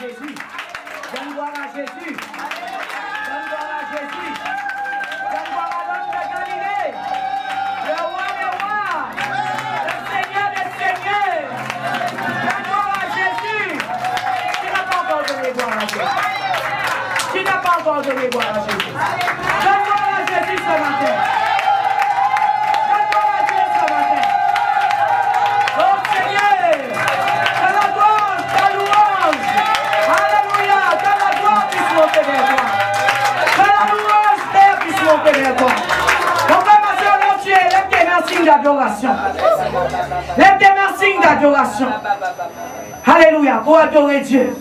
Jésus. Donne gloire à Jésus. Donne gloire à Jésus. Donne gloire à l'homme de Galilée. Le roi des rois. Le Seigneur des seigneurs. Donne gloire à Jésus. Tu n'as pas encore donné gloire à Jésus. Tu n'as pas encore donné gloire à Jésus. Donne gloire à Jésus ce matin. Donne gloire à Dieu ce matin. Oh Seigneur, que la gloire, ta louange, alléluia, que la gloire puisse monter vers toi. Que la louange terre puisse monter vers toi. Mon frère, ma soeur, là tu es, lève tes mains signe d'adoration. Lève tes mains signe d'adoration. Alléluia, pour adorer Dieu.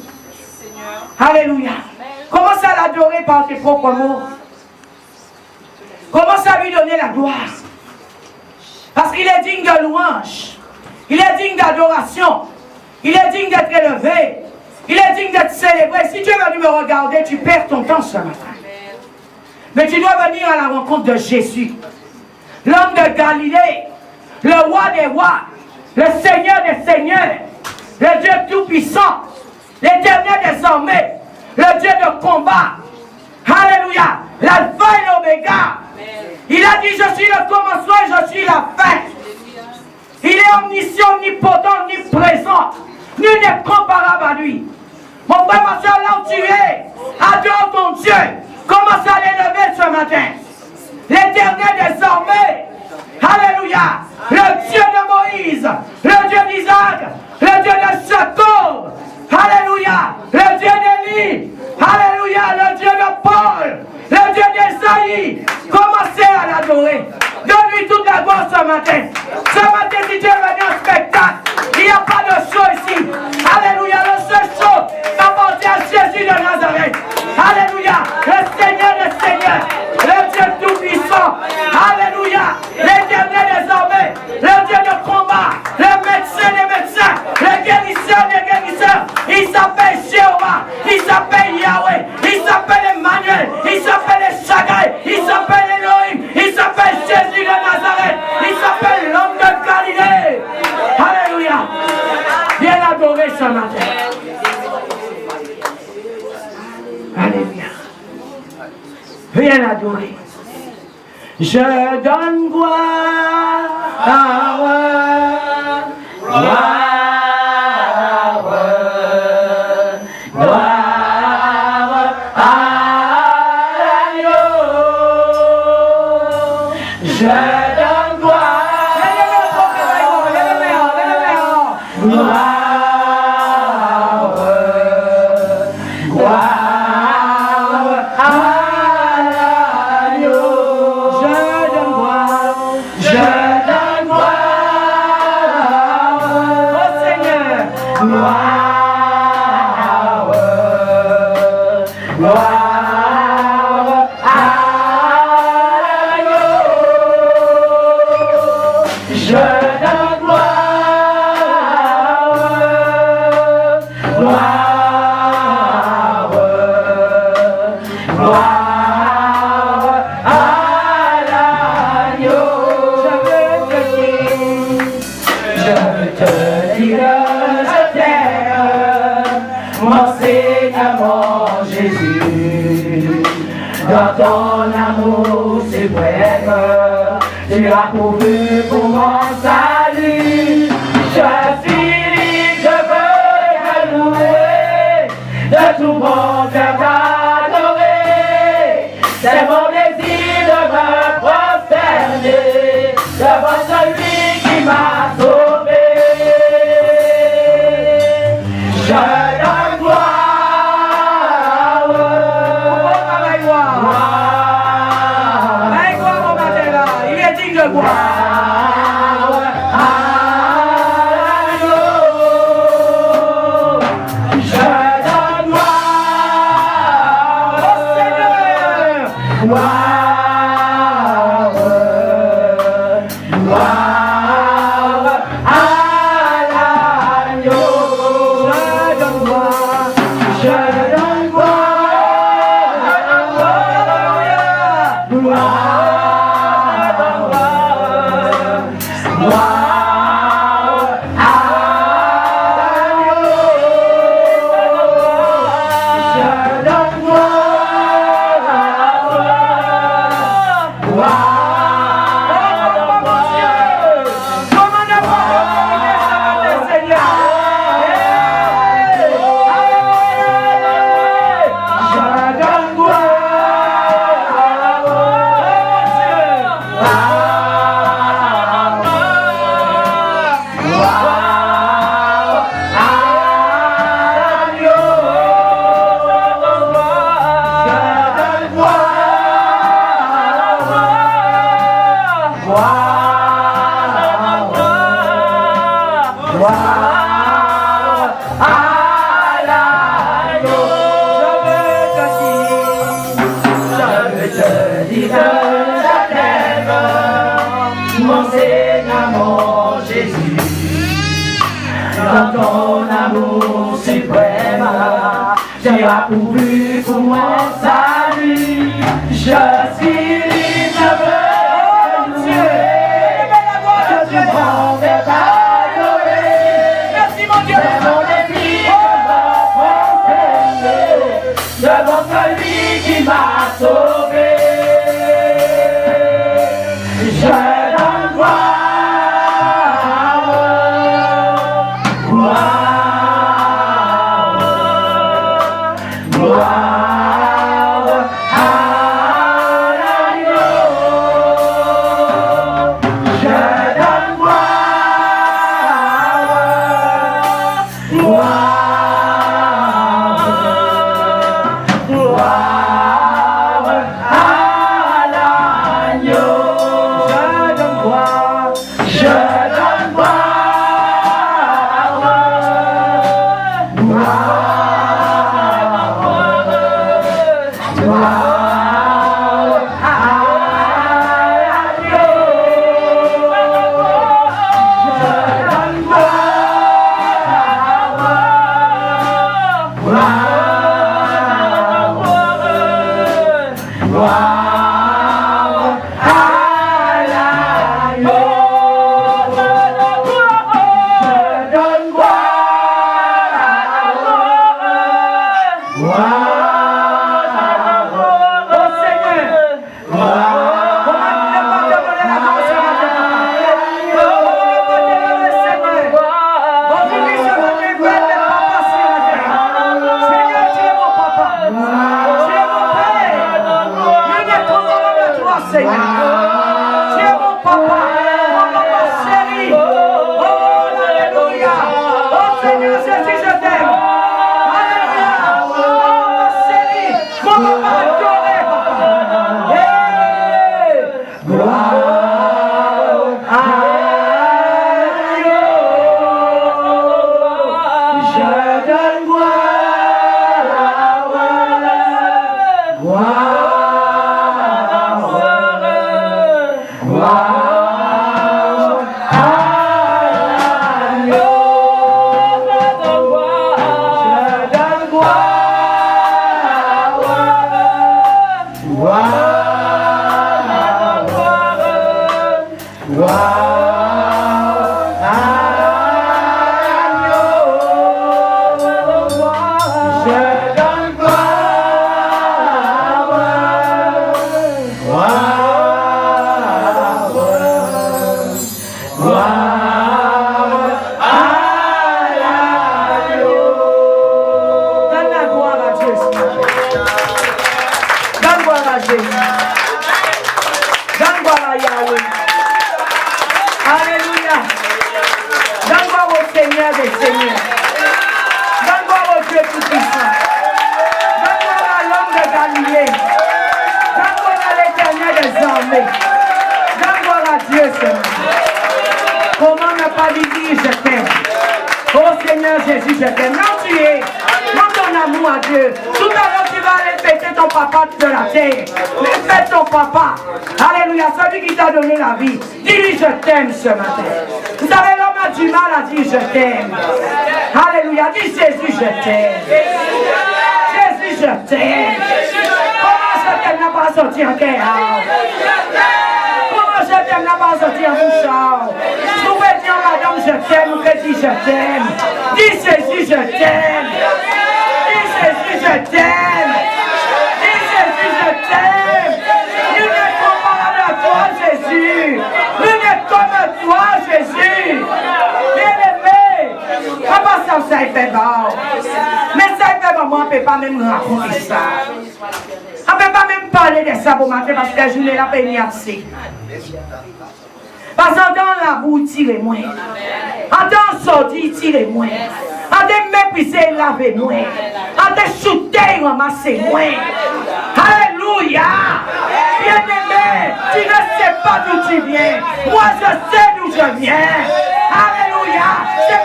Alléluia. Commence à l'adorer par tes propres mots. Commence à lui donner la gloire. Parce qu'il est digne de louange. Il est digne d'adoration. Il est digne d'être élevé. Il est digne d'être célébré. Si tu es venu me regarder, tu perds ton temps ce matin. Mais tu dois venir à la rencontre de Jésus. L'homme de Galilée. Le roi des rois. Le Seigneur des seigneurs. Le Dieu tout-puissant. L'Éternel des armées. Le Dieu de combat. Alléluia. L'alpha et l'oméga. Il a dit, je suis le commencement et je suis la fin. Il est omniscient, omnipotent, omniprésent. Nul n'est comparable à lui. Mon frère, ma soeur, là où tu es, adore ton Dieu. Commence à l'élever ce matin. L'Éternel des armées. Alléluia. Le Dieu de Moïse. Le Dieu d'Isaac. Le Dieu de Jacob. Alléluia. Le Dieu d'Élie. Alléluia. Le Dieu de Paul. Le Dieu d'Esaïe. Commencez à l'adorer. Donne-lui toute la gloire ce matin. Ce matin, si tu es venu en spectacle, il n'y a pas de show ici. Alléluia. Le seul show appartient à Jésus de Nazareth. Alléluia. Le Seigneur des seigneurs. Le Dieu tout-puissant. Alléluia. L'Éternel des armées. Le Dieu de combat. Le médecin des médecins. Le guérisseur des guérisseurs. Il s'appelle Jéhovah. Il s'appelle Yahweh. Il s'appelle Emmanuel. Il s'appelle Shaddai. Il s'appelle Elohim. Il s'appelle Jésus de Nazareth. Il s'appelle l'homme de Galilée. Alléluia. Viens l'adorer ce matin. Alléluia. Viens l'adorer. Je donne gloire ton amour suprême, tu as pourvu pour mon salut. Je suis, je veux te louer, de tout mon cœur t'adorer. C'est mon désir de me prosterner devant celui qui m'a sauvé. Je donne gloire. Gloire à l'agneau. Je veux te dire que je t'aime, mon Seigneur, mon Jésus. Dans ton amour suprême, tu as pourvu pour moi salut. Je suis libre, je veux Dieu, je te prends vers t'adorer. Merci mon Dieu. C'est mon défi de me prosterner devant celui qui m'a sauvé. Je donne gloire. Jésus, je t'aime. Non, tu es. Dans ton amour à Dieu. Tout à l'heure, tu vas aller fêter ton papa de la terre. Mais fête ton papa. Alléluia. Celui qui t'a donné la vie. Dis-lui, je t'aime ce matin. Vous savez, l'homme a du mal à dire, je t'aime. Alléluia. Dis, Jésus, je t'aime. Jésus, je t'aime. Comment je t'aime n'a pas sorti en guerre? Comment je t'aime n'a pas sorti en bouchard? Vous pouvez dire, madame, je t'aime, ou que dis, je t'aime. Dis, Jésus, je t'aime. Dis, Jésus, je t'aime. Dis, Jésus, je t'aime. Il n'est comparable à toi, Jésus. Il n'est comme toi, Jésus. Bien-aimé. Papa, ça il fait bon. Mais ça, il fait bon, moi, on ne peut pas même raconter ça. On ne peut pas même parler de ça pour matin parce que la journée là, pas assez. Parce qu'en temps la boue, tirez-moi. En temps sorti, tirez-moi. En temps mépriser, lavez-moi. En temps shooter, ramassez-moi. Alléluia. Bien-aimé, tu ne sais pas d'où tu viens. Moi, je sais d'où je viens. Alléluia. C'est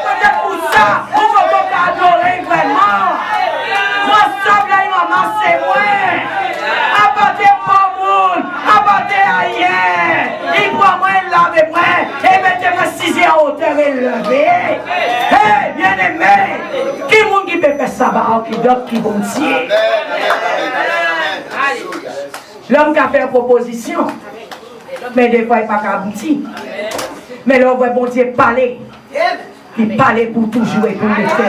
ça, on va adorer vraiment. Moi, ça, là, il m'a massé moins. Abattez pas monde, abattez ailleurs. Il prend moins, lavez moins, et mettez-moi 6 en hauteur et levé. Hé, bien aimé, qui monde qui peut faire ça, qui d'autres qui vont dire. L'homme qui a fait une proposition, mais des fois il n'est pas abouti. Mais l'homme voit bon Dieu parler. Il parlait pour toujours et pour l'éternité.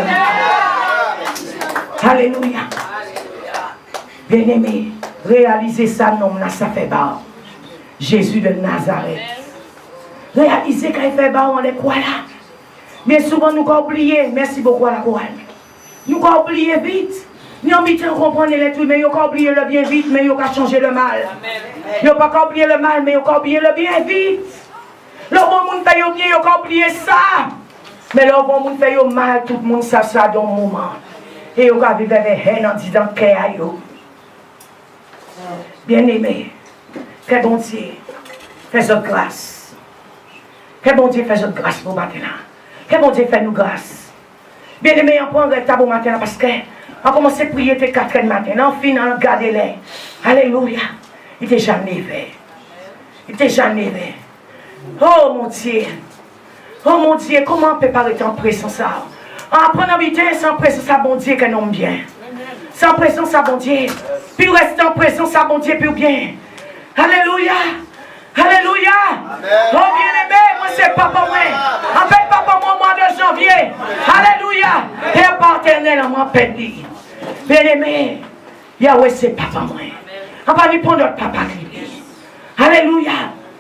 Alléluia. Bien-aimé, réalisez ça, non, là, ça fait bas. Jésus de Nazareth. Réalisez qu'il fait bas, on est quoi là? Bien souvent, nous avons oublié. Merci beaucoup à la chorale. Nous avons oublié vite. Nous avons vite comprendre l'être humain, mais nous avons oublié le bien vite, mais nous avons changé le mal. Nous n'avons pas oublié le mal, mais nous avons oublié le bien vite. Le monde fait bien, nous avons oublié ça. Mais le monde fait mal, tout le monde sait ça dans le moment. Et nous avons vécu avec haine en disant qu'est-ce qu'il y a. Bien-aimé, que bon Dieu fais grâce. Que bon Dieu fais grâce pour maintenant. Que bon Dieu fait nous grâce. Bien-aimé, on prend un tabou maintenant parce que on commence à prier tes 4 heures du matin. On finit, on regarde les. Alléluia. Il était jamais levé. Il était jamais levé. Oh mon Dieu. Oh mon Dieu, comment on peut pas rester en présence ça? En prenant vitesse, sans présence ça, bon Dieu, que nous bien. Sans présence ça, bon Dieu. Puis rester en présence ça, bon Dieu, plus bien. Alléluia. Alléluia. Oh bien-aimé, moi c'est papa moi. En fait, papa moi, mois de janvier. Alléluia. Père paternel, moi pédi. Bien-aimé, Yahweh c'est papa moi. On va lui prendre notre papa qui. Alléluia.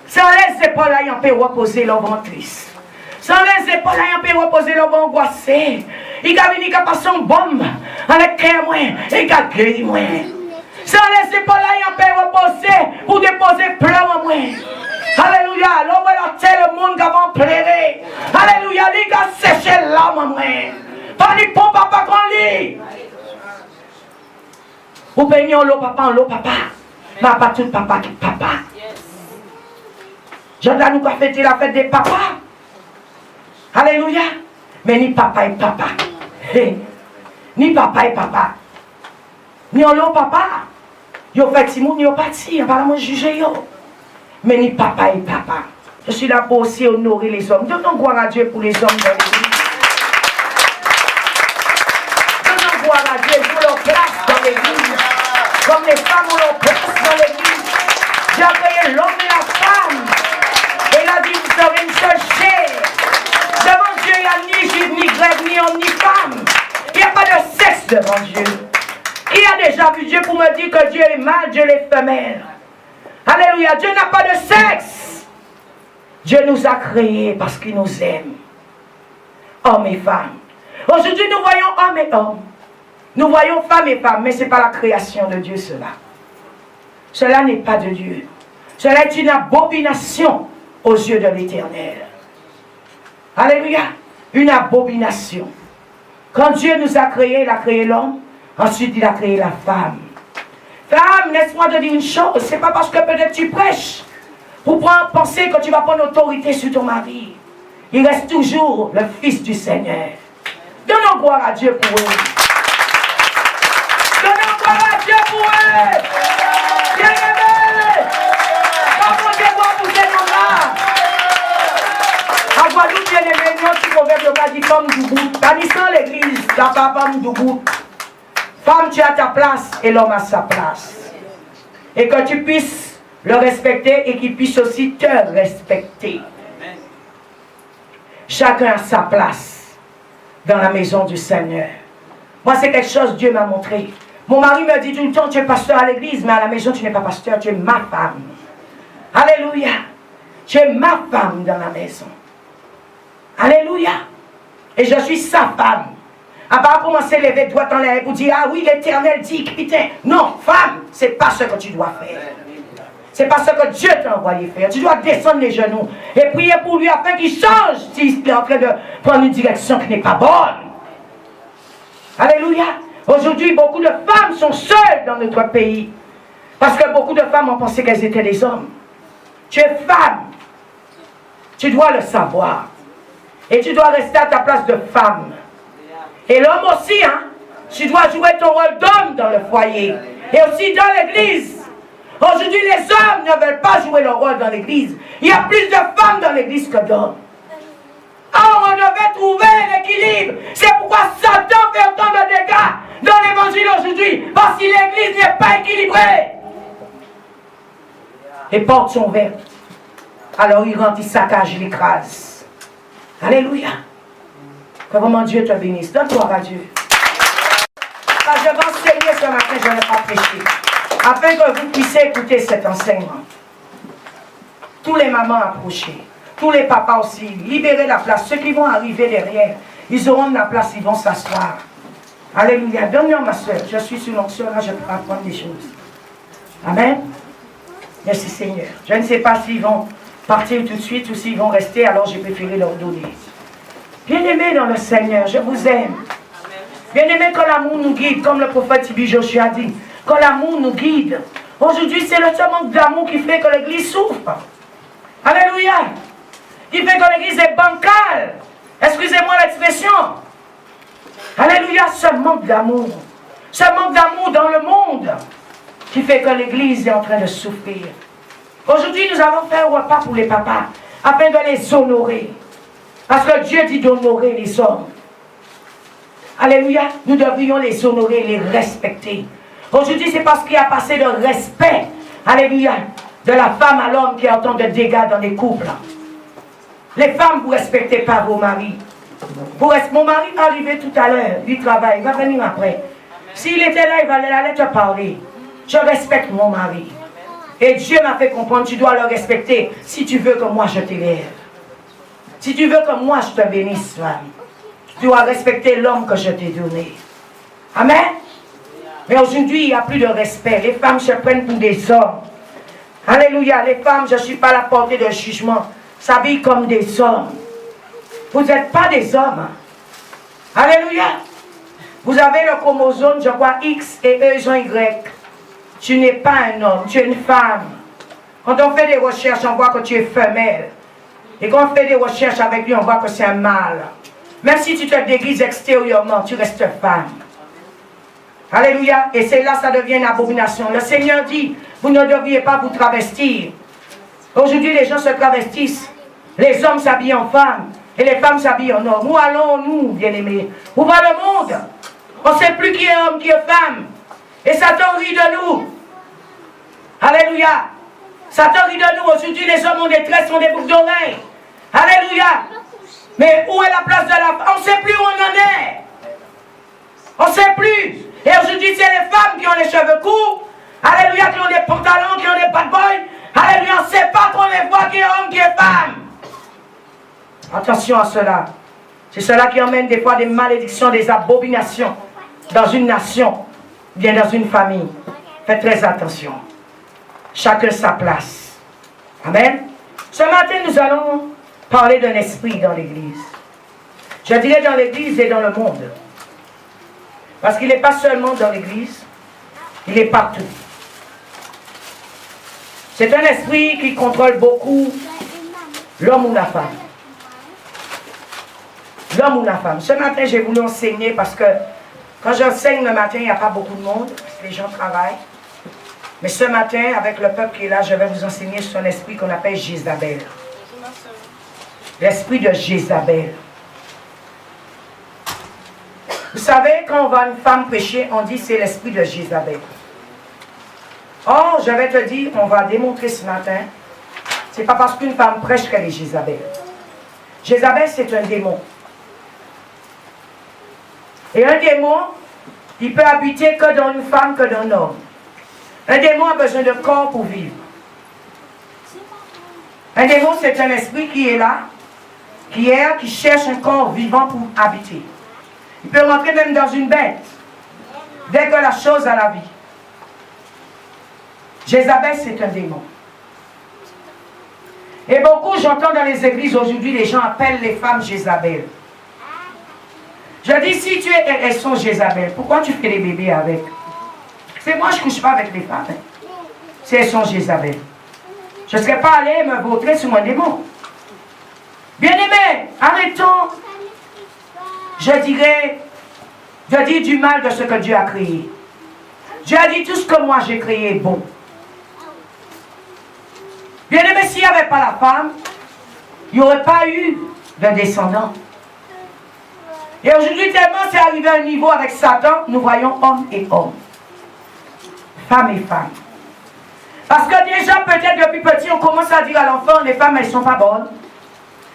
Sans les épaules là, on peut reposer leur ventre triste. Sans les épaules là, on peut reposer leur ventre angoissé. Il a venu qu'à passer une bombe avec cœur moi, il a guéri moi. Sans les épaules là, on peut reposer pour déposer plein en moi. Alléluia. L'homme là, le monde qui va pleurer. Alléluia. Il a séché l'âme en moi. Pas ni bon papa qu'on lit. Vous peignez l'eau papa, mais pas tout papa qui papa. J'entends nous fêter la fête des papas. Alléluia. Mais ni papa et papa. Ni papa et papa. Ni l'eau papa. Yo fait si moun yo parti, on va pas juger yo. Mais ni papa et papa. Je suis là pour aussi honorer les hommes. Donnons gloire à Dieu pour les hommes dans l'église. Donnons gloire à Dieu pour leur place dans l'église. Comme les femmes ont leur place dans l'église. J'ai créé l'homme et la femme. Et il a dit, vous serez une seule chair. Devant Dieu, il n'y a ni juif, ni grec, ni homme, ni femme. Il n'y a pas de sexe devant Dieu. Il a déjà vu Dieu pour me dire que Dieu est mâle, Dieu est femelle. Alléluia, Dieu n'a pas de sexe. Dieu nous a créés parce qu'il nous aime. Hommes et femmes. Aujourd'hui, nous voyons hommes et hommes. Nous voyons femmes et femmes, mais ce n'est pas la création de Dieu cela. Cela n'est pas de Dieu. Cela est une abomination aux yeux de l'Éternel. Alléluia. Une abomination. Quand Dieu nous a créés, il a créé l'homme. Ensuite, il a créé la femme. Femme, laisse-moi te dire une chose. Ce n'est pas parce que peut-être tu prêches pour penser que tu vas prendre autorité sur ton mari. Il reste toujours le Fils du Seigneur. Donnons gloire à Dieu pour eux. Donnons gloire à Dieu pour eux. Bien-aimés. Comment Dieu voit pour ces noms-là? À Guadeloupe, bien-aimés, nous, si on veut pas dire femme du bout. Dans l'église, la femme du bout. Femme, tu as ta place et l'homme a sa place. Et que tu puisses le respecter et qu'il puisse aussi te respecter. Chacun a sa place dans la maison du Seigneur. Moi, c'est quelque chose que Dieu m'a montré. Mon mari me dit tout le temps, tu es pasteur à l'église, mais à la maison, tu n'es pas pasteur, tu es ma femme. Alléluia. Tu es ma femme dans la maison. Alléluia. Et je suis sa femme. À part commencer à lever droit en l'air pour dire, ah oui, l'Éternel dit, putain. Non, femme, c'est pas ce que tu dois faire. C'est pas ce que Dieu t'a envoyé faire. Tu dois descendre les genoux et prier pour lui afin qu'il change s'il est en train de prendre une direction qui n'est pas bonne. Alléluia. Aujourd'hui, beaucoup de femmes sont seules dans notre pays. Parce que beaucoup de femmes ont pensé qu'elles étaient des hommes. Tu es femme. Tu dois le savoir. Et tu dois rester à ta place de femme. Et l'homme aussi, hein, tu dois jouer ton rôle d'homme dans le foyer. Et aussi dans l'église. Aujourd'hui, les hommes ne veulent pas jouer leur rôle dans l'église. Il y a plus de femmes dans l'église que d'hommes. Or, on devait trouver l'équilibre. C'est pourquoi Satan fait autant de dégâts dans l'évangile aujourd'hui. Parce que l'église n'est pas équilibrée. Les portes sont ouvertes. Alors il rentre, il saccage, il écrase. Alléluia. Que vraiment Dieu te bénisse. Donne gloire à Dieu. Je vais enseigner ce matin, je ne vais pas prêcher. Afin que vous puissiez écouter cet enseignement. Tous les mamans approchées. Tous les papas aussi. Libérez la place. Ceux qui vont arriver derrière, ils auront de la place, ils vont s'asseoir. Alléluia. Donne-moi ma soeur. Je suis sur l'onction, là, je peux apprendre des choses. Amen. Merci Seigneur. Je ne sais pas s'ils vont partir tout de suite ou s'ils vont rester, alors j'ai préféré leur donner. Bien-aimés dans le Seigneur, je vous aime. Bien-aimés, que l'amour nous guide, comme le prophète Tibi Joshua dit. Que l'amour nous guide. Aujourd'hui, c'est le seul manque d'amour qui fait que l'église souffre. Alléluia. Qui fait que l'église est bancale. Excusez-moi l'expression. Alléluia, ce manque d'amour. Ce manque d'amour dans le monde qui fait que l'église est en train de souffrir. Aujourd'hui, nous allons faire un repas pour les papas afin de les honorer. Parce que Dieu dit d'honorer les hommes. Alléluia, nous devrions les honorer, les respecter. Aujourd'hui, c'est parce qu'il y a passé de respect, alléluia, de la femme à l'homme qui a autant de dégâts dans les couples. Les femmes, vous ne respectez pas vos maris. Mon mari va arriver tout à l'heure du travail, il va venir après. S'il était là, il allait te parler. Je respecte mon mari. Et Dieu m'a fait comprendre, tu dois le respecter si tu veux que moi je t'élève. Si tu veux que moi je te bénisse, femme, tu dois respecter l'homme que je t'ai donné. Amen. Mais aujourd'hui, il n'y a plus de respect. Les femmes se prennent pour des hommes. Alléluia. Les femmes, je ne suis pas à la portée de jugement, s'habillent comme des hommes. Vous n'êtes pas des hommes. Alléluia. Vous avez le chromosome, je crois, X et eux, ils ont Y. Tu n'es pas un homme, tu es une femme. Quand on fait des recherches, on voit que tu es femelle. Et quand on fait des recherches avec lui, on voit que c'est un mâle. Même si tu te déguises extérieurement, tu restes femme. Alléluia. Et c'est là ça devient une abomination. Le Seigneur dit, vous ne devriez pas vous travestir. Aujourd'hui, les gens se travestissent. Les hommes s'habillent en femmes. Et les femmes s'habillent en hommes. Où allons-nous, bien-aimés? Où va le monde? On ne sait plus qui est homme, qui est femme. Et Satan rit de nous. Alléluia. Satan rit de nous. Aujourd'hui, les hommes ont des tresses, ont des boucles d'oreilles. Alléluia. Mais où est la place de la femme? On ne sait plus où on en est. On ne sait plus. Et aujourd'hui, c'est les femmes qui ont les cheveux courts. Alléluia, qui ont des pantalons, qui ont des bad boys. Alléluia, on ne sait pas qu'on les voit qui est homme, qui est femme. Attention à cela. C'est cela qui emmène des fois des malédictions, des abominations dans une nation, bien dans une famille. Faites très attention. Chacun sa place. Amen. Ce matin, nous allons parler d'un esprit dans l'église. Je dirais dans l'église et dans le monde. Parce qu'il n'est pas seulement dans l'église, il est partout. C'est un esprit qui contrôle beaucoup l'homme ou la femme. L'homme ou la femme. Ce matin, j'ai voulu enseigner parce que quand j'enseigne le matin, il n'y a pas beaucoup de monde, parce que les gens travaillent. Mais ce matin, avec le peuple qui est là, je vais vous enseigner sur un esprit qu'on appelle Jézabel. L'esprit de Jézabel. Vous savez, quand on voit une femme pécher, on dit c'est l'esprit de Jézabel. Or, je vais te dire, on va démontrer ce matin, c'est pas parce qu'une femme prêche qu'elle est Jézabel. Jézabel, c'est un démon. Et un démon, il peut habiter que dans une femme, que dans un homme. Un démon a besoin de corps pour vivre. Un démon, c'est un esprit qui est là, qui cherche un corps vivant pour habiter. Il peut rentrer même dans une bête, dès que la chose a la vie. Jézabel, c'est un démon. Et beaucoup, j'entends dans les églises aujourd'hui, les gens appellent les femmes Jézabel. Je dis, si elles sont Jézabel, pourquoi tu fais des bébés avec? C'est moi, je ne couche pas avec les femmes. Si elles sont Jézabel. Je ne serais pas allé me vautrer sur mon démon. Bien-aimés, arrêtons, je dirais, de dire du mal de ce que Dieu a créé. Dieu a dit tout ce que moi j'ai créé est bon. Bien aimé, s'il n'y avait pas la femme, il n'y aurait pas eu de descendants. Et aujourd'hui, tellement c'est arrivé à un niveau avec Satan, nous voyons homme et homme, femme et femme. Parce que déjà, peut-être depuis petit, on commence à dire à l'enfant, les femmes, elles ne sont pas bonnes.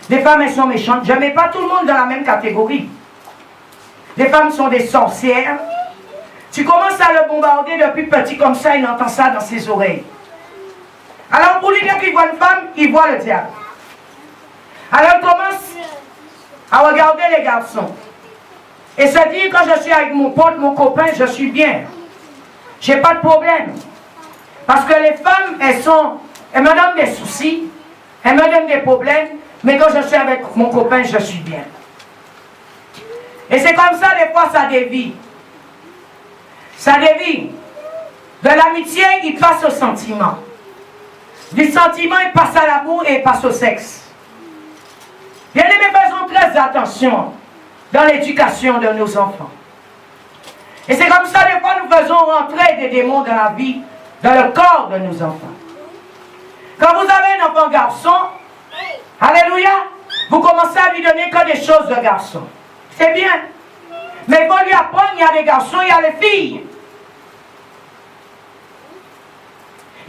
Les femmes, elles sont méchantes. Je ne mets pas tout le monde dans la même catégorie. Les femmes sont des sorcières. Tu commences à le bombarder depuis petit comme ça, il entend ça dans ses oreilles. Alors pour lui dire qu'il voit une femme, il voit le diable. Alors il commence à regarder les garçons. Et se dire, quand je suis avec mon pote, mon copain, je suis bien. Je n'ai pas de problème. Parce que les femmes, elles me donnent des soucis, elles me donnent des problèmes, mais quand je suis avec mon copain, je suis bien. Et c'est comme ça, des fois, ça dévie. Ça dévie. De l'amitié, il passe au sentiment. Du sentiment, il passe à l'amour et il passe au sexe. Bien aimés, faisons très attention dans l'éducation de nos enfants. Et c'est comme ça, des fois, nous faisons rentrer des démons dans la vie, dans le corps de nos enfants. Quand vous avez un enfant garçon, alléluia, vous commencez à lui donner que des choses de garçon. C'est bien. Mais il faut lui apprendre, il y a des garçons, il y a les filles.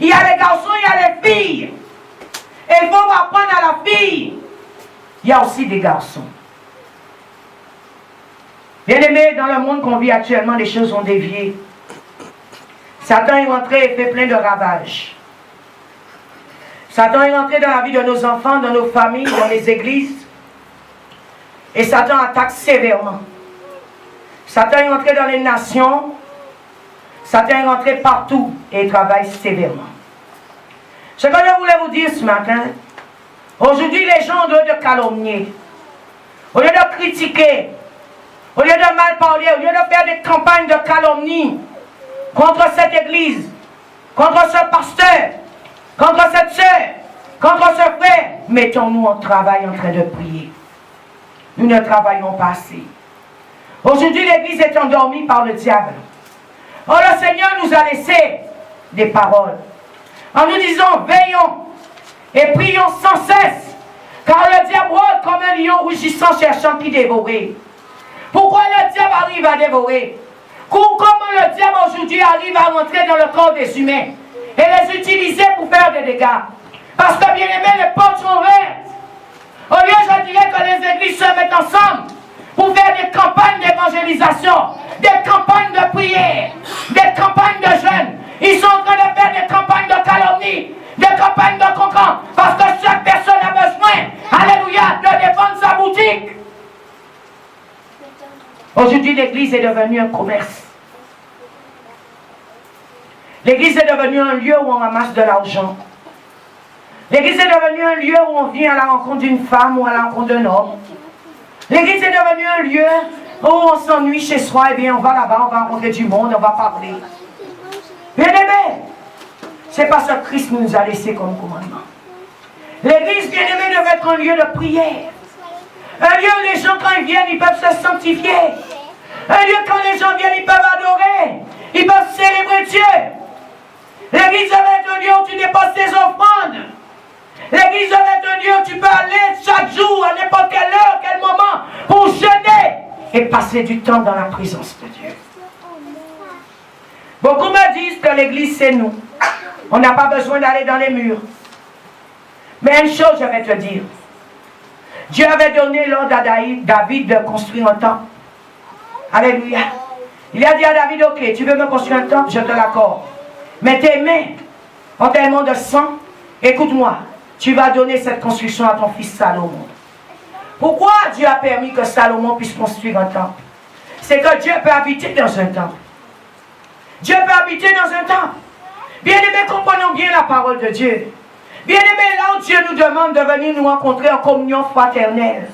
Il y a les garçons, il y a les filles. Et il faut apprendre à la fille. Il y a aussi des garçons. Bien aimé, dans le monde qu'on vit actuellement, les choses ont dévié. Satan est rentré et fait plein de ravages. Satan est rentré dans la vie de nos enfants, dans nos familles, dans les églises. Et Satan attaque sévèrement. Satan est rentré dans les nations. Satan est rentré partout et il travaille sévèrement. Ce que je voulais vous dire ce matin, aujourd'hui les gens, au lieu de calomnier, au lieu de critiquer, au lieu de mal parler, au lieu de faire des campagnes de calomnie contre cette église, contre ce pasteur, contre cette soeur, contre ce frère, mettons-nous en travail en train de prier. Nous ne travaillons pas assez. Aujourd'hui, l'église est endormie par le diable. Oh, le Seigneur nous a laissé des paroles en nous disant, veillons et prions sans cesse, car le diable rôde comme un lion rugissant cherchant qui dévorer. Pourquoi le diable arrive à dévorer? Comment le diable aujourd'hui arrive à rentrer dans le corps des humains et les utiliser pour faire des dégâts? Parce que bien aimé, les portes sont ouvertes. Au lieu, je dirais que les églises se mettent ensemble pour faire des campagnes d'évangélisation, des campagnes de prière, des campagnes de jeûne. Ils sont en train de faire des campagnes de calomnie, des campagnes de concurrence, parce que chaque personne a besoin, alléluia, de défendre sa boutique. Aujourd'hui, l'église est devenue un commerce. L'église est devenue un lieu où on ramasse de l'argent. L'église est devenue un lieu où on vient à la rencontre d'une femme ou à la rencontre d'un homme. L'église est devenue un lieu où on s'ennuie chez soi, et bien on va là-bas, on va rencontrer du monde, on va parler. Bien aimé, c'est pas ce que Christ nous a laissé comme commandement. L'église, bien aimé, devait être un lieu de prière. Un lieu où les gens, quand ils viennent, ils peuvent se sanctifier. Un lieu quand les gens viennent, ils peuvent adorer. Ils peuvent célébrer Dieu. L'église devait être un lieu où tu déposes tes offrandes. L'église devait être un lieu où tu peux aller chaque jour, à n'importe quelle heure, quel moment, pour jeûner et passer du temps dans la présence de Dieu. Beaucoup me disent que l'église, c'est nous. On n'a pas besoin d'aller dans les murs. Mais une chose, je vais te dire. Dieu avait donné l'ordre à David de construire un temple. Alléluia. Il a dit à David, ok, tu veux me construire un temple, je te l'accorde. Mais tes mains ont tellement de sang. Écoute-moi, tu vas donner cette construction à ton fils Salomon. Pourquoi Dieu a permis que Salomon puisse construire un temple? C'est que Dieu peut habiter dans un temple. Dieu peut habiter dans un temple. Bien aimés, comprenons bien la parole de Dieu. Bien aimés, là où Dieu nous demande de venir nous rencontrer en communion fraternelle,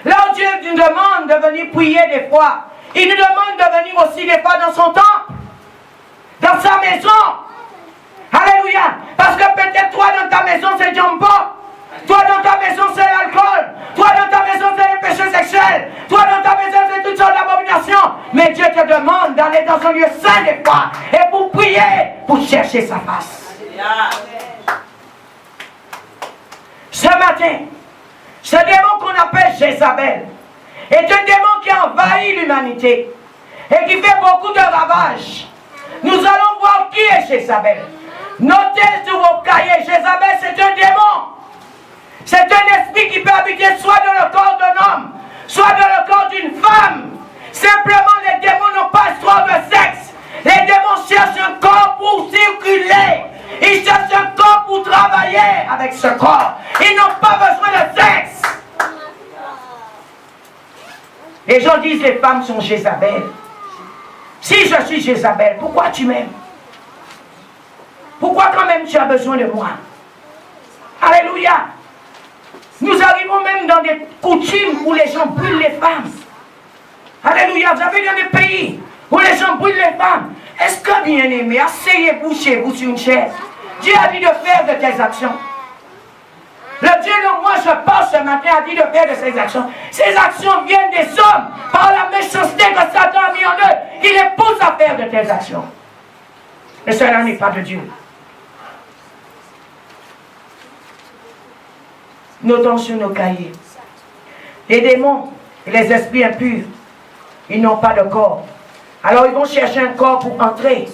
là où Dieu nous demande de venir prier des fois, il nous demande de venir aussi des fois dans son temple, dans sa maison. Alléluia. Parce que peut-être toi dans ta maison c'est jumbo. Toi dans ta maison c'est l'alcool. Toi dans ta maison c'est les péchés sexuels. Toi dans ta maison c'est toutes sortes d'abominations. Mais Dieu te descendre dans un lieu saint des fois et pour prier, pour chercher sa face. Ce matin, ce démon qu'on appelle Jézabel est un démon qui a envahi l'humanité et qui fait beaucoup de ravages. Nous allons voir qui est Jézabel. Notez sur vos cahiers, Jézabel c'est un démon. C'est un esprit qui peut habiter soit dans le corps d'un homme, soit dans le corps d'une femme. Simplement, les démons n'ont pas histoire de sexe. Les démons cherchent un corps pour circuler. Ils cherchent un corps pour travailler avec ce corps. Ils n'ont pas besoin de sexe. Les gens disent les femmes sont Jézabel. Si je suis Jézabel, pourquoi tu m'aimes? Pourquoi quand même tu as besoin de moi? Alléluia. Nous arrivons même dans des coutumes où les gens brûlent les femmes. Alléluia. Vous avez dans des pays où les gens brûlent les femmes. Est-ce que, bien aimé, asseyez-vous chez vous sur une chaise. Dieu a dit de faire de telles actions. Le Dieu dont moi je parle ce matin a dit de faire de ces actions. Ces actions viennent des hommes par la méchanceté que Satan a mis en eux, qui les pousse à faire de telles actions. Mais cela n'est pas de Dieu. Notons sur nos cahiers. Les démons et les esprits impurs, ils n'ont pas de corps. Alors ils vont chercher un corps pour entrer.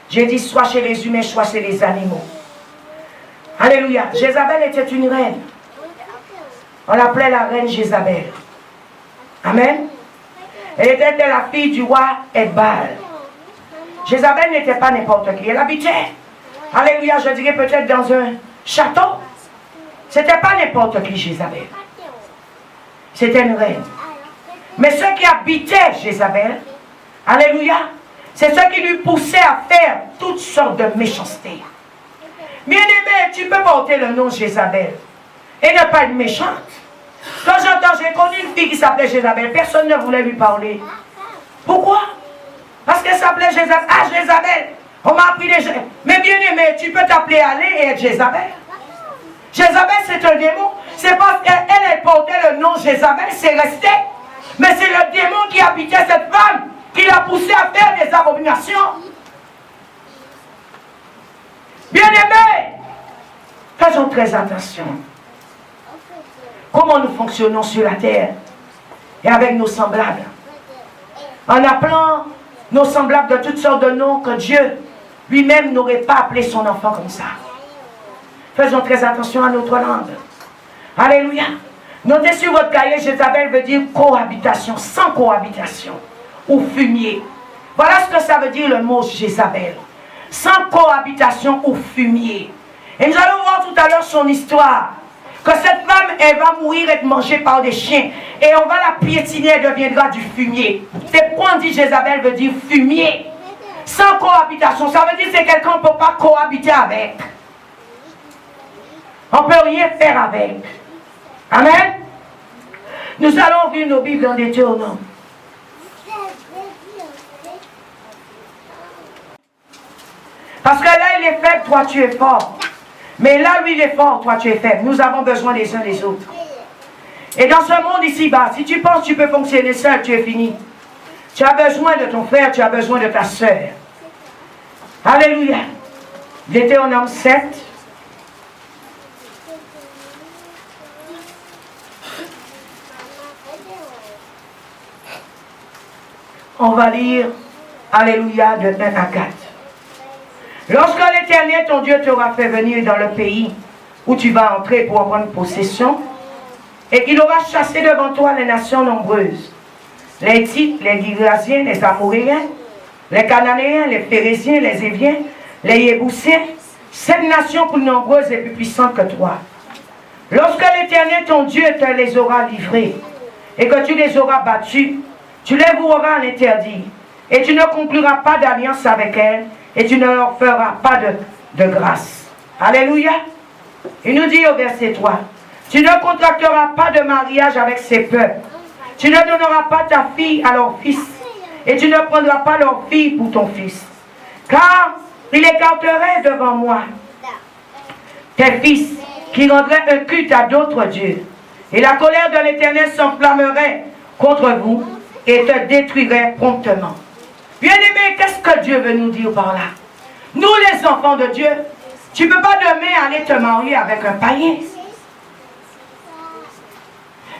J'ai dit soit chez les humains, soit chez les animaux. Alléluia. Jézabel était une reine. On l'appelait la reine Jézabel. Amen. Elle était la fille du roi Edbal. Jézabel n'était pas n'importe qui. Elle habitait, alléluia, je dirais peut-être dans un château. C'était pas n'importe qui Jézabel. C'était une reine. Mais ceux qui habitaient Jézabel, alléluia, c'est ceux qui lui poussaient à faire toutes sortes de méchancetés. Bien-aimé, tu peux porter le nom Jézabel et ne pas être méchante. Quand j'ai connu une fille qui s'appelait Jézabel, personne ne voulait lui parler. Pourquoi? Parce qu'elle s'appelait Jézabel. Ah, Jézabel, on m'a appris déjà. Mais bien-aimé, tu peux t'appeler Allé et être Jézabel. Jézabel, c'est un démon. C'est parce qu'elle portait le nom Jézabel, c'est resté. Mais c'est le démon qui habitait cette femme qui l'a poussée à faire des abominations. Bien-aimés, faisons très attention. Comment nous fonctionnons sur la terre et avec nos semblables. En appelant nos semblables de toutes sortes de noms que Dieu lui-même n'aurait pas appelé son enfant comme ça. Faisons très attention à notre langue. Alléluia. Notez sur votre cahier, Jézabel veut dire cohabitation, sans cohabitation, ou fumier. Voilà ce que ça veut dire le mot Jézabel. Sans cohabitation ou fumier. Et nous allons voir tout à l'heure son histoire. Que cette femme, elle va mourir et être mangée par des chiens. Et on va la piétiner, elle deviendra du fumier. C'est pourquoi on dit Jézabel veut dire fumier. Sans cohabitation. Ça veut dire que c'est quelqu'un qu'on ne peut pas cohabiter avec. On ne peut rien faire avec. Amen. Nous allons ouvrir nos Bibles dans Deutéronome. Parce que là, il est faible, toi tu es fort. Mais là, lui, il est fort, toi tu es faible. Nous avons besoin les uns des autres. Et dans ce monde ici-bas, si tu penses que tu peux fonctionner seul, tu es fini. Tu as besoin de ton frère, tu as besoin de ta soeur. Alléluia. Deutéronome 7. On va lire, alléluia, de 1 à 4. Lorsque l'Éternel, ton Dieu, t'aura fait venir dans le pays où tu vas entrer pour en prendre possession, et qu'il aura chassé devant toi les nations nombreuses, les Hittites, les Girgasiens, les Amoréens, les Cananéens, les Phérésiens, les Éviens, les Yébousiens, 7 nations plus nombreuses et plus puissantes que toi. Lorsque l'Éternel, ton Dieu, te les aura livrés, et que tu les auras battus, tu les voueras à l'interdit, et tu ne concluras pas d'alliance avec elles, et tu ne leur feras pas de grâce. Alléluia. Il nous dit au verset 3, tu ne contracteras pas de mariage avec ces peuples, tu ne donneras pas ta fille à leur fils, et tu ne prendras pas leur fille pour ton fils, car il écarterait devant moi tes fils, qui rendraient un culte à d'autres dieux, et la colère de l'Éternel s'enflammerait contre vous, et te détruirait promptement. Bien-aimé, qu'est-ce que Dieu veut nous dire par là? Nous, les enfants de Dieu, tu ne peux pas demain aller te marier avec un païen.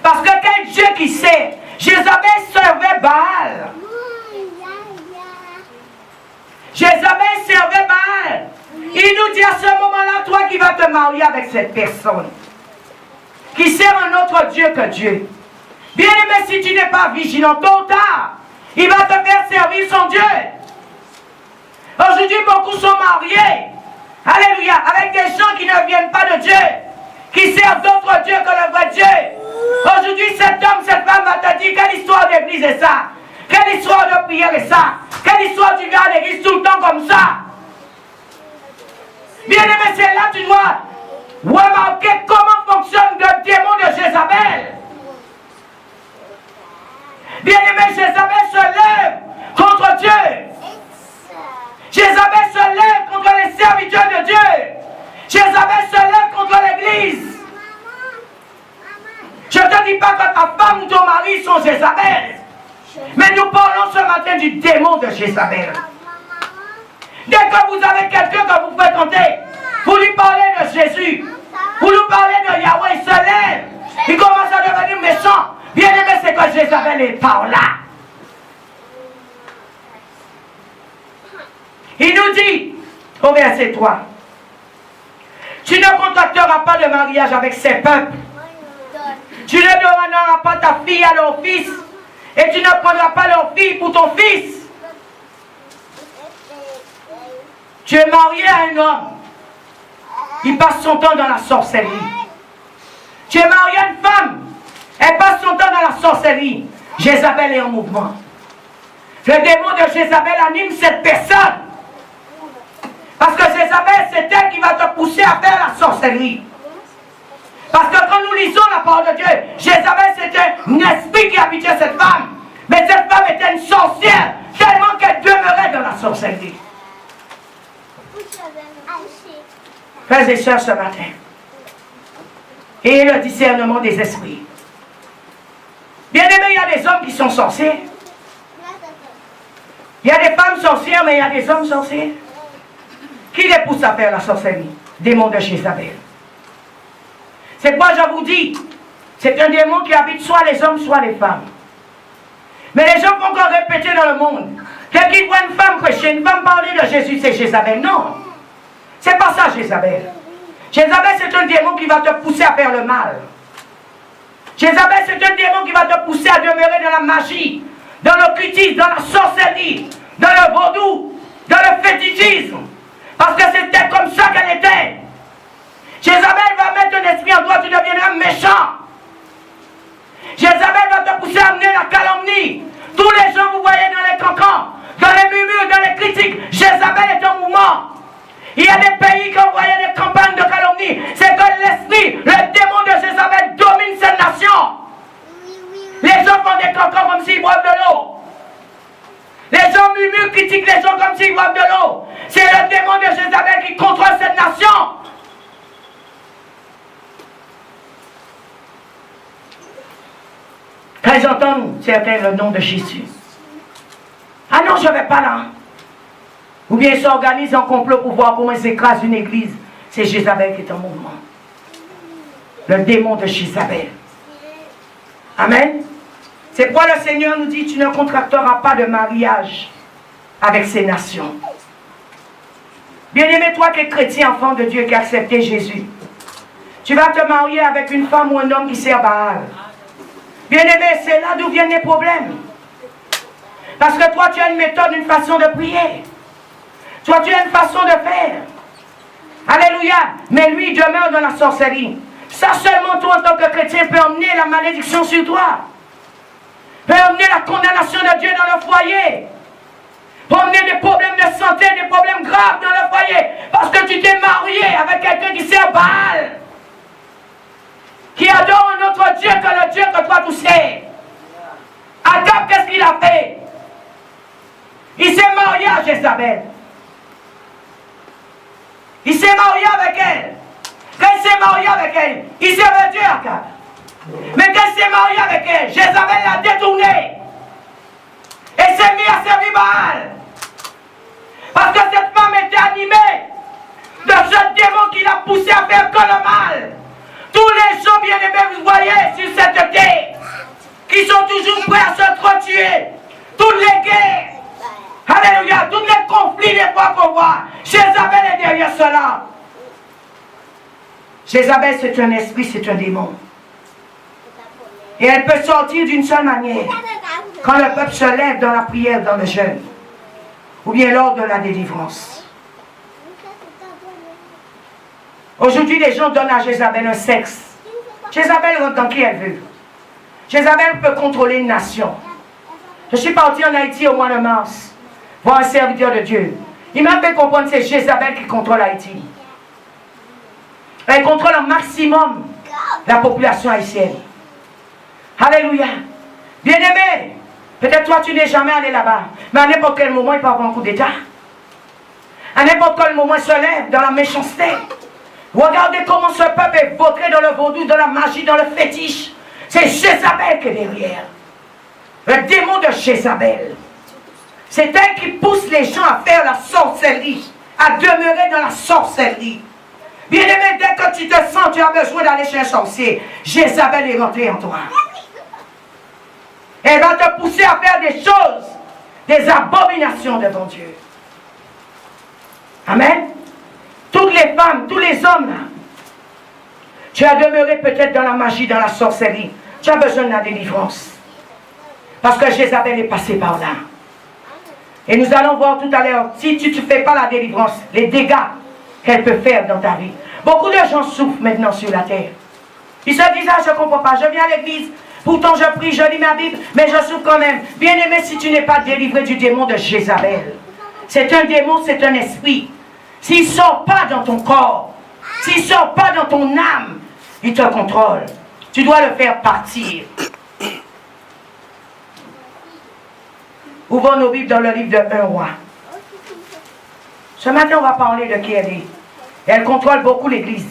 Parce que quel Dieu qui sait? Jézabel servait Baal. Jézabel servait Baal. Il nous dit à ce moment-là, toi qui vas te marier avec cette personne, qui sert un autre Dieu que Dieu. Bien aimé, si tu n'es pas vigilant, tôt ou tard, il va te faire servir son Dieu. Aujourd'hui, beaucoup sont mariés, alléluia, avec des gens qui ne viennent pas de Dieu, qui servent d'autres dieux que le vrai Dieu. Aujourd'hui, cet homme, cette femme va te dire quelle histoire d'église est ça? Quelle histoire de prière est ça? Quelle histoire tu viens à l'église tout le temps comme ça? Bien aimé, c'est là que tu dois remarquer comment fonctionne le démon de Jézabel. Bien aimé, Jézabel se lève contre Dieu. Jézabel se lève contre les serviteurs de Dieu. Jézabel se lève contre l'église. Je ne te dis pas que ta femme ou ton mari sont Jézabel. Mais nous parlons ce matin du démon de Jézabel. Dès que vous avez quelqu'un que vous fréquentez, vous lui parlez de Jésus, vous lui parlez de Yahweh, il se lève, il commence à devenir méchant. Bien aimé, c'est que Jézabel est par là. Il nous dit, au verset 3, tu ne contracteras pas de mariage avec ces peuples. Tu ne donneras pas ta fille à leur fils, et tu ne prendras pas leur fille pour ton fils. Tu es marié à un homme, il passe son temps dans la sorcellerie. Tu es marié à une femme, elle passe son temps dans la sorcellerie. Jézabel est en mouvement. Le démon de Jézabel anime cette personne. Parce que Jézabel, c'est elle qui va te pousser à faire la sorcellerie. Parce que quand nous lisons la parole de Dieu, Jézabel, c'était un esprit qui habitait cette femme. Mais cette femme était une sorcière, tellement qu'elle demeurait dans la sorcellerie. Frères et sœurs, ce matin, et le discernement des esprits. Bien aimé, il y a des hommes qui sont sorciers. Il y a des femmes sorcières, mais il y a des hommes sorciers. Qui les pousse à faire la sorcellerie? Démon de Jézabel. C'est quoi je vous dis? C'est un démon qui habite soit les hommes, soit les femmes. Mais les gens vont encore répéter dans le monde. Quelqu'un voit une femme prêcher, une femme parler de Jésus, c'est Jézabel. Non. C'est pas ça, Jézabel. Jézabel, c'est un démon qui va te pousser à faire le mal. Jézabel, c'est un démon qui va te pousser à demeurer dans la magie, dans l'occultisme, dans la sorcellerie, dans le vaudou, dans le fétichisme. Parce que c'était comme ça qu'elle était. Jézabel va mettre un esprit en toi, tu deviendras méchant. Jézabel va te pousser à amener la calomnie. Tous les gens vous voyez dans les cancans, dans les murmures, dans les critiques, Jézabel est en mouvement. Il y a des pays qui envoyaient des campagnes de calomnie. C'est que l'esprit, le démon de Jézabel domine cette nation. Les gens font des cancans comme s'ils boivent de l'eau. Les gens murmurent, critiquent les gens comme s'ils boivent de l'eau. C'est le démon de Jézabel qui contrôle cette nation. Quand ils entendent certains le nom de Jésus. Ah non, je ne vais pas là. Ou bien ils s'organisent en complot pour voir comment ils écrasent une église. C'est Jézabel qui est en mouvement. Le démon de Jézabel. Amen. C'est pourquoi le Seigneur nous dit, tu ne contracteras pas de mariage avec ces nations. Bien-aimé, toi qui es chrétien, enfant de Dieu, qui a accepté Jésus, tu vas te marier avec une femme ou un homme qui sert Baal. Bien-aimé, c'est là d'où viennent les problèmes. Parce que toi, tu as une méthode, une façon de prier. Toi, tu as une façon de faire. Alléluia. Mais lui, il demeure dans la sorcellerie. Ça seulement, toi, en tant que chrétien, peut emmener la malédiction sur toi. Peut emmener la condamnation de Dieu dans le foyer. Peut emmener des problèmes de santé, des problèmes graves dans le foyer. Parce que tu t'es marié avec quelqu'un qui sert Baal. Qui adore un autre Dieu que le Dieu que toi tu sais. Adam, qu'est-ce qu'il a fait? Il s'est marié à Jézabel. Il s'est marié avec elle. Quand il s'est marié avec elle, il servait Dieu à Akab. Mais quand il s'est marié avec elle, Jézabel l'a détourné. Et s'est mis à servir mal. Parce que cette femme était animée de ce démon qui l'a poussé à faire que le mal. Tous les gens bien-aimés, vous voyez, sur cette terre, qui sont toujours prêts à s'entretuer. Toutes les guerres. Alléluia. Tous les conflits, les fois qu'on voit. Jézabel est derrière cela. Jézabel, c'est un esprit, c'est un démon. Et elle peut sortir d'une seule manière. Quand le peuple se lève dans la prière, dans le jeûne. Ou bien lors de la délivrance. Aujourd'hui, les gens donnent à Jézabel un sexe. Jézabel rentre dans qui elle veut. Jézabel peut contrôler une nation. Je suis parti en Haïti au mois de mars, voir un serviteur de Dieu. Il m'a fait comprendre que c'est Jézabel qui contrôle Haïti. Elle contrôle au maximum la population haïtienne. Alléluia. Bien-aimé, peut-être toi tu n'es jamais allé là-bas, mais à n'importe quel moment il peut avoir un coup d'état. À n'importe quel moment il se lève dans la méchanceté. Regardez comment ce peuple est vautré dans le vaudou, dans la magie, dans le fétiche. C'est Jézabel qui est derrière. Le démon de Jézabel. C'est elle qui pousse les gens à faire la sorcellerie, à demeurer dans la sorcellerie. Bien-aimé, dès que tu te sens, tu as besoin d'aller chez un sorcier. Jézabel est rentrée en toi. Elle va te pousser à faire des choses, des abominations devant Dieu. Amen. Toutes les femmes, tous les hommes, là, tu as demeuré peut-être dans la magie, dans la sorcellerie. Tu as besoin de la délivrance. Parce que Jézabel est passée par là. Et nous allons voir tout à l'heure, si tu ne fais pas la délivrance, les dégâts qu'elle peut faire dans ta vie. Beaucoup de gens souffrent maintenant sur la terre. Ils se disent, ah, je ne comprends pas, je viens à l'église, pourtant je prie, je lis ma Bible, mais je souffre quand même. Bien-aimé, si tu n'es pas délivré du démon de Jézabel, c'est un démon, c'est un esprit. S'il ne sort pas dans ton corps, s'il ne sort pas dans ton âme, il te contrôle. Tu dois le faire partir. Ouvrons nos Bibles dans le livre de 1 roi. Ce matin, on va parler de qui elle est. Elle contrôle beaucoup l'église.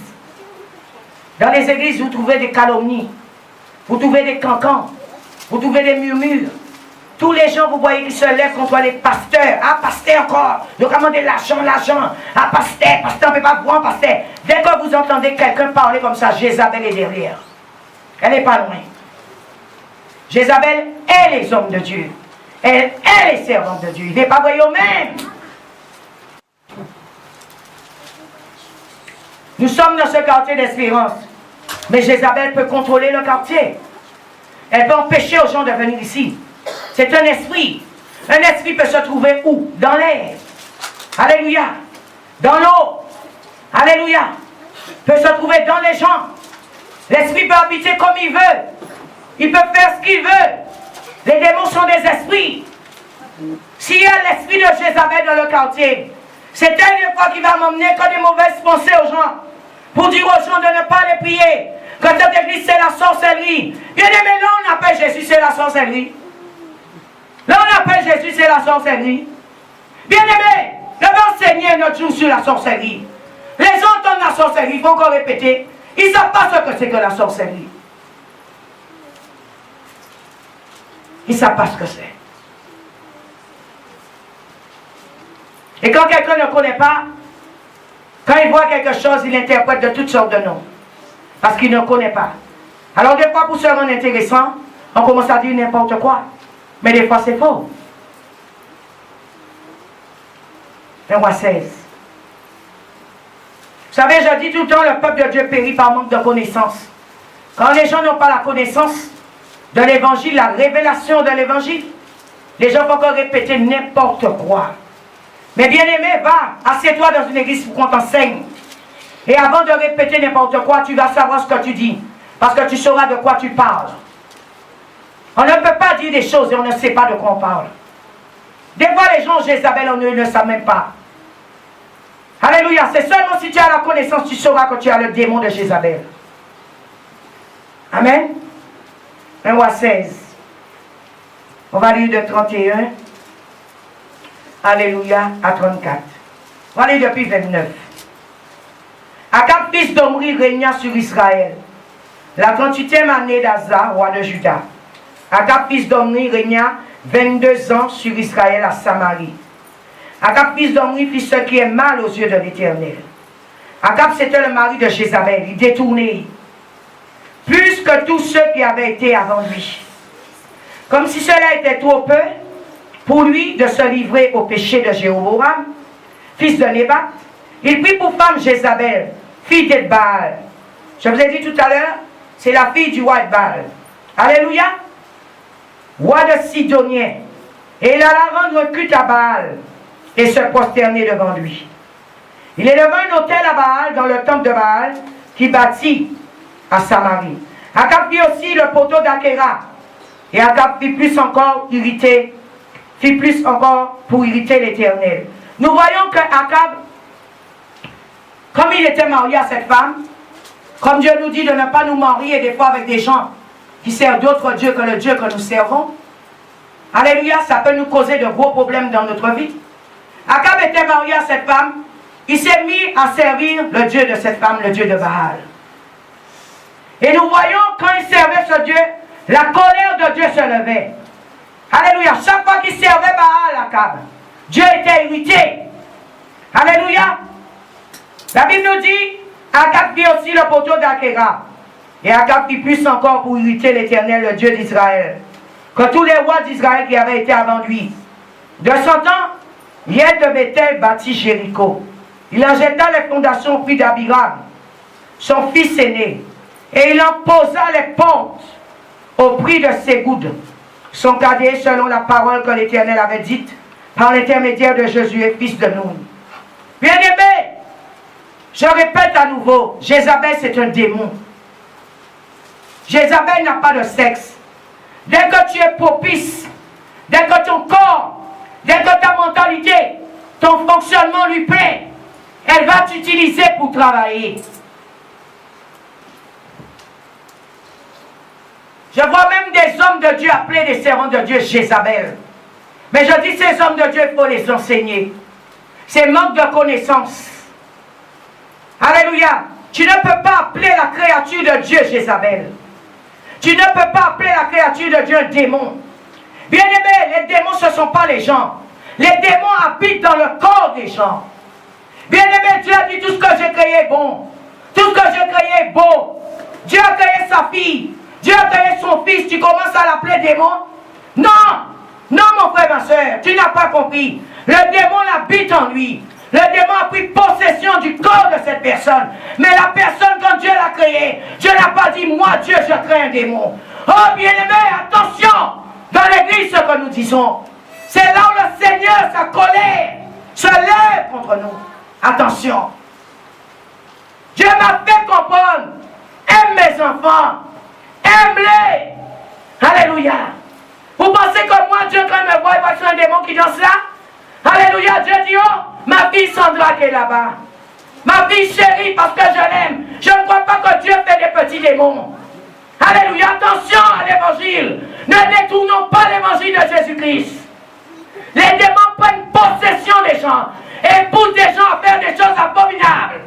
Dans les églises, vous trouvez des calomnies. Vous trouvez des cancans. Vous trouvez des murmures. Tous les gens, vous voyez, qui se lèvent contre les pasteurs. Ah, pasteur encore. Nous commandez l'argent. Ah, pasteur, on ne peut pas voir, pasteur. Dès que vous entendez quelqu'un parler comme ça, Jézabel est derrière. Elle n'est pas loin. Jézabel est les hommes de Dieu. Elle est les servantes de Dieu. Il n'est pas vrai même. Nous sommes dans ce quartier d'Espérance. Mais Jézabel peut contrôler le quartier. Elle peut empêcher aux gens de venir ici. C'est un esprit. Un esprit peut se trouver où? Dans l'air. Alléluia. Dans l'eau. Alléluia. Peut se trouver dans les gens. L'esprit peut habiter comme il veut. Il peut faire ce qu'il veut. Les démons sont des esprits. S'il y a l'esprit de Jézabel dans le quartier, c'est elle une fois qui va m'emmener comme des mauvaises pensées aux gens. Pour dire aux gens de ne pas les prier. Que cette église c'est la sorcellerie. Bien aimé, là on appelle Jésus, c'est la sorcellerie. Là on appelle Jésus, c'est la sorcellerie. Bien aimé, je vais enseigner notre jour sur la sorcellerie. Les gens entendent la sorcellerie, il faut encore répéter. Ils ne savent pas ce que c'est que la sorcellerie. Ils ne savent pas ce que c'est. Et quand quelqu'un ne connaît pas, quand il voit quelque chose, il interprète de toutes sortes de noms. Parce qu'il ne connaît pas. Alors des fois, pour se rendre intéressant, on commence à dire n'importe quoi. Mais des fois, c'est faux. 1 roi 16. Vous savez, je dis tout le temps, le peuple de Dieu périt par manque de connaissance. Quand les gens n'ont pas la connaissance de l'évangile, la révélation de l'évangile, les gens vont encore répéter n'importe quoi. Mais bien aimé, va, assieds-toi dans une église pour qu'on t'enseigne. Et avant de répéter n'importe quoi, tu vas savoir ce que tu dis. Parce que tu sauras de quoi tu parles. On ne peut pas dire des choses et on ne sait pas de quoi on parle. Des fois, les gens, Jézabel, on ne savent même pas. Alléluia. C'est seulement si tu as la connaissance, tu sauras que tu as le démon de Jézabel. Amen. 1 roi 16. On va lire de 31. Alléluia, à 34. On va lire depuis 29. Akab, fils d'Omri, régna sur Israël. La 38e année d'Asa, roi de Juda. Akab, fils d'Omri, régna 22 ans sur Israël à Samarie. Akab, fils d'Omri, fit ce qui est mal aux yeux de l'Éternel. Akab, c'était le mari de Jézabel. Il détournait plus que tous ceux qui avaient été avant lui. Comme si cela était trop peu pour lui de se livrer au péché de Jéroboam, fils de Nébat, il prit pour femme Jézabel, fille de Baal. Je vous ai dit tout à l'heure, c'est la fille du roi de Baal. Alléluia. Roi de Sidonien. Et il alla rendre culte à Baal et se prosterner devant lui. Il éleva un autel à Baal dans le temple de Baal qui bâtit à Samarie. Akab fit aussi le poteau d'Akhéra. Et Akab fit plus encore pour irriter l'Éternel. Nous voyons que Akab, comme il était marié à cette femme, comme Dieu nous dit de ne pas nous marier des fois avec des gens qui servent d'autres dieux que le Dieu que nous servons. Alléluia, ça peut nous causer de gros problèmes dans notre vie. Akab était marié à cette femme. Il s'est mis à servir le Dieu de cette femme, le Dieu de Baal. Et nous voyons quand il servait ce Dieu, la colère de Dieu se levait. Alléluia. Chaque fois qu'il servait Baal, Akab, Dieu était irrité. Alléluia. La Bible nous dit, Akab fit aussi le poteau d'Akhéra. Et Akab fit plus encore pour irriter l'Éternel, le Dieu d'Israël, que tous les rois d'Israël qui avaient été avant lui. De son temps, Yed de Bethel bâtit Jéricho. Il en jeta les fondations au prix d'Abiram, son fils aîné, et il en posa les portes au prix de Ségoud, son cadet, selon la parole que l'Éternel avait dite par l'intermédiaire de Josué, fils de Nun. Bien-aimés, je répète à nouveau, Jézabel c'est un démon. Jézabel n'a pas de sexe. Dès que tu es propice, dès que ton corps, dès que ta mentalité, ton fonctionnement lui plaît, elle va t'utiliser pour travailler. Je vois même des hommes de Dieu appelés des servants de Dieu Jézabel. Mais je dis ces hommes de Dieu, il faut les enseigner. C'est manque de connaissance. Alléluia. Tu ne peux pas appeler la créature de Dieu Jézabel. Tu ne peux pas appeler la créature de Dieu un démon. Bien-aimés, les démons ce ne sont pas les gens. Les démons habitent dans le corps des gens. Bien-aimé, Dieu a dit tout ce que j'ai créé est bon. Tout ce que j'ai créé est beau. Dieu a créé sa fille. Dieu a créé son fils. Tu commences à l'appeler démon? Non! Non, mon frère, ma soeur, tu n'as pas compris. Le démon habite en lui. Le démon a pris possession du corps de cette personne. Mais la personne, quand Dieu l'a créée, Dieu n'a pas dit, moi, Dieu, je crée un démon. Oh, bien-aimé, attention! Dans l'église, ce que nous disons, c'est là où le Seigneur, sa colère, se lève contre nous. Attention. Dieu m'a fait comprendre. Aime mes enfants. Aime-les. Alléluia. Vous pensez que moi, Dieu, quand il me voit, il va être un démon qui danse là? Alléluia. Dieu dit, oh, ma fille Sandra qui est là-bas. Ma fille chérie, parce que je l'aime. Je ne crois pas que Dieu fait des petits démons. Alléluia. Attention à l'évangile. Ne détournons pas l'évangile de Jésus-Christ. Les démons prennent possession des gens et poussent des gens à faire des choses abominables.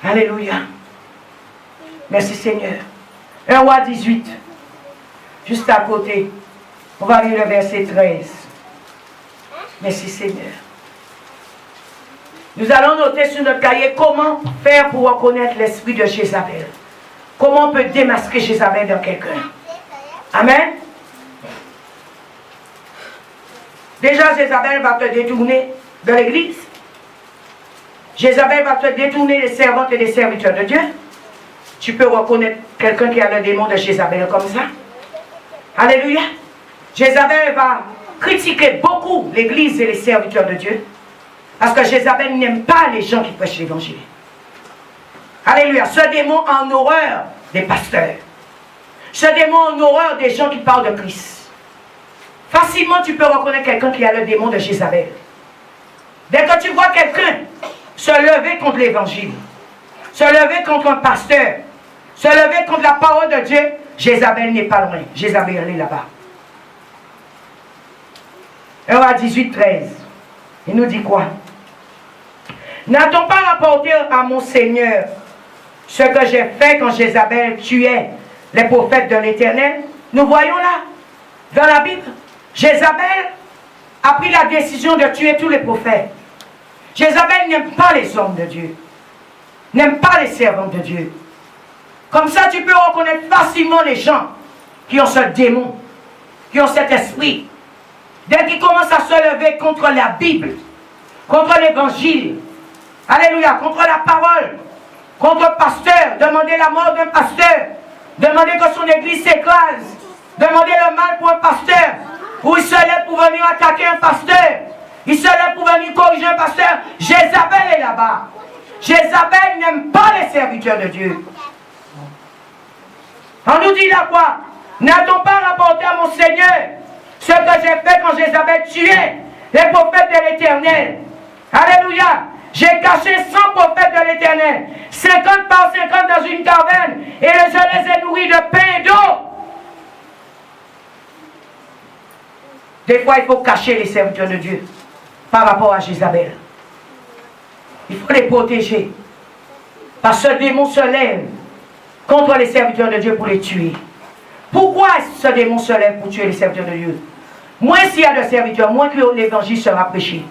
Alléluia. Merci Seigneur. 1 Roi 18. Juste à côté. On va lire le verset 13. Merci Seigneur. Nous allons noter sur notre cahier comment faire pour reconnaître l'esprit de Jézabel. Comment on peut démasquer Jézabel dans quelqu'un. Amen. Déjà, Jézabel va te détourner de l'église. Jézabel va te détourner des servantes et des serviteurs de Dieu. Tu peux reconnaître quelqu'un qui a le démon de Jézabel comme ça. Alléluia. Jézabel va critiquer beaucoup l'église et les serviteurs de Dieu. Parce que Jézabel n'aime pas les gens qui prêchent l'évangile. Alléluia. Ce démon a en horreur des pasteurs. Ce démon a en horreur des gens qui parlent de Christ. Facilement, tu peux reconnaître quelqu'un qui a le démon de Jézabel. Dès que tu vois quelqu'un se lever contre l'évangile, se lever contre un pasteur, se lever contre la parole de Dieu, Jézabel n'est pas loin. Jézabel est là-bas. 1 à 18, 13. Il nous dit quoi? N'a-t-on pas rapporté à mon Seigneur ce que j'ai fait quand Jézabel tuait les prophètes de l'Éternel. Nous voyons là, dans la Bible, Jézabel a pris la décision de tuer tous les prophètes. Jézabel n'aime pas les hommes de Dieu, n'aime pas les servants de Dieu. Comme ça, tu peux reconnaître facilement les gens qui ont ce démon, qui ont cet esprit. Dès qu'ils commencent à se lever contre la Bible, contre l'évangile, alléluia, contre la parole, contre le pasteur, demander la mort d'un pasteur, demander que son église s'écrase, demander le mal pour un pasteur, ou il se lève pour venir attaquer un pasteur, il se lève pour venir corriger un pasteur. Jézabel est là-bas. Jézabel n'aime pas les serviteurs de Dieu. On nous dit là quoi? N'a-t-on pas rapporté à mon Seigneur ce que j'ai fait quand Jézabel tuait les prophètes de l'Éternel? Alléluia! J'ai caché 100 prophètes de l'Éternel, 50 par 50 dans une caverne, et je les ai nourris de pain et d'eau. Des fois, il faut cacher les serviteurs de Dieu par rapport à Jézabel. Il faut les protéger. Parce que ce démon se lève contre les serviteurs de Dieu pour les tuer. Pourquoi ce démon se lève pour tuer les serviteurs de Dieu? Moins s'il y a de serviteurs, moins que l'évangile sera prêché.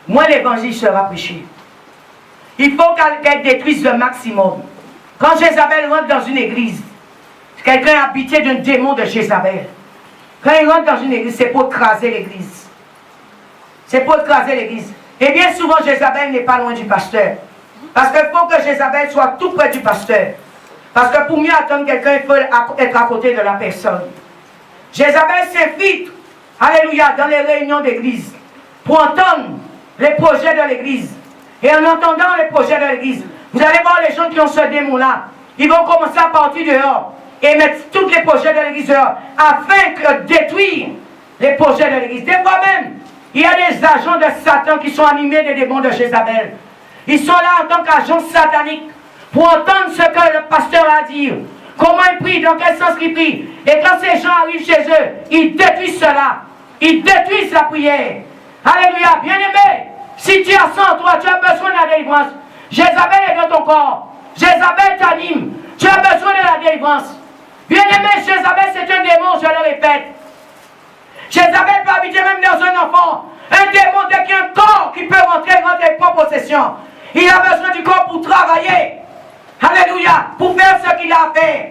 Moins l'évangile sera prêché. Il faut qu'elle détruise le maximum. Quand Jézabel rentre dans une église, quelqu'un est habité d'un démon de Jézabel. Quand il rentre dans une église, c'est pour écraser l'église. C'est pour écraser l'église. Et bien souvent, Jézabel n'est pas loin du pasteur. Parce qu'il faut que Jézabel soit tout près du pasteur. Parce que pour mieux attendre quelqu'un, il faut être à côté de la personne. Jézabel s'infiltre, alléluia, dans les réunions d'église pour entendre les projets de l'église. Et en entendant les projets de l'église, vous allez voir les gens qui ont ce démon-là. Ils vont commencer à partir dehors et mettre tous les projets de l'église dehors afin de détruire les projets de l'église. Des fois même, il y a des agents de Satan qui sont animés des démons de Jézabel. Ils sont là en tant qu'agents sataniques pour entendre ce que le pasteur a à dire. Comment il prie, dans quel sens il prie. Et quand ces gens arrivent chez eux, ils détruisent cela. Ils détruisent la prière. Alléluia, bien-aimé. Si tu as ça en toi, tu as besoin de la délivrance. Jézabel est dans ton corps. Jézabel t'anime. Tu as besoin de la délivrance. Bien-aimé, Jézabel c'est un démon, je le répète. Jézabel peut habiter même dans un enfant. Un démon, dès qu'il y a un corps qui peut rentrer en possession. Il a besoin du corps pour travailler. Alléluia, pour faire ce qu'il a à faire.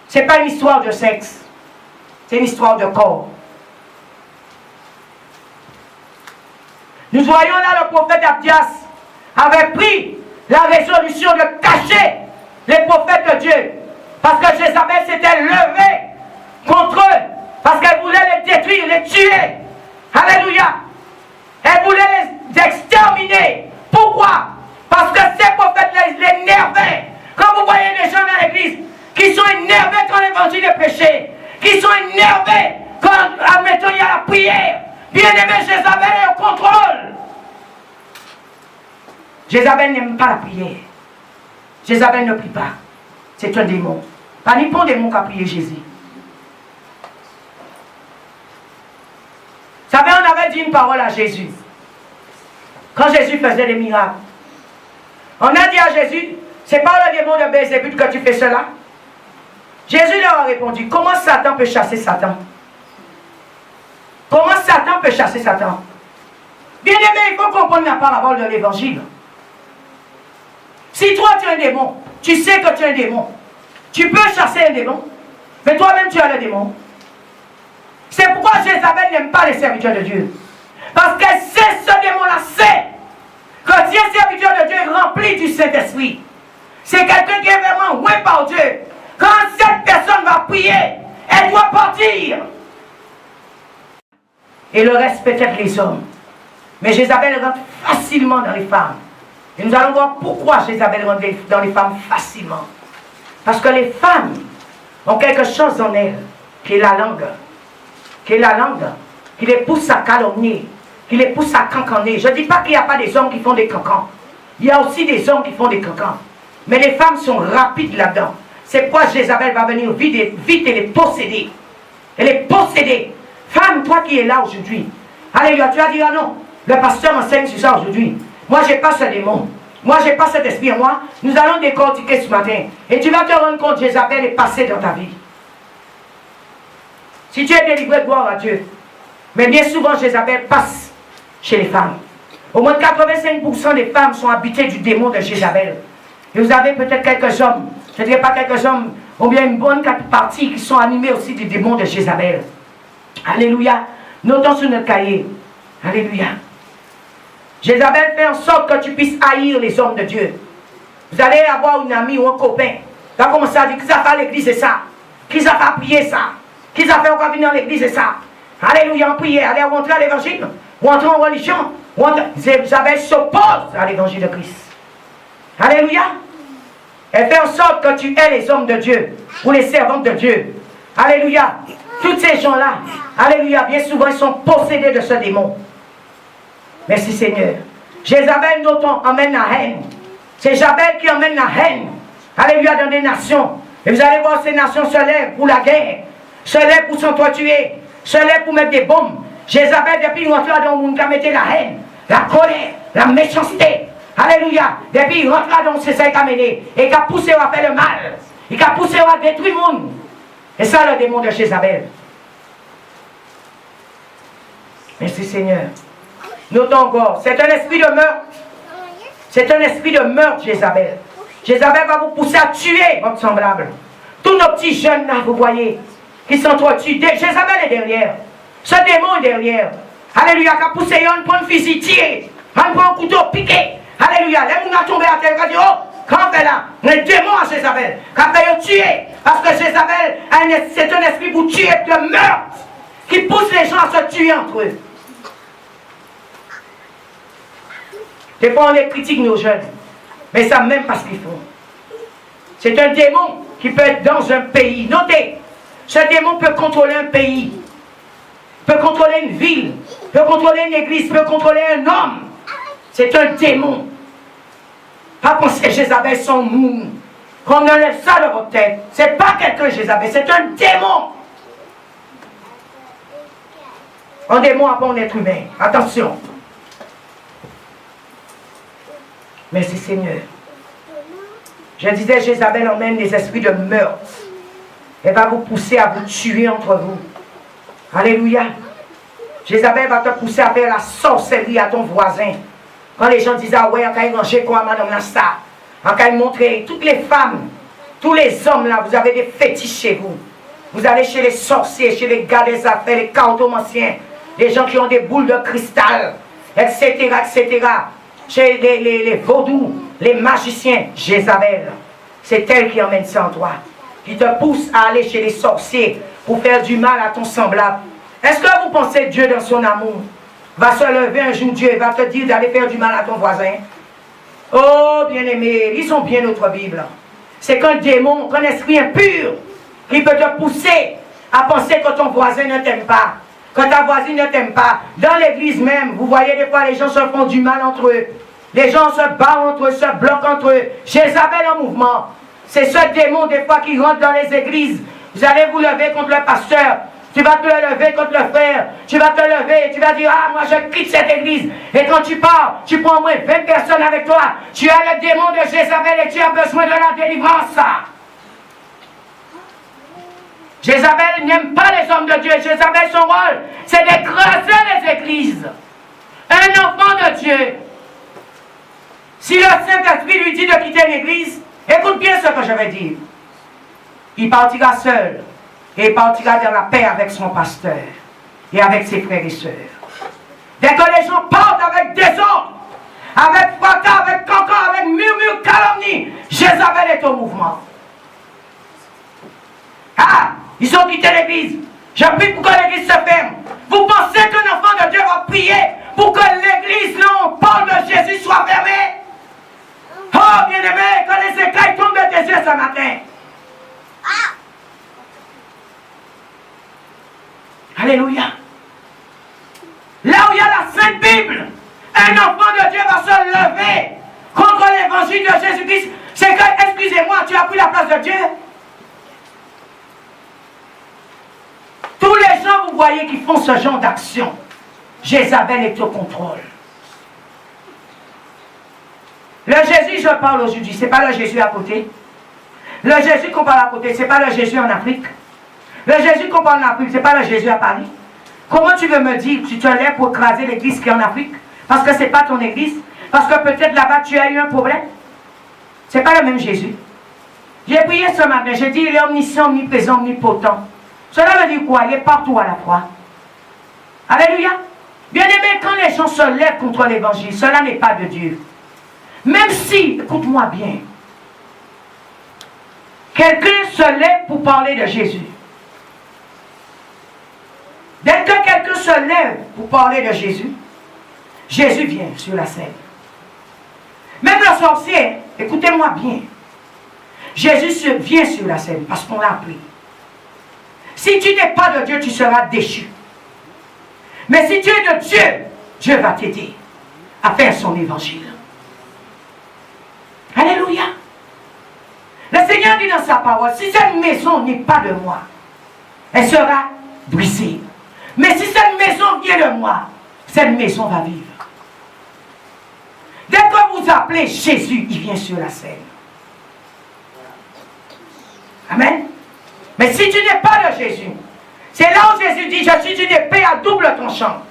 Ce n'est pas une histoire de sexe. C'est une histoire de corps. Nous voyons là le prophète Abdias avait pris la résolution de cacher les prophètes de Dieu. Parce que Jézabel s'était levée contre eux. Parce qu'elle voulait les détruire, les tuer. Alléluia. Elle voulait les exterminer. Pourquoi? Parce que ces prophètes-là, ils l'énervaient. Quand vous voyez des gens dans l'église qui sont énervés quand l'évangile est prêché, qui sont énervés quand, admettons, il y a la prière. Bien-aimé, Jézabel est au contrôle. Jézabel n'aime pas la prière. Jézabel ne prie pas. C'est un démon. Pas ni bon démon qui a prié Jésus. Vous savez, on avait dit une parole à Jésus. Quand Jésus faisait des miracles. On a dit à Jésus, c'est pas le démon de Bézébut que tu fais cela. Jésus leur a répondu, comment Satan peut chasser Satan? Comment Satan peut chasser Satan? Bien aimé, il faut comprendre la parabole de l'évangile. Si toi tu es un démon, tu sais que tu es un démon, tu peux chasser un démon, mais toi-même tu es le démon. C'est pourquoi Jézabel n'aime pas les serviteurs de Dieu. Parce qu'elle sait, ce démon-là sait que si un serviteur de Dieu est rempli du Saint-Esprit, c'est quelqu'un qui est vraiment oué par Dieu. Quand cette personne va prier, elle doit partir. Et le reste peut-être les hommes. Mais Jézabel rentre facilement dans les femmes. Et nous allons voir pourquoi Jézabel rentre dans les femmes facilement. Parce que les femmes ont quelque chose en elles, qui est la langue. Qui est la langue, qui les pousse à calomnier, qui les pousse à cancaner. Je ne dis pas qu'il n'y a pas des hommes qui font des cancans. Il y a aussi des hommes qui font des cancans. Mais les femmes sont rapides là-dedans. C'est pourquoi Jézabel va venir vite et les posséder. Et les posséder. Femme, toi qui es là aujourd'hui, alléluia, tu vas dire, ah non, le pasteur enseigne sur ça aujourd'hui. Moi, je n'ai pas ce démon. Moi, je n'ai pas cet esprit en moi. Nous allons décortiquer ce matin. Et tu vas te rendre compte, Jézabel est passée dans ta vie. Si tu es délivré, gloire à Dieu. Mais bien souvent, Jézabel passe chez les femmes. Au moins 85% des femmes sont habitées du démon de Jézabel. Et vous avez peut-être quelques hommes, je ne dirais pas quelques hommes, ou bien une bonne partie qui sont animés aussi du démon de Jézabel. Alléluia. Notons sur notre cahier. Alléluia. Jézabel fait en sorte que tu puisses haïr les hommes de Dieu. Vous allez avoir une amie ou un copain. Tu vas commencer à dire, qui ça fait à l'église et ça? Qui ça fait prier ça? Qui ça fait encore venir dans l'église et ça? Alléluia, en prière, allez rentrer à l'évangile, ou entrer en religion. Jézabel s'oppose à l'évangile de Christ. Alléluia. Elle fait en sorte que tu aies les hommes de Dieu, ou les servantes de Dieu. Alléluia. Tous ces gens-là, alléluia, bien souvent, ils sont possédés de ce démon. Merci Seigneur. Jézabel, notons, emmène la haine. C'est Jézabel qui emmène la haine. Alléluia, dans des nations. Et vous allez voir ces nations se lèvent pour la guerre, se lèvent pour s'entretuer, se lèvent pour mettre des bombes. Jézabel, depuis qu'il rentre dans le monde, qui a mis la haine, la colère, la méchanceté. Alléluia. Depuis qu'il rentre dans c'est ça qu'il a mené. Et qui a poussé à faire le mal. Il a poussé à détruire le monde. Et ça, le démon de Jézabel. Merci Seigneur. Notons encore, c'est un esprit de meurtre. C'est un esprit de meurtre, Jézabel. Jézabel va vous pousser à tuer votre semblable. Tous nos petits jeunes là, vous voyez, qui s'entretuent. Jézabel est derrière. Ce démon est derrière. Alléluia, qui a poussé un prendre un fusil, tirer. Un prend un couteau, piqué. Alléluia, les gens sont tombés à terre, ils ont dit, oh, quand on fait là, un démon à Jézabel, qui a fait tuer. Parce que Jézabel, c'est un esprit pour tuer, de meurtre, qui pousse les gens à se tuer entre eux. Des fois, on les critique, nos jeunes. Mais ça même pas ce qu'ils font. C'est un démon qui peut être dans un pays. Notez, ce démon peut contrôler un pays, peut contrôler une ville, peut contrôler une église, peut contrôler un homme. C'est un démon. Pas penser que Jézabel son mou. Qu'on enlève ça de votre tête. C'est pas quelqu'un Jézabel, c'est un démon. Un démon n'a pas un être humain. Attention. Merci Seigneur. Je disais, Jézabel emmène des esprits de meurtre. Elle va vous pousser à vous tuer entre vous. Alléluia. Jézabel va te pousser à faire la sorcellerie à ton voisin. Quand les gens disent, ah ouais, on va y ranger quoi, madame la star. On va y montrer, toutes les femmes, tous les hommes là, vous avez des fétiches chez vous. Vous allez chez les sorciers, chez les gars des affaires, les cartomanciens, les gens qui ont des boules de cristal, etc., etc. Chez les vaudous, les magiciens, Jézabel. C'est elle qui emmène ça en toi. Qui te pousse à aller chez les sorciers pour faire du mal à ton semblable. Est-ce que vous pensez que Dieu, dans son amour, va se lever un jour, Dieu, et va te dire d'aller faire du mal à ton voisin? Oh, bien-aimé, lisons bien notre Bible. C'est qu'un démon, qu'un esprit impur, qui peut te pousser à penser que ton voisin ne t'aime pas, que ta voisine ne t'aime pas. Dans l'église même, vous voyez des fois les gens se font du mal entre eux. Les gens se battent entre eux, se bloquent entre eux. Jézabel en mouvement. C'est ce démon des fois qui rentre dans les églises. Vous allez vous lever contre le pasteur. Tu vas te lever contre le frère. Tu vas te lever et tu vas dire, ah, moi je quitte cette église. Et quand tu pars, tu prends au moins 20 personnes avec toi. Tu as le démon de Jézabel et tu as besoin de la délivrance. Jézabel n'aime pas les hommes de Dieu. Jézabel, son rôle, c'est d'écraser les églises. Un enfant de Dieu, si le Saint-Esprit lui dit de quitter l'église, écoute bien ce que je vais dire. Il partira seul et il partira dans la paix avec son pasteur et avec ses frères et sœurs. Dès que les gens partent avec désordre, avec fracas, avec cancan, avec murmure, calomnie, Jézabel est au mouvement. Ah, ils ont quitté l'église. Je prie pour que l'église se ferme. Vous pensez qu'un enfant de Dieu va prier pour que l'église, là, on parle de Jésus, soit fermée? Oh, bien-aimé, que les écailles tombent de tes yeux ce matin. Alléluia. Là où il y a la Sainte Bible, un enfant de Dieu va se lever contre l'évangile de Jésus-Christ. C'est que, excusez-moi, tu as pris la place de Dieu. Tous les gens, vous voyez, qui font ce genre d'action, Jézabel est au contrôle. Le je parle aujourd'hui, ce n'est pas le Jésus à côté. Le Jésus qu'on parle à côté, ce n'est pas le Jésus en Afrique. Le Jésus qu'on parle en Afrique, ce n'est pas le Jésus à Paris. Comment tu veux me dire que tu te lèves pour écraser l'église qui est en Afrique? Parce que ce n'est pas ton église. Parce que peut-être là-bas tu as eu un problème. Ce n'est pas le même Jésus. J'ai prié ce matin, j'ai dit il est omniscient, omniprésent, omnipotent. Cela veut dire quoi? Il est partout à la fois. Alléluia. Bien-aimé, quand les gens se lèvent contre l'évangile, cela n'est pas de Dieu. Même si, écoute-moi bien, quelqu'un se lève pour parler de Jésus. Dès que quelqu'un se lève pour parler de Jésus, Jésus vient sur la scène. Même le sorcier, écoutez-moi bien, Jésus vient sur la scène parce qu'on l'a appris. Si tu n'es pas de Dieu, tu seras déchu. Mais si tu es de Dieu, Dieu va t'aider à faire son évangile. Alléluia. Le Seigneur dit dans sa parole, si cette maison n'est pas de moi, elle sera brisée. Mais si cette maison vient de moi, cette maison va vivre. Dès que vous appelez Jésus, il vient sur la scène. Amen. Mais si tu n'es pas de Jésus, c'est là où Jésus dit, je suis une épée à double tranchant.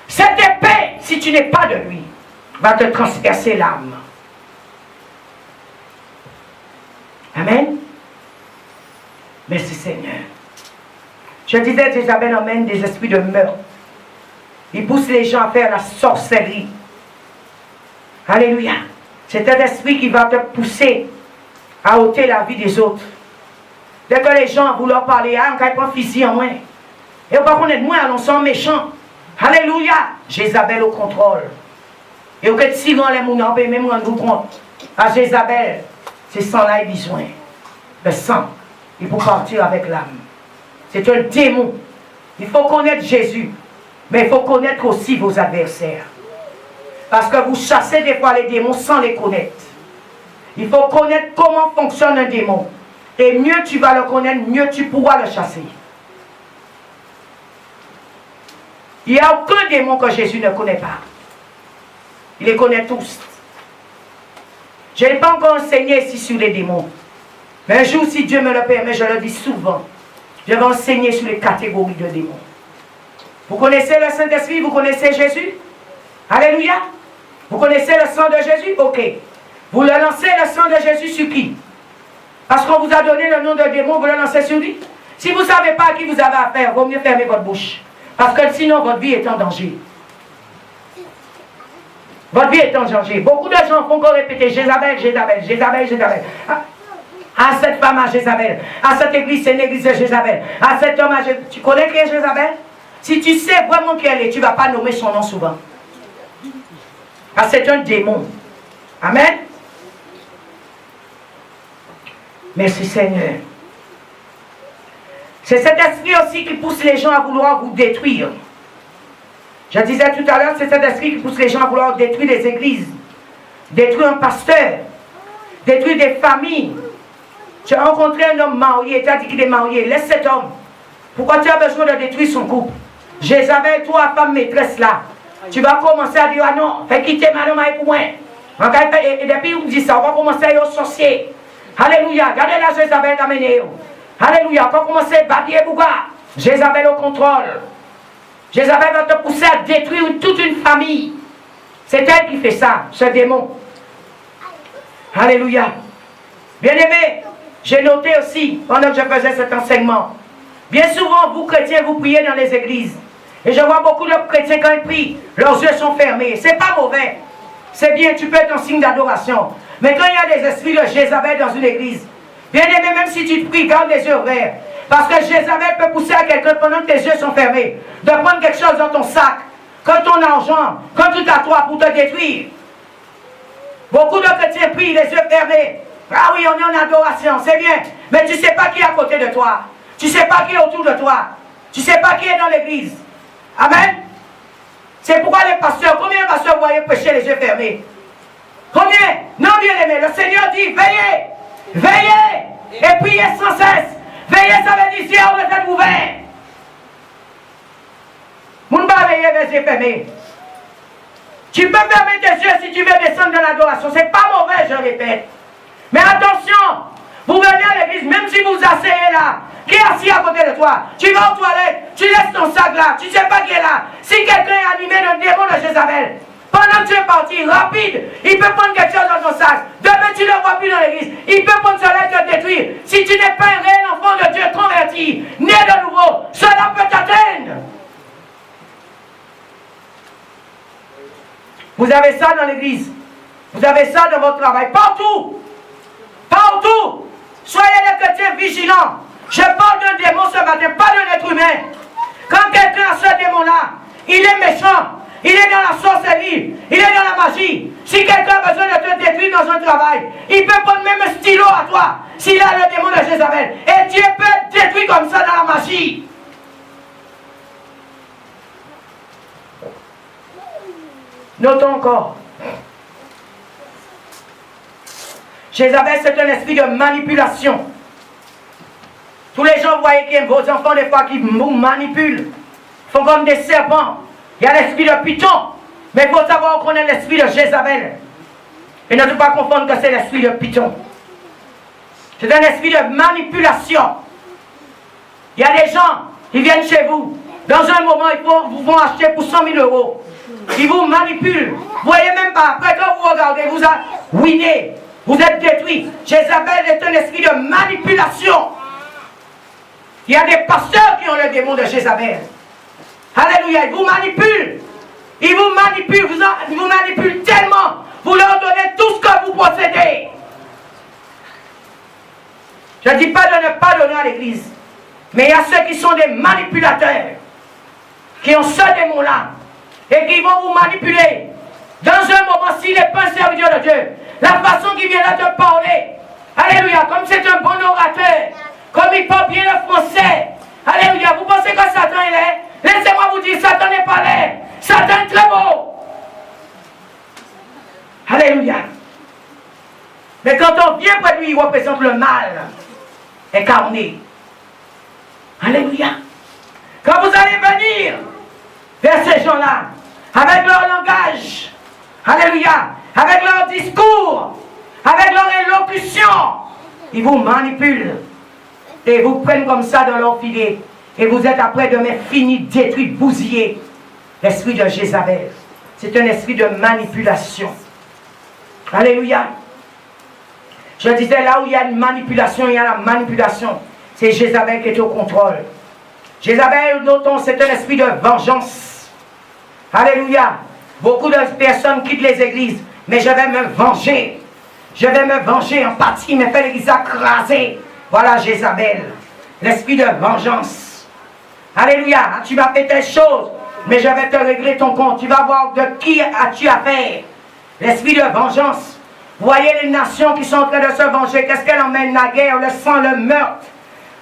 Cette épée, si tu n'es pas de lui, va te transpercer l'âme. Amen. Merci Seigneur. Je disais, Jézabel emmène des esprits de meurtre. Il pousse les gens à faire la sorcellerie. Alléluia. C'est un esprit qui va te pousser à ôter la vie des autres. Dès que les gens vouloir parler, on ne pas physique en moins. Et on va connaître moins, on sont méchants. Alléluia. Jézabel au contrôle. Et on peut tirer les mounons, même rendre compte. À Jézabel, c'est sang-là et besoin. Le sang, il faut partir avec l'âme. C'est un démon. Il faut connaître Jésus. Mais il faut connaître aussi vos adversaires. Parce que vous chassez des fois les démons sans les connaître. Il faut connaître comment fonctionne un démon. Et mieux tu vas le connaître, mieux tu pourras le chasser. Il n'y a aucun démon que Jésus ne connaît pas. Il les connaît tous. Je n'ai pas encore enseigné ici sur les démons. Mais un jour, si Dieu me le permet, je le dis souvent, je vais enseigner sur les catégories de démons. Vous connaissez le Saint-Esprit, vous connaissez Jésus? Alléluia. Vous connaissez le sang de Jésus? Ok. Vous le lancez le sang de Jésus sur qui? Parce qu'on vous a donné le nom de démon, vous le lancez sur lui? Si vous ne savez pas à qui vous avez affaire, il vaut mieux fermer votre bouche. Parce que sinon, votre vie est en danger. Votre vie est en danger. Beaucoup de gens font encore répéter Jézabel, Jézabel, Jézabel, Jézabel. À cette femme à Jézabel. À cette église, c'est une église de Jézabel. À cet homme à Jézabel. Tu connais qui est Jézabel? Si tu sais vraiment qui elle est, tu ne vas pas nommer son nom souvent. Parce que c'est un démon. Amen. Merci Seigneur. C'est cet esprit aussi qui pousse les gens à vouloir vous détruire. Je disais tout à l'heure, c'est cet esprit qui pousse les gens à vouloir détruire les églises, détruire un pasteur, détruire des familles. Tu as rencontré un homme marié, tu as dit qu'il est marié, laisse cet homme. Pourquoi tu as besoin de détruire son couple? Jézabel, toi, femme maîtresse là, tu vas commencer à dire, ah non, fais quitter madame pour moi. Et depuis on dit ça, on va commencer à être sorcier. Alléluia, regardez là Jézabel d'amener. Alléluia, on va commencer à bâtir Bouga. Jézabel au contrôle. Jézabel va te pousser à détruire toute une famille. C'est elle qui fait ça, ce démon. Alléluia. Bien-aimés, j'ai noté aussi, pendant que je faisais cet enseignement, bien souvent, vous chrétiens, vous priez dans les églises. Et je vois beaucoup de chrétiens, quand ils prient, leurs yeux sont fermés. C'est pas mauvais. C'est bien, tu peux être en signe d'adoration. Mais quand il y a des esprits de Jézabel dans une église, bien-aimé, même si tu pries, garde les yeux ouverts. Parce que Jézabel peut pousser à quelqu'un pendant que tes yeux sont fermés, de prendre quelque chose dans ton sac, comme ton argent, comme tout à toi pour te détruire. Beaucoup de chrétiens prient les yeux fermés. Ah oui, on est en adoration, c'est bien. Mais tu ne sais pas qui est à côté de toi. Tu ne sais pas qui est autour de toi. Tu ne sais pas qui est dans l'église. Amen. C'est pourquoi les pasteurs, combien de pasteurs vous voyez prêcher les yeux fermés? Combien? Non, bien aimé, le Seigneur dit, veillez, veillez, et priez sans cesse. Veillez, ça veut dire, ciel, vous êtes ouvert. Vous ne pas veiller les yeux fermés. Tu peux fermer tes yeux si tu veux descendre dans l'adoration. C'est pas mauvais, je répète. Mais attention, vous venez à l'église, même si vous asseyez là, qui est assis à côté de toi, tu vas aux toilettes, tu laisses ton sac là, tu ne sais pas qui est là. Si quelqu'un est animé d'un démon de Jézabel, pendant que tu es parti, rapide, il peut prendre quelque chose dans ton sac. Demain, tu ne le vois plus dans l'église. Il peut prendre cela et te détruire. Si tu n'es pas un réel enfant de Dieu converti, né de nouveau, cela peut t'atteindre. Vous avez ça dans l'église. Vous avez ça dans votre travail. Partout. Partout. Soyez des chrétiens vigilants. Je parle d'un démon ce matin, pas d'un être humain. Quand quelqu'un a ce démon-là, il est méchant. Il est dans la sorcellerie, il est dans la magie. Si quelqu'un a besoin de te détruire dans un travail, il peut prendre même un stylo à toi, s'il a le démon de Jézabel. Et Dieu peut être détruit comme ça dans la magie. Notons encore. Jézabel, c'est un esprit de manipulation. Tous les gens, vous voyez que vos enfants, des fois, qui vous manipulent, font comme des serpents. Il y a l'esprit de Python, mais il faut savoir qu'on est l'esprit de Jézabel. Et ne pas confondre que c'est l'esprit de Python. C'est un esprit de manipulation. Il y a des gens qui viennent chez vous. Dans un moment, ils vous vont acheter pour 100 000 euros. Ils vous manipulent. Vous voyez même pas. Après, quand vous regardez, vous êtes ruiné. Vous êtes détruit. Jézabel est un esprit de manipulation. Il y a des pasteurs qui ont le démon de Jézabel. Alléluia, ils vous manipulent. Ils vous manipulent, ils vous manipulent tellement. Vous leur donnez tout ce que vous possédez. Je ne dis pas de ne pas donner à l'église. Mais il y a ceux qui sont des manipulateurs. Qui ont ce démon-là. Et qui vont vous manipuler. Dans un moment, s'il n'est pas un serviteur de Dieu, la façon qu'il viendra te parler. Alléluia, comme c'est un bon orateur. Comme il parle bien le français. Alléluia, vous pensez que Satan il est? Laissez-moi vous dire, Satan n'est pas laid. Satan est très beau. Alléluia. Mais quand on vient près de lui, il représente le mal incarné. Alléluia. Quand vous allez venir vers ces gens-là, avec leur langage, alléluia, avec leur discours, avec leur élocution, ils vous manipulent et vous prennent comme ça dans leur filet. Et vous êtes après demain fini, détruit, bousillé. L'esprit de Jézabel. C'est un esprit de manipulation. Alléluia. Je disais, là où il y a une manipulation, il y a la manipulation. C'est Jézabel qui est au contrôle. Jézabel, notons, c'est un esprit de vengeance. Alléluia. Beaucoup de personnes quittent les églises. Mais je vais me venger. Je vais me venger en partie, mais faire l'église écraser. Voilà Jézabel. L'esprit de vengeance. Alléluia, tu vas faire telle chose, mais je vais te régler ton compte. Tu vas voir de qui as-tu affaire. L'esprit de vengeance. Vous voyez les nations qui sont en train de se venger. Qu'est-ce qu'elle emmène? La guerre, le sang, le meurtre.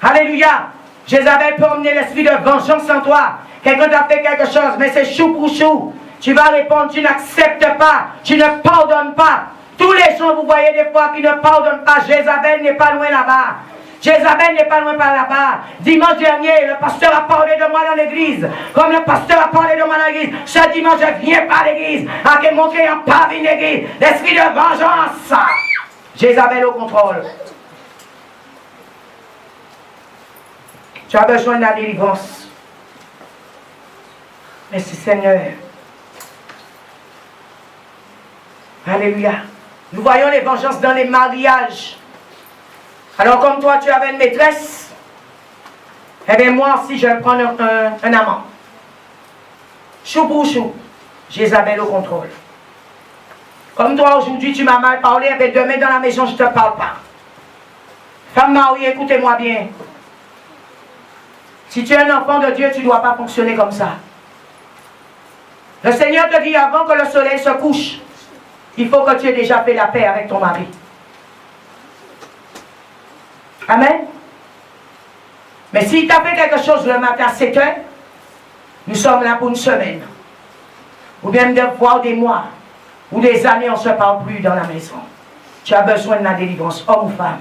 Alléluia. Jézabel peut emmener l'esprit de vengeance en toi. Quelqu'un t'a fait quelque chose, mais c'est chou pour chou. Tu vas répondre, tu n'acceptes pas, tu ne pardonnes pas. Tous les gens, vous voyez des fois, qui ne pardonnent pas. Jézabel n'est pas loin là-bas. Jézabel n'est pas loin par là-bas. Dimanche dernier, le pasteur a parlé de moi dans l'église. Comme le pasteur a parlé de moi dans l'église. Ce dimanche, je viens par l'église. À qui montrer en pas une église. L'esprit de vengeance. Jézabel au contrôle. Tu as besoin de la délivrance. Merci Seigneur. Alléluia. Nous voyons les vengeances dans les mariages. Alors comme toi tu avais une maîtresse, eh bien moi aussi je vais prendre un amant. Chou pour chou, Jézabel au contrôle. Comme toi aujourd'hui tu m'as mal parlé, eh bien demain dans la maison je ne te parle pas. Femme mariée, écoutez-moi bien. Si tu es un enfant de Dieu, tu ne dois pas fonctionner comme ça. Le Seigneur te dit avant que le soleil se couche, il faut que tu aies déjà fait la paix avec ton mari. Amen. Mais s'il t'a fait quelque chose le matin à 7 heures, nous sommes là pour une semaine. Ou bien des fois, ou des mois, ou des années, on ne se parle plus dans la maison. Tu as besoin de la délivrance, homme ou femme.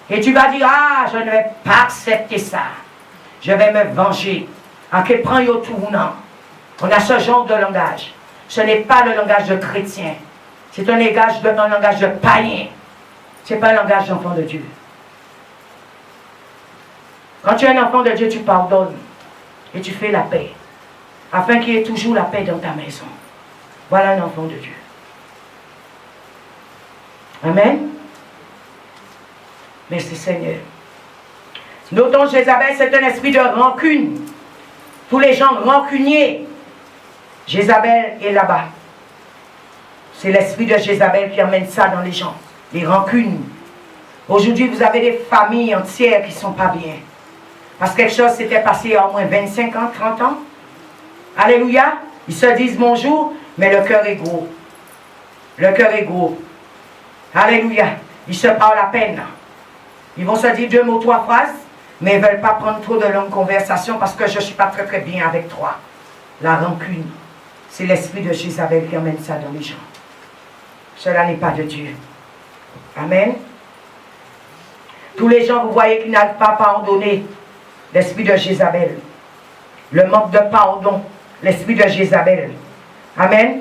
Et tu vas dire, ah, je ne vais pas accepter ça. Je vais me venger. En quel point il y a tout, non. On a ce genre de langage. Ce n'est pas le langage de chrétien. C'est un langage de païen. Ce n'est pas un langage d'enfant de Dieu. Quand tu es un enfant de Dieu, tu pardonnes et tu fais la paix. Afin qu'il y ait toujours la paix dans ta maison. Voilà un enfant de Dieu. Amen. Merci Seigneur. Notons Jézabel, c'est un esprit de rancune. Tous les gens rancuniers. Jézabel est là-bas. C'est l'esprit de Jézabel qui amène ça dans les gens. Les rancunes. Aujourd'hui, vous avez des familles entières qui ne sont pas bien. Parce que quelque chose s'était passé il y a au moins 25 ans, 30 ans. Alléluia. Ils se disent bonjour, mais le cœur est gros. Le cœur est gros. Alléluia. Ils se parlent à peine. Ils vont se dire 2 mots, 3 phrases, mais ils ne veulent pas prendre trop de longues conversations parce que je ne suis pas très bien avec toi. La rancune, c'est l'esprit de Jézabel qui emmène ça dans les gens. Cela n'est pas de Dieu. Amen. Tous les gens, vous voyez, qui n'arrivent pas à pardonner, l'esprit de Jézabel. Le manque de pardon, l'esprit de Jézabel. Amen.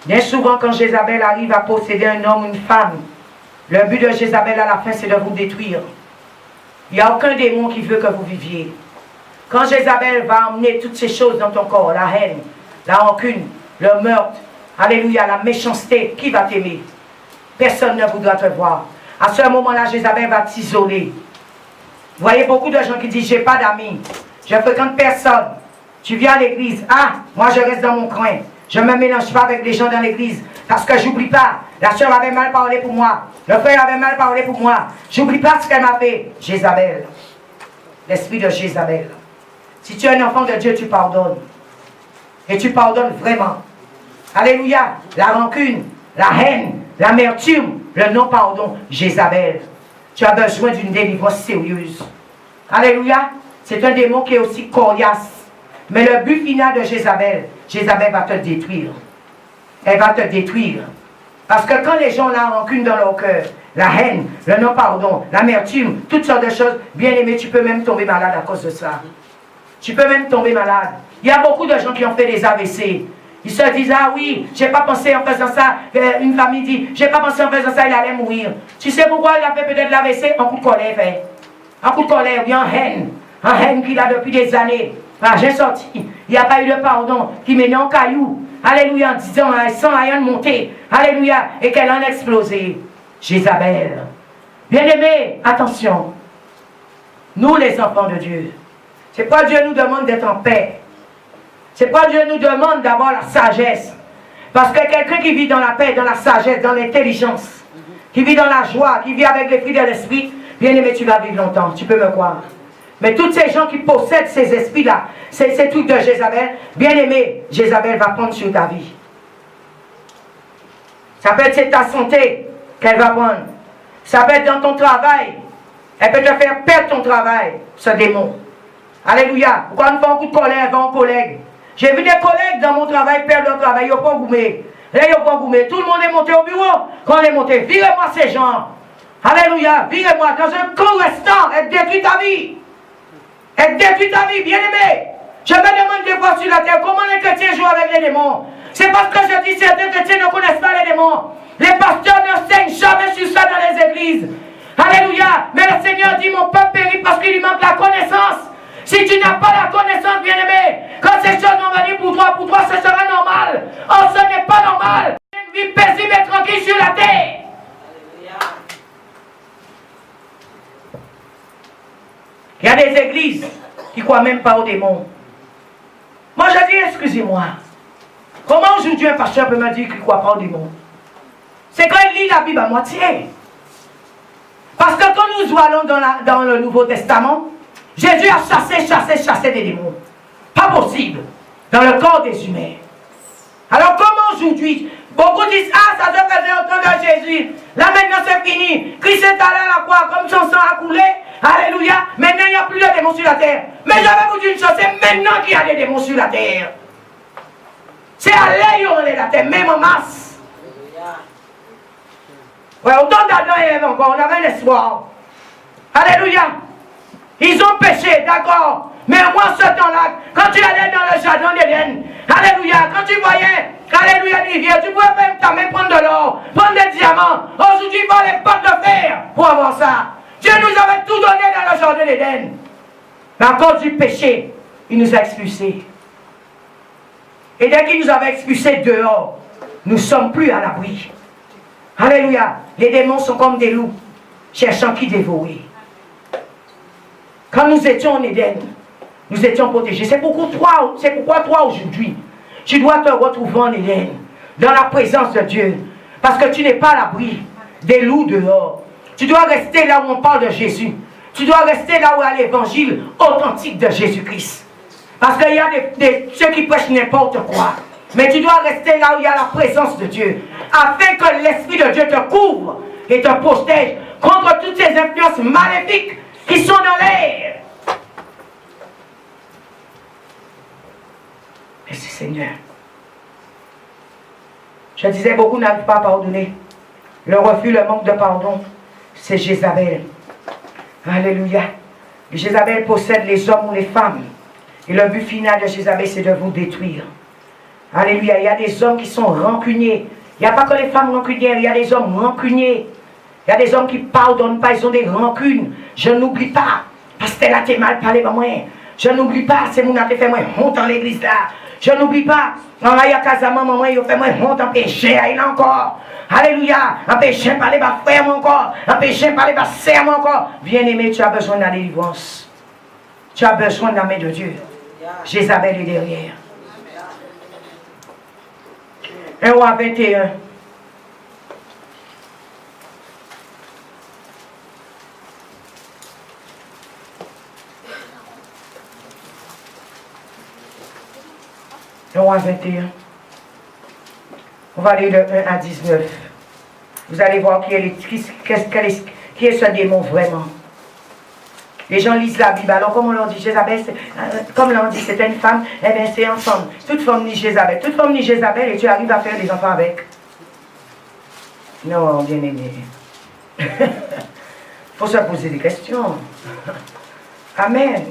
Bien souvent, quand Jézabel arrive à posséder un homme ou une femme, le but de Jézabel à la fin, c'est de vous détruire. Il n'y a aucun démon qui veut que vous viviez. Quand Jézabel va emmener toutes ces choses dans ton corps, la haine, la rancune, le meurtre, alléluia, la méchanceté, qui va t'aimer? Personne ne voudra te voir. À ce moment-là, Jézabel va t'isoler. Vous voyez beaucoup de gens qui disent, j'ai pas d'amis, je fréquente personne. Tu viens à l'église, ah, moi je reste dans mon coin. Je ne me mélange pas avec les gens dans l'église. Parce que j'oublie pas. La soeur avait mal parlé pour moi. Le frère avait mal parlé pour moi. J'oublie pas ce qu'elle m'a fait. Jézabel. L'esprit de Jézabel. Si tu es un enfant de Dieu, tu pardonnes. Et tu pardonnes vraiment. Alléluia. La rancune, la haine, l'amertume, le non-pardon. Jézabel. Tu as besoin d'une délivrance sérieuse. Alléluia. C'est un démon qui est aussi coriace. Mais le but final de Jézabel, Jézabel va te détruire. Elle va te détruire. Parce que quand les gens ont la rancune dans leur cœur, la haine, le non-pardon, l'amertume, toutes sortes de choses, bien aimé, tu peux même tomber malade à cause de ça. Tu peux même tomber malade. Il y a beaucoup de gens qui ont fait des AVC. Ils se disent, ah oui, j'ai pas pensé en faisant ça. Une famille dit, j'ai pas pensé en faisant ça, il allait mourir. Tu sais pourquoi il a fait peut-être l'AVC? Un coup de colère, fait. Un coup de colère, oui, en haine. En haine qu'il a depuis des années. Ah, j'ai sorti. Il n'y a pas eu de pardon. Qui met en caillou. Alléluia, en disant, sans rien de monter. Alléluia. Et qu'elle en a explosé. Jézabel. Bien-aimés, attention. Nous, les enfants de Dieu. C'est pas Dieu nous demande d'être en paix. C'est pas Dieu nous demande d'avoir la sagesse. Parce que quelqu'un qui vit dans la paix, dans la sagesse, dans l'intelligence, qui vit dans la joie, qui vit avec les fruits de l'esprit, bien-aimé, tu vas vivre longtemps. Tu peux me croire. Mais tous ces gens qui possèdent ces esprits-là, ces trucs de Jézabel, bien aimé, Jézabel va prendre sur ta vie. Ça peut être c'est ta santé qu'elle va prendre. Ça peut être dans ton travail. Elle peut te faire perdre ton travail, ce démon. Alléluia. Quand on fait un coup de colère, elle va en collègue. J'ai vu des collègues dans mon travail perdre leur travail, ils n'ont pas goumé. Là, ils n'ont pas goumé. Tout le monde est monté au bureau. Quand on est monté, virez-moi ces gens. Alléluia. Virez-moi. Dans un court instant, elle détruit ta vie. Elle détruit ta vie, bien-aimé. Je me demande des fois sur la terre, comment les chrétiens jouent avec les démons? C'est parce que je dis certains chrétiens ne connaissent pas les démons. Les pasteurs n'enseignent jamais sur ça dans les églises. Alléluia. Mais le Seigneur dit, mon peuple périt parce qu'il lui manque la connaissance. Si tu n'as pas la connaissance, bien-aimé, quand ces choses vont venir pour toi, ce sera normal. Oh, ce n'est pas normal. Une vie paisible et tranquille sur la terre. Il y a des églises qui ne croient même pas aux démons. Moi, je dis, excusez-moi. Comment aujourd'hui un pasteur peut me dire qu'il ne croit pas aux démons? C'est quand il lit la Bible à moitié. Parce que quand nous allons dans le Nouveau Testament, Jésus a chassé des démons. Pas possible. Dans le corps des humains. Alors comment aujourd'hui, beaucoup disent, ah, ça se faisait au temps de Jésus. Là maintenant c'est fini. Christ est allé à la croix comme son sang a coulé. Alléluia. Maintenant il n'y a plus de démons sur la terre. Mais je vais vous dire une chose, c'est maintenant qu'il y a des démons sur la terre. C'est à l'air de la terre, même en masse. Ouais, autant d'Adam et Ève encore, on avait l'espoir. Alléluia. Ils ont péché, d'accord. Mais moi, ce temps-là, quand tu allais dans le jardin d'Éden, Alléluia. Quand tu voyais, alléluia, une rivière, tu pouvais même ta main prendre de l'or, prendre des diamants. Aujourd'hui, il faut les portes de fer pour avoir ça. Dieu nous avait tout donné dans le jardin d'Éden. Mais à cause du péché, il nous a expulsés. Et dès qu'il nous avait expulsés dehors, nous ne sommes plus à l'abri. Alléluia. Les démons sont comme des loups, cherchant qui dévorer. Quand nous étions en Éden, nous étions protégés. C'est pourquoi toi aujourd'hui, tu dois te retrouver en Éden, dans la présence de Dieu. Parce que tu n'es pas à l'abri des loups dehors. Tu dois rester là où on parle de Jésus. Tu dois rester là où il y a l'évangile authentique de Jésus-Christ. Parce qu'il y a ceux qui prêchent n'importe quoi. Mais tu dois rester là où il y a la présence de Dieu. Afin que l'Esprit de Dieu te couvre et te protège contre toutes ces influences maléfiques qui sont dans l'air. Merci Seigneur. Je disais, beaucoup n'arrivent pas à pardonner. Le refus, le manque de pardon, c'est Jézabel. Alléluia. Jézabel possède les hommes ou les femmes. Et le but final de Jézabel, c'est de vous détruire. Alléluia. Il y a des hommes qui sont rancuniers. Il n'y a pas que les femmes rancunières, il y a des hommes rancuniers. Il y a des hommes qui ne pardonnent pas, ils ont des rancunes. Je n'oublie pas. Parce que là, tu mal parlé par moi. Je n'oublie pas, c'est mon qui fait moi honte dans l'église là. Je n'oublie pas. Quand il y a casament, maman, il fait moi honte en péché, il a encore. Alléluia. En péché, parler par frère encore. En péché, parler par sœur encore. Bien-aimé, tu as besoin de la délivrance. Tu as besoin de la main de Dieu. Jézabel est derrière. 1 Roi 21. Roi 21. On va aller de 1 à 19. Vous allez voir qui est ce démon vraiment. Les gens lisent la Bible. Alors, comme on leur dit Jézabel, comme l'on dit, c'était une femme, eh bien, c'est ensemble. Toute femme ni Jézabel. Toute femme ni Jézabel et tu arrives à faire des enfants avec. Non, bien aimé. Il faut se poser des questions. Amen.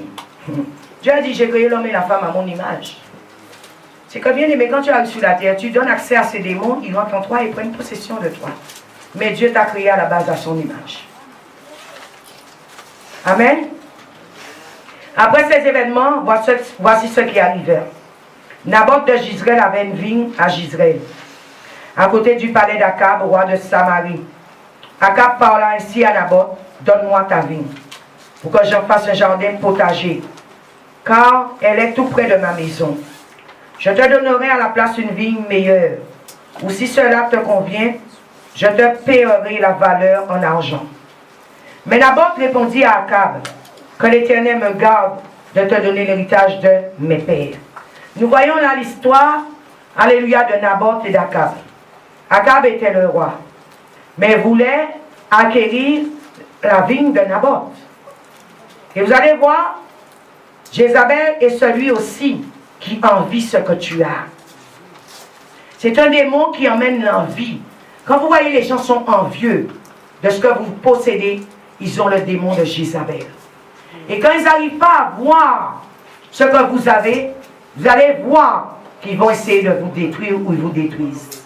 Dieu a dit, j'ai créé l'homme et la femme à mon image. C'est que bien aimé, quand tu arrives sur la terre, tu donnes accès à ces démons, ils rentrent en toi et prennent possession de toi. Mais Dieu t'a créé à la base à son image. Amen. Après ces événements, voici ce qui arrivait. Naboth de Jizreel avait une vigne à Jizreel, à côté du palais d'Akab, roi de Samarie. Akab parla ainsi à Naboth, donne-moi ta vigne, pour que j'en fasse un jardin potager, car elle est tout près de ma maison. Je te donnerai à la place une vigne meilleure, ou si cela te convient, je te paierai la valeur en argent. Mais Naboth répondit à Akab, que l'Éternel me garde de te donner l'héritage de mes pères. Nous voyons là l'histoire, alléluia, de Naboth et d'Akab. Akab était le roi, mais voulait acquérir la vigne de Naboth. Et vous allez voir, Jézabel est celui aussi qui envie ce que tu as. C'est un démon qui emmène l'envie. Quand vous voyez les gens sont envieux de ce que vous possédez, ils ont le démon de Jézabel. Et quand ils n'arrivent pas à voir ce que vous avez, vous allez voir qu'ils vont essayer de vous détruire ou ils vous détruisent.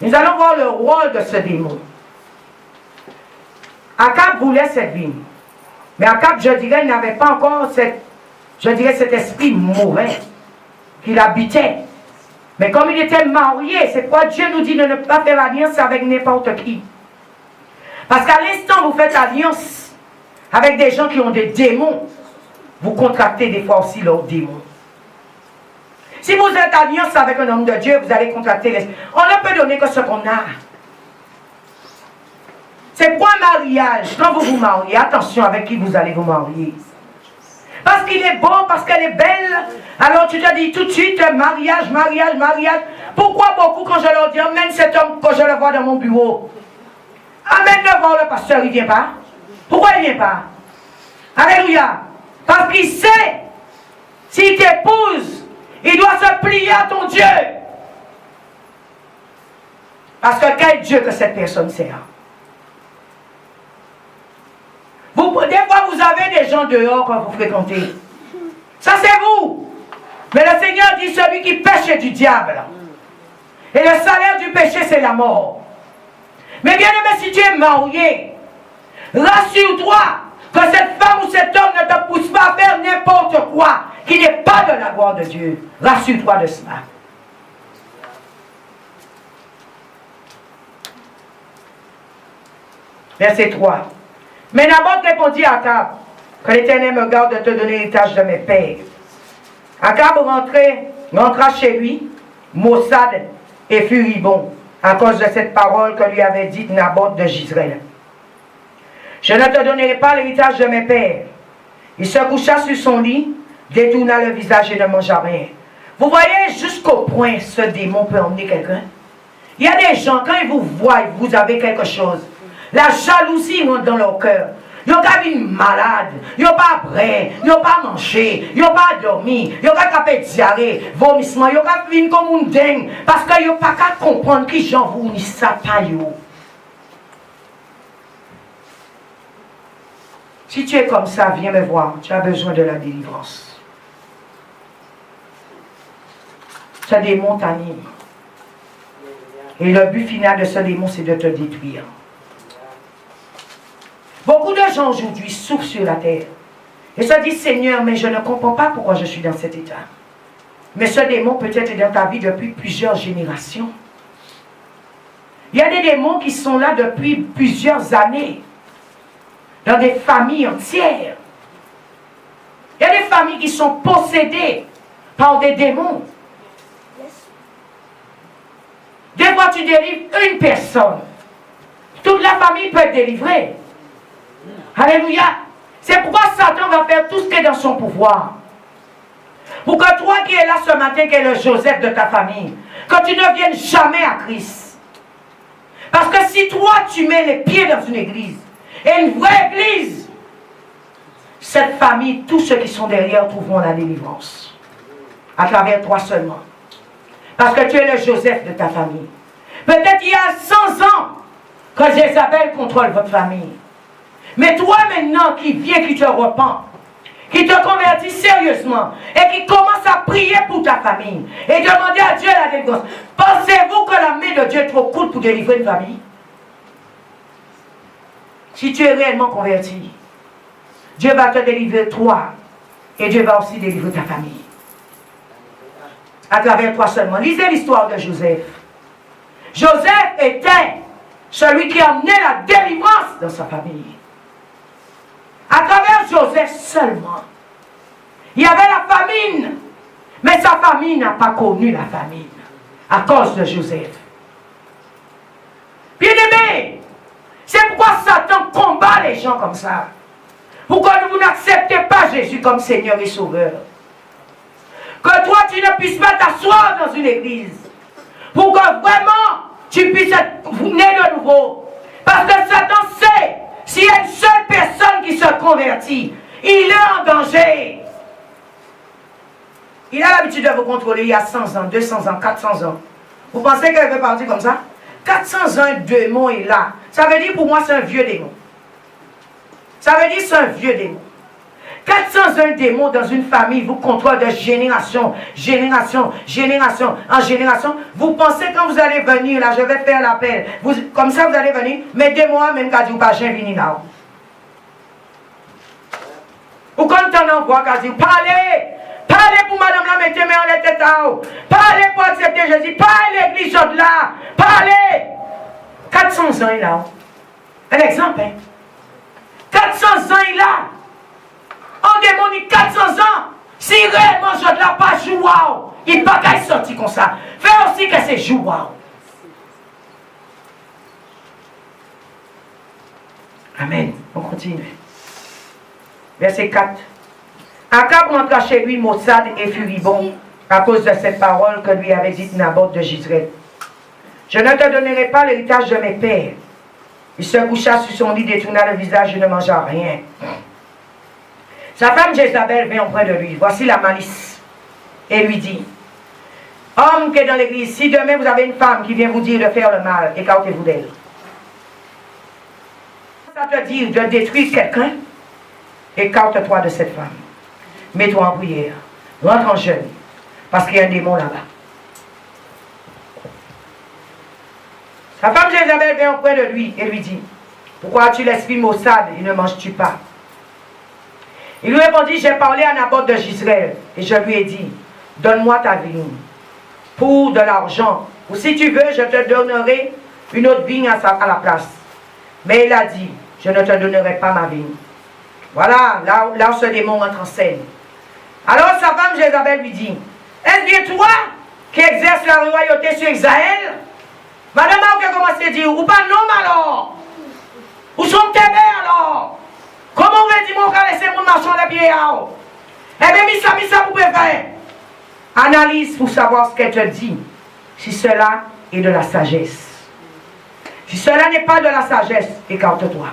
Nous allons voir le rôle de ce démon. Akab voulait cette vigne. Mais Akab, je dirais, il n'avait pas encore cet esprit mauvais qu'il habitait. Mais comme il était marié, c'est pourquoi Dieu nous dit de ne pas faire alliance avec n'importe qui. Parce qu'à l'instant où vous faites alliance avec des gens qui ont des démons, vous contractez des fois aussi leurs démons. Si vous êtes alliance avec un homme de Dieu, vous allez contracter les... On ne peut donner que ce qu'on a. C'est pour un mariage. Quand vous vous mariez, attention avec qui vous allez vous marier. Parce qu'il est beau, parce qu'elle est belle. Alors tu te dis tout de suite, mariage, mariage, mariage. Pourquoi beaucoup quand je leur dis, emmène cet homme quand je le vois dans mon bureau? Amène-le voir le pasteur, il ne vient pas. Pourquoi il ne vient pas? Alléluia. Parce qu'il sait, s'il t'épouse, il doit se plier à ton Dieu. Parce que quel Dieu que cette personne sert? Des fois, vous avez des gens dehors quand vous fréquentez. Ça, c'est vous. Mais le Seigneur dit, celui qui pêche est du diable. Et le salaire du péché, c'est la mort. Mais bien aimé, si tu es marié, rassure-toi que cette femme ou cet homme ne te pousse pas à faire n'importe quoi qui n'est pas de la gloire de Dieu. Rassure-toi de cela. Verset 3. Mais Naboth répondit à Akab, que l'Éternel me garde de te donner l'héritage de mes pères. Akab rentra chez lui, maussade et furibond, à cause de cette parole que lui avait dite Naboth de Jezreel. Je ne te donnerai pas l'héritage de mes pères. Il se coucha sur son lit, détourna le visage et ne mangea rien. Vous voyez jusqu'au point ce démon peut emmener quelqu'un. Il y a des gens, quand ils vous voient, vous avez quelque chose, la jalousie rentre dans leur cœur. Ils n'ont pas vu malade, ils n'ont pas prêt, ils n'ont pas mangé, ils n'ont pas dormi, ils n'ont pas capé diarrhée, vomissement, ils n'ont pas vu comme une dingue, parce qu'ils n'ont pas qu'à comprendre qui j'en vous ni ça pas yo. Si tu es comme ça, viens me voir, tu as besoin de la délivrance. Ce démon t'anime. Et le but final de ce démon, c'est de te détruire. Beaucoup de gens aujourd'hui souffrent sur la terre et se disent, Seigneur, mais je ne comprends pas pourquoi je suis dans cet état. Mais ce démon peut-être est dans ta vie depuis plusieurs générations. Il y a des démons qui sont là depuis plusieurs années, dans des familles entières. Il y a des familles qui sont possédées par des démons. Des fois, tu délivres une personne. Toute la famille peut être délivrée. Alléluia. C'est pourquoi Satan va faire tout ce qui est dans son pouvoir. Pour que toi qui es là ce matin, qui es le Joseph de ta famille, que tu ne viennes jamais à Christ. Parce que si toi tu mets les pieds dans une église, et une vraie église, cette famille, tous ceux qui sont derrière trouveront la délivrance. À travers toi seulement. Parce que tu es le Joseph de ta famille. Peut-être il y a 100 ans que Jézabel contrôle votre famille. Mais toi maintenant qui viens, qui te repens, qui te convertis sérieusement et qui commence à prier pour ta famille et demander à Dieu la délivrance, pensez-vous que la main de Dieu est trop courte pour délivrer une famille? Si tu es réellement converti, Dieu va te délivrer toi et Dieu va aussi délivrer ta famille. À travers toi seulement. Lisez l'histoire de Joseph. Joseph était celui qui amenait la délivrance dans sa famille. À travers Joseph seulement. Il y avait la famine. Mais sa famille n'a pas connu la famine. À cause de Joseph. Bien-aimé, c'est pourquoi Satan combat les gens comme ça. Pourquoi vous n'acceptez pas Jésus comme Seigneur et Sauveur? Que toi tu ne puisses pas t'asseoir dans une église. Pour que vraiment tu puisses être né de nouveau. Parce que Satan sait, s'il y a une seule personne qui se convertit, il est en danger. Il a l'habitude de vous contrôler il y a 100 ans, 200 ans, 400 ans. Vous pensez qu'elle veut partir comme ça? 400 ans, un démon est là. Ça veut dire pour moi c'est un vieux démon. Ça veut dire c'est un vieux démon. 401 démons dans une famille vous contrôlent de génération, génération, génération en génération. Vous pensez quand vous allez venir, là, je vais faire l'appel. Comme ça, vous allez venir, mais des mois même quand vous ne pouvez pas venir là. Ou quand on envoie, quand vous parlez, parlez pour madame la mettez mais en tête à haut. Parlez pour accepter Jésus, parlez l'église de là, parlez. 400 ans il là. Un exemple, hein. 400 ans il là. En démonie 400 ans, si réellement je ne l'ai pas joué, il ne peut pas sortir comme ça. Fais aussi que c'est joué. Amen. On continue. Verset 4. Akab rentra chez lui maussade et furibond à cause de cette parole que lui avait dite Naboth de Jezreel. Je ne te donnerai pas l'héritage de mes pères. Il se coucha sur son lit, détourna le visage et ne mangea rien. Sa femme Jézabel vient auprès de lui. Voici la malice. Et lui dit, homme qui est dans l'église, si demain vous avez une femme qui vient vous dire de faire le mal, écartez-vous d'elle. Ça te dit de détruire quelqu'un, écarte-toi de cette femme. Mets-toi en prière. Rentre en jeûne. Parce qu'il y a un démon là-bas. Sa femme Jézabel vient auprès de lui et lui dit, pourquoi as-tu l'esprit maussade et ne manges-tu pas? Il lui répondit, j'ai parlé à Naboth de Jezreel et je lui ai dit, donne-moi ta vigne pour de l'argent, ou si tu veux, je te donnerai une autre vigne à la place. Mais il a dit, je ne te donnerai pas ma vigne. Voilà, là où ce démon entre en scène. Alors sa femme Jézabel lui dit, est-ce bien toi qui exerce la royauté sur Israël? Madame a commencé à dire, ou pas non alors? Où sont tes mères alors? Comment on va dire, mon frère, laissez mon marchand de pied à eau? Eh bien, mis ça pour faire. Analyse pour savoir ce qu'elle te dit. Si cela est de la sagesse. Si cela n'est pas de la sagesse, écarte-toi.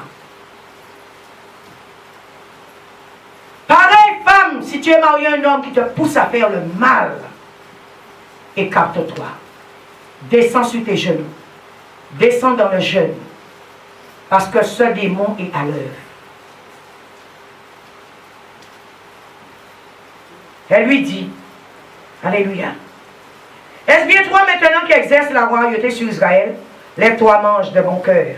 Pareil, femme, si tu es marié à un homme qui te pousse à faire le mal, écarte-toi. Descends sur tes genoux. Descends dans le jeûne. Parce que ce démon est à l'œuvre. Elle lui dit, alléluia, est-ce bien toi maintenant qui exerces la royauté sur Israël? Lève-toi, mange de bon cœur.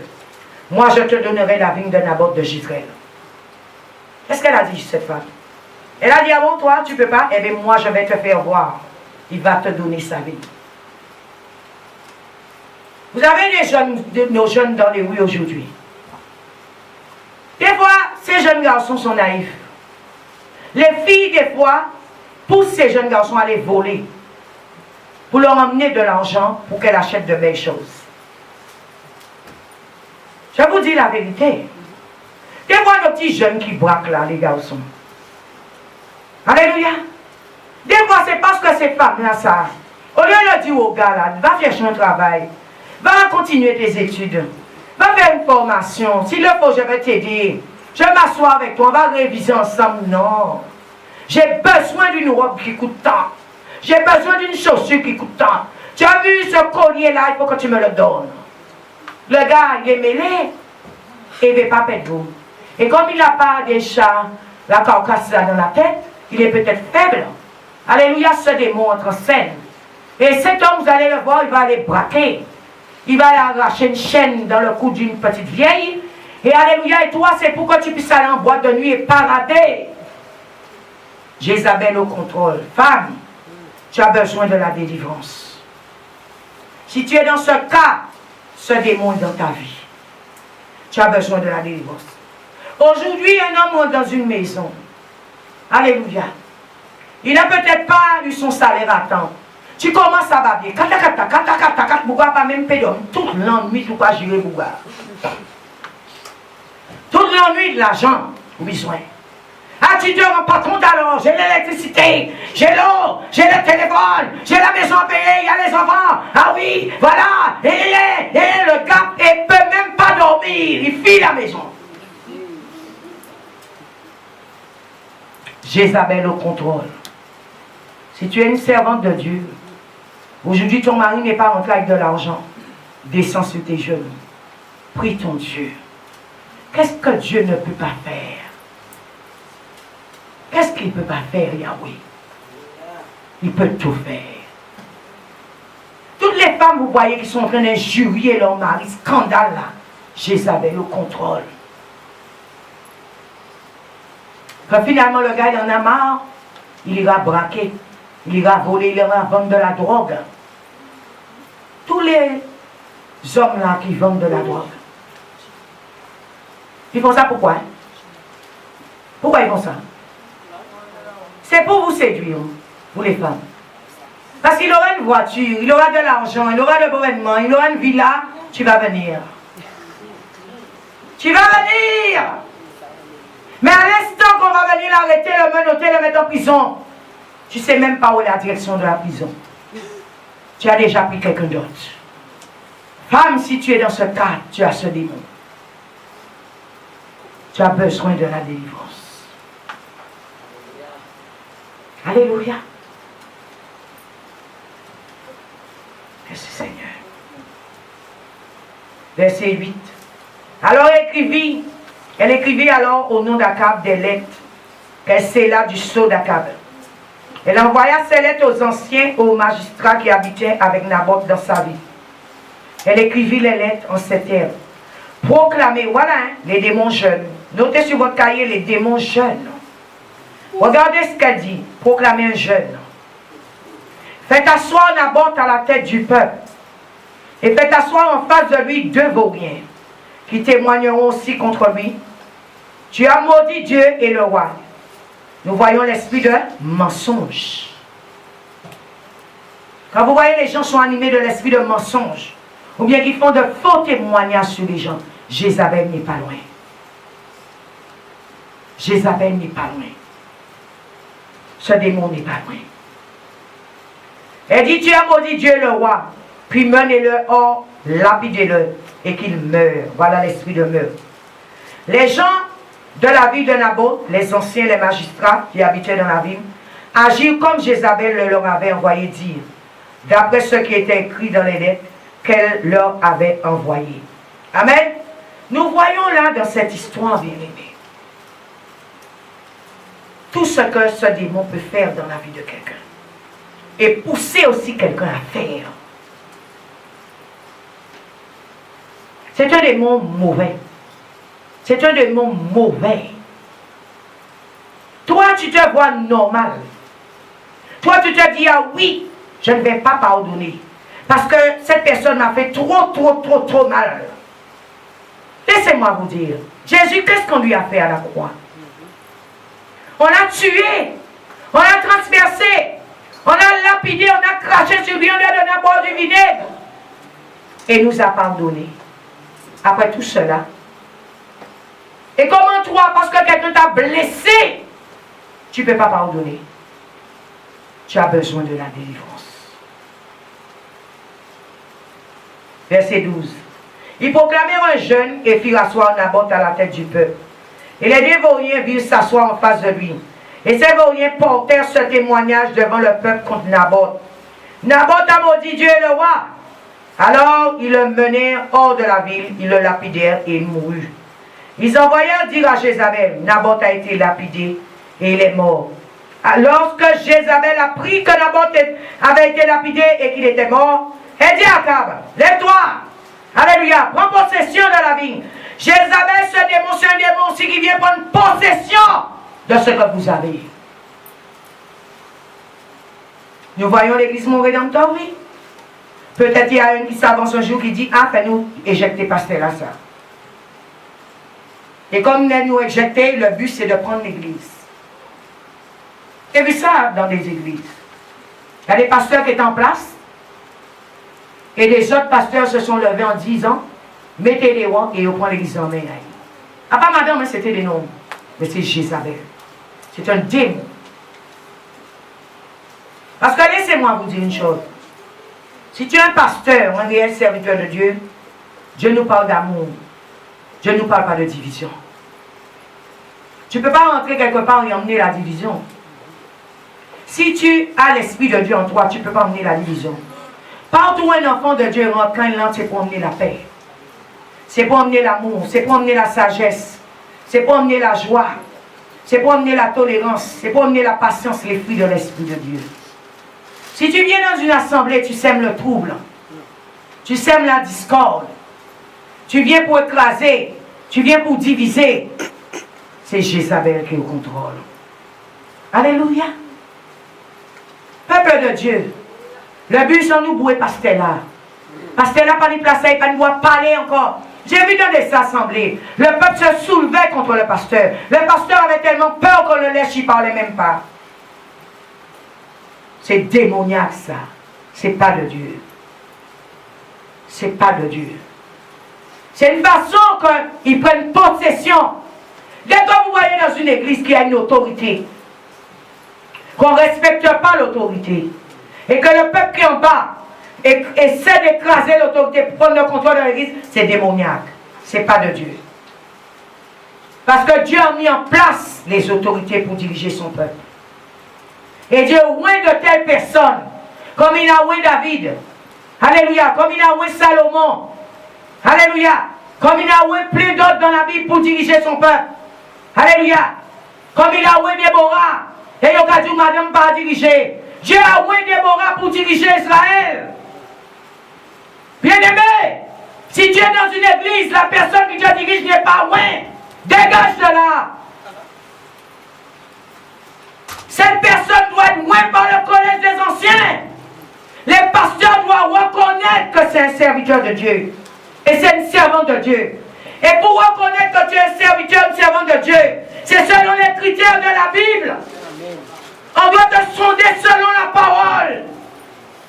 Moi, je te donnerai la vigne de Naboth de Jezreel. Qu'est-ce qu'elle a dit, cette femme? Elle a dit, ah bon, toi, tu ne peux pas? Eh bien, moi, je vais te faire voir. Il va te donner sa vie. Vous avez nos jeunes dans les rues aujourd'hui. Des fois, ces jeunes garçons sont naïfs. Les filles, des fois, poussent ces jeunes garçons à les voler pour leur emmener de l'argent pour qu'elles achètent de belles choses. Je vous dis la vérité. Des fois, nos petits jeunes qui braquent là, les garçons. Alléluia. Des fois, c'est parce que ces femmes-là, ça, au lieu de dire au gars là, va chercher un travail, va continuer tes études, va faire une formation, s'il le faut, je vais t'aider. Je vais m'asseoir avec toi, on va réviser ensemble. Non. J'ai besoin d'une robe qui coûte tant. J'ai besoin d'une chaussure qui coûte tant. Tu as vu ce collier-là, il faut que tu me le donnes. Le gars, il est mêlé et il ne veut pas perdre vous. Et comme il n'a pas déjà la carcasse là dans la tête, il est peut-être faible. Alléluia, ce démon entre en scène. Et cet homme, vous allez le voir, il va aller braquer. Il va arracher une chaîne dans le cou d'une petite vieille. Et alléluia, et toi, c'est pour que tu puisses aller en boîte de nuit et parader. Jézabel au contrôle. Femme, tu as besoin de la délivrance. Si tu es dans ce cas, ce démon est dans ta vie. Tu as besoin de la délivrance. Aujourd'hui, un homme rentre dans une maison. Alléluia. Il n'a peut-être pas eu son salaire à temps. Tu commences à baver. Kata, bouga pas même pédom. Toute l'ennui, tu vas gérer bouga. Toute l'ennui de l'argent, besoin. Ah, tu te rends pas compte alors, j'ai l'électricité, j'ai l'eau, j'ai le téléphone, j'ai la maison à payer, il y a les enfants. Ah oui, voilà. Et le gars, il ne peut même pas dormir, il fuit la maison. Jézabel au contrôle. Si tu es une servante de Dieu, aujourd'hui ton mari n'est pas rentré avec de l'argent, descends sur tes genoux, prie ton Dieu. Qu'est-ce que Dieu ne peut pas faire? Qu'est-ce qu'il ne peut pas faire, Yahweh? Il peut tout faire. Toutes les femmes, vous voyez, qui sont en train d'injurier leur mari, scandale là, Jézabel au contrôle. Quand finalement le gars il en a marre, il ira braquer, il ira voler, il ira vendre de la drogue. Tous les hommes là qui vendent de la drogue, ils font ça pourquoi? Pourquoi ils font ça? C'est pour vous séduire, vous les femmes. Parce qu'il aura une voiture, il aura de l'argent, il aura de beaux vêtements, il aura une villa, tu vas venir. Tu vas venir! Mais à l'instant qu'on va venir l'arrêter, le menotter, le mettre en prison, tu ne sais même pas où est la direction de la prison. Tu as déjà pris quelqu'un d'autre. Femme, si tu es dans ce cas, tu as ce démon. Tu as besoin de la délivrance. Alléluia. Merci Seigneur. Verset 8. Alors elle écrivit alors au nom d'Akab des lettres qu'elle scella du sceau d'Akab. Elle envoya ses lettres aux anciens, aux magistrats qui habitaient avec Naboth dans sa ville. Elle écrivit les lettres en ces termes. Proclamez, voilà, les démons jeunes. Notez sur votre cahier les démons jeunes. Regardez ce qu'elle dit. Proclamez un jeune. Faites asseoir Naboth à la tête du peuple. Et faites asseoir en face de lui 2 vauriens qui témoigneront aussi contre lui. Tu as maudit Dieu et le roi. Nous voyons l'esprit de mensonge. Quand vous voyez les gens sont animés de l'esprit de mensonge, ou bien qu'ils font de faux témoignages sur les gens, Jézabel n'est pas loin. Jézabel n'est pas loin. Ce démon n'est pas loin. Elle dit, tu as maudit Dieu le roi, puis menez-le hors, lapidez-le, et qu'il meure. Voilà l'esprit de meurtre. Les gens de la ville de Naboth, les anciens, les magistrats qui habitaient dans la ville, agirent comme Jézabel leur avait envoyé dire, d'après ce qui était écrit dans les lettres qu'elle leur avait envoyées. Amen. Nous voyons là dans cette histoire, bien-aimés, tout ce que ce démon peut faire dans la vie de quelqu'un. Et pousser aussi quelqu'un à faire. C'est un démon mauvais. C'est un démon mauvais. Toi, tu te vois normal. Toi, tu te dis, ah oui, je ne vais pas pardonner. Parce que cette personne m'a fait trop mal. Laissez-moi vous dire, Jésus, qu'est-ce qu'on lui a fait à la croix? On l'a tué. On l'a transpercé. On l'a lapidé, on a craché sur lui, on lui a donné à boire du vinaigre. Et nous a pardonné. Après tout cela. Et comment toi, parce que quelqu'un t'a blessé, tu ne peux pas pardonner? Tu as besoin de la délivrance. Verset 12. Ils proclamèrent un jeûne et firent asseoir Naboth à la tête du peuple. Et les 2 vauriens virent s'asseoir en face de lui. Et ces vauriens portèrent ce témoignage devant le peuple contre Naboth. Naboth a maudit Dieu et le roi. Alors ils le menèrent hors de la ville, ils le lapidèrent et il mourut. Ils envoyèrent dire à Jézabel, Naboth a été lapidé et il est mort. Lorsque Jézabel apprit que Naboth avait été lapidé et qu'il était mort, elle dit à Akab, lève-toi, alléluia, prends possession de la vigne. Jézabel, ce démon, c'est un démon aussi qui vient prendre possession de ce que vous avez. Nous voyons l'église Mon Rédempteur, oui. Peut-être il y a un qui s'avance un jour qui dit, ah, fais-nous éjecter pasteur là, ça. Et comme nous éjecter, le but c'est de prendre l'église. J'ai vu ça dans des églises. Il y a des pasteurs qui étaient en place, et les autres pasteurs se sont levés en disant, mettez les rois et on prend l'église en main. Ah, pas madame, mais c'était des noms. Mais c'est Jézabel. C'est un démon. Parce que laissez-moi vous dire une chose. Si tu es un pasteur, un réel serviteur de Dieu, Dieu nous parle d'amour. Dieu ne nous parle pas de division. Tu ne peux pas rentrer quelque part et emmener la division. Si tu as l'Esprit de Dieu en toi, tu ne peux pas emmener la division. Partout où un enfant de Dieu rentre, quand il rentre, c'est pour emmener la paix. C'est pour emmener l'amour, c'est pour emmener la sagesse, c'est pour emmener la joie, c'est pour emmener la tolérance, c'est pour emmener la patience, les fruits de l'Esprit de Dieu. Si tu viens dans une assemblée, tu sèmes le trouble, tu sèmes la discorde, tu viens pour écraser, tu viens pour diviser, c'est Jézabel qui est au contrôle. Alléluia. Peuple de Dieu, le but c'est nous bouer pasteur là. Pasteur là, pas ni placer, il pas ni doit parler encore. J'ai vu dans des assemblées, le peuple se soulevait contre le pasteur. Le pasteur avait tellement peur qu'on le laisse, il ne parlait même pas. C'est démoniaque ça. C'est pas de Dieu. C'est pas de Dieu. C'est une façon qu'ils prennent possession. Dès que vous voyez dans une église qu'il y a une autorité, qu'on ne respecte pas l'autorité, et que le peuple qui est en bas essaie d'écraser l'autorité pour prendre le contrôle de l'église, c'est démoniaque. C'est pas de Dieu. Parce que Dieu a mis en place les autorités pour diriger son peuple. Et Dieu oint de telles personnes, comme il a oint David. Alléluia. Comme il a oint Salomon. Alléluia. Comme il a oint plus d'autres dans la Bible pour diriger son peuple. Alléluia. Comme il a oué Déborah. Et il a dit, madame, pas diriger. Dieu a oué Déborah pour diriger Israël. Bien-aimé, si tu es dans une église, la personne qui te dirige n'est pas oué. Dégage de là. Cette personne doit être oué par le collège des anciens. Les pasteurs doivent reconnaître que c'est un serviteur de Dieu. Et c'est une servante de Dieu. Et pour reconnaître que tu es un serviteur, une servante de Dieu, c'est selon les critères de la Bible. On doit te sonder selon la parole.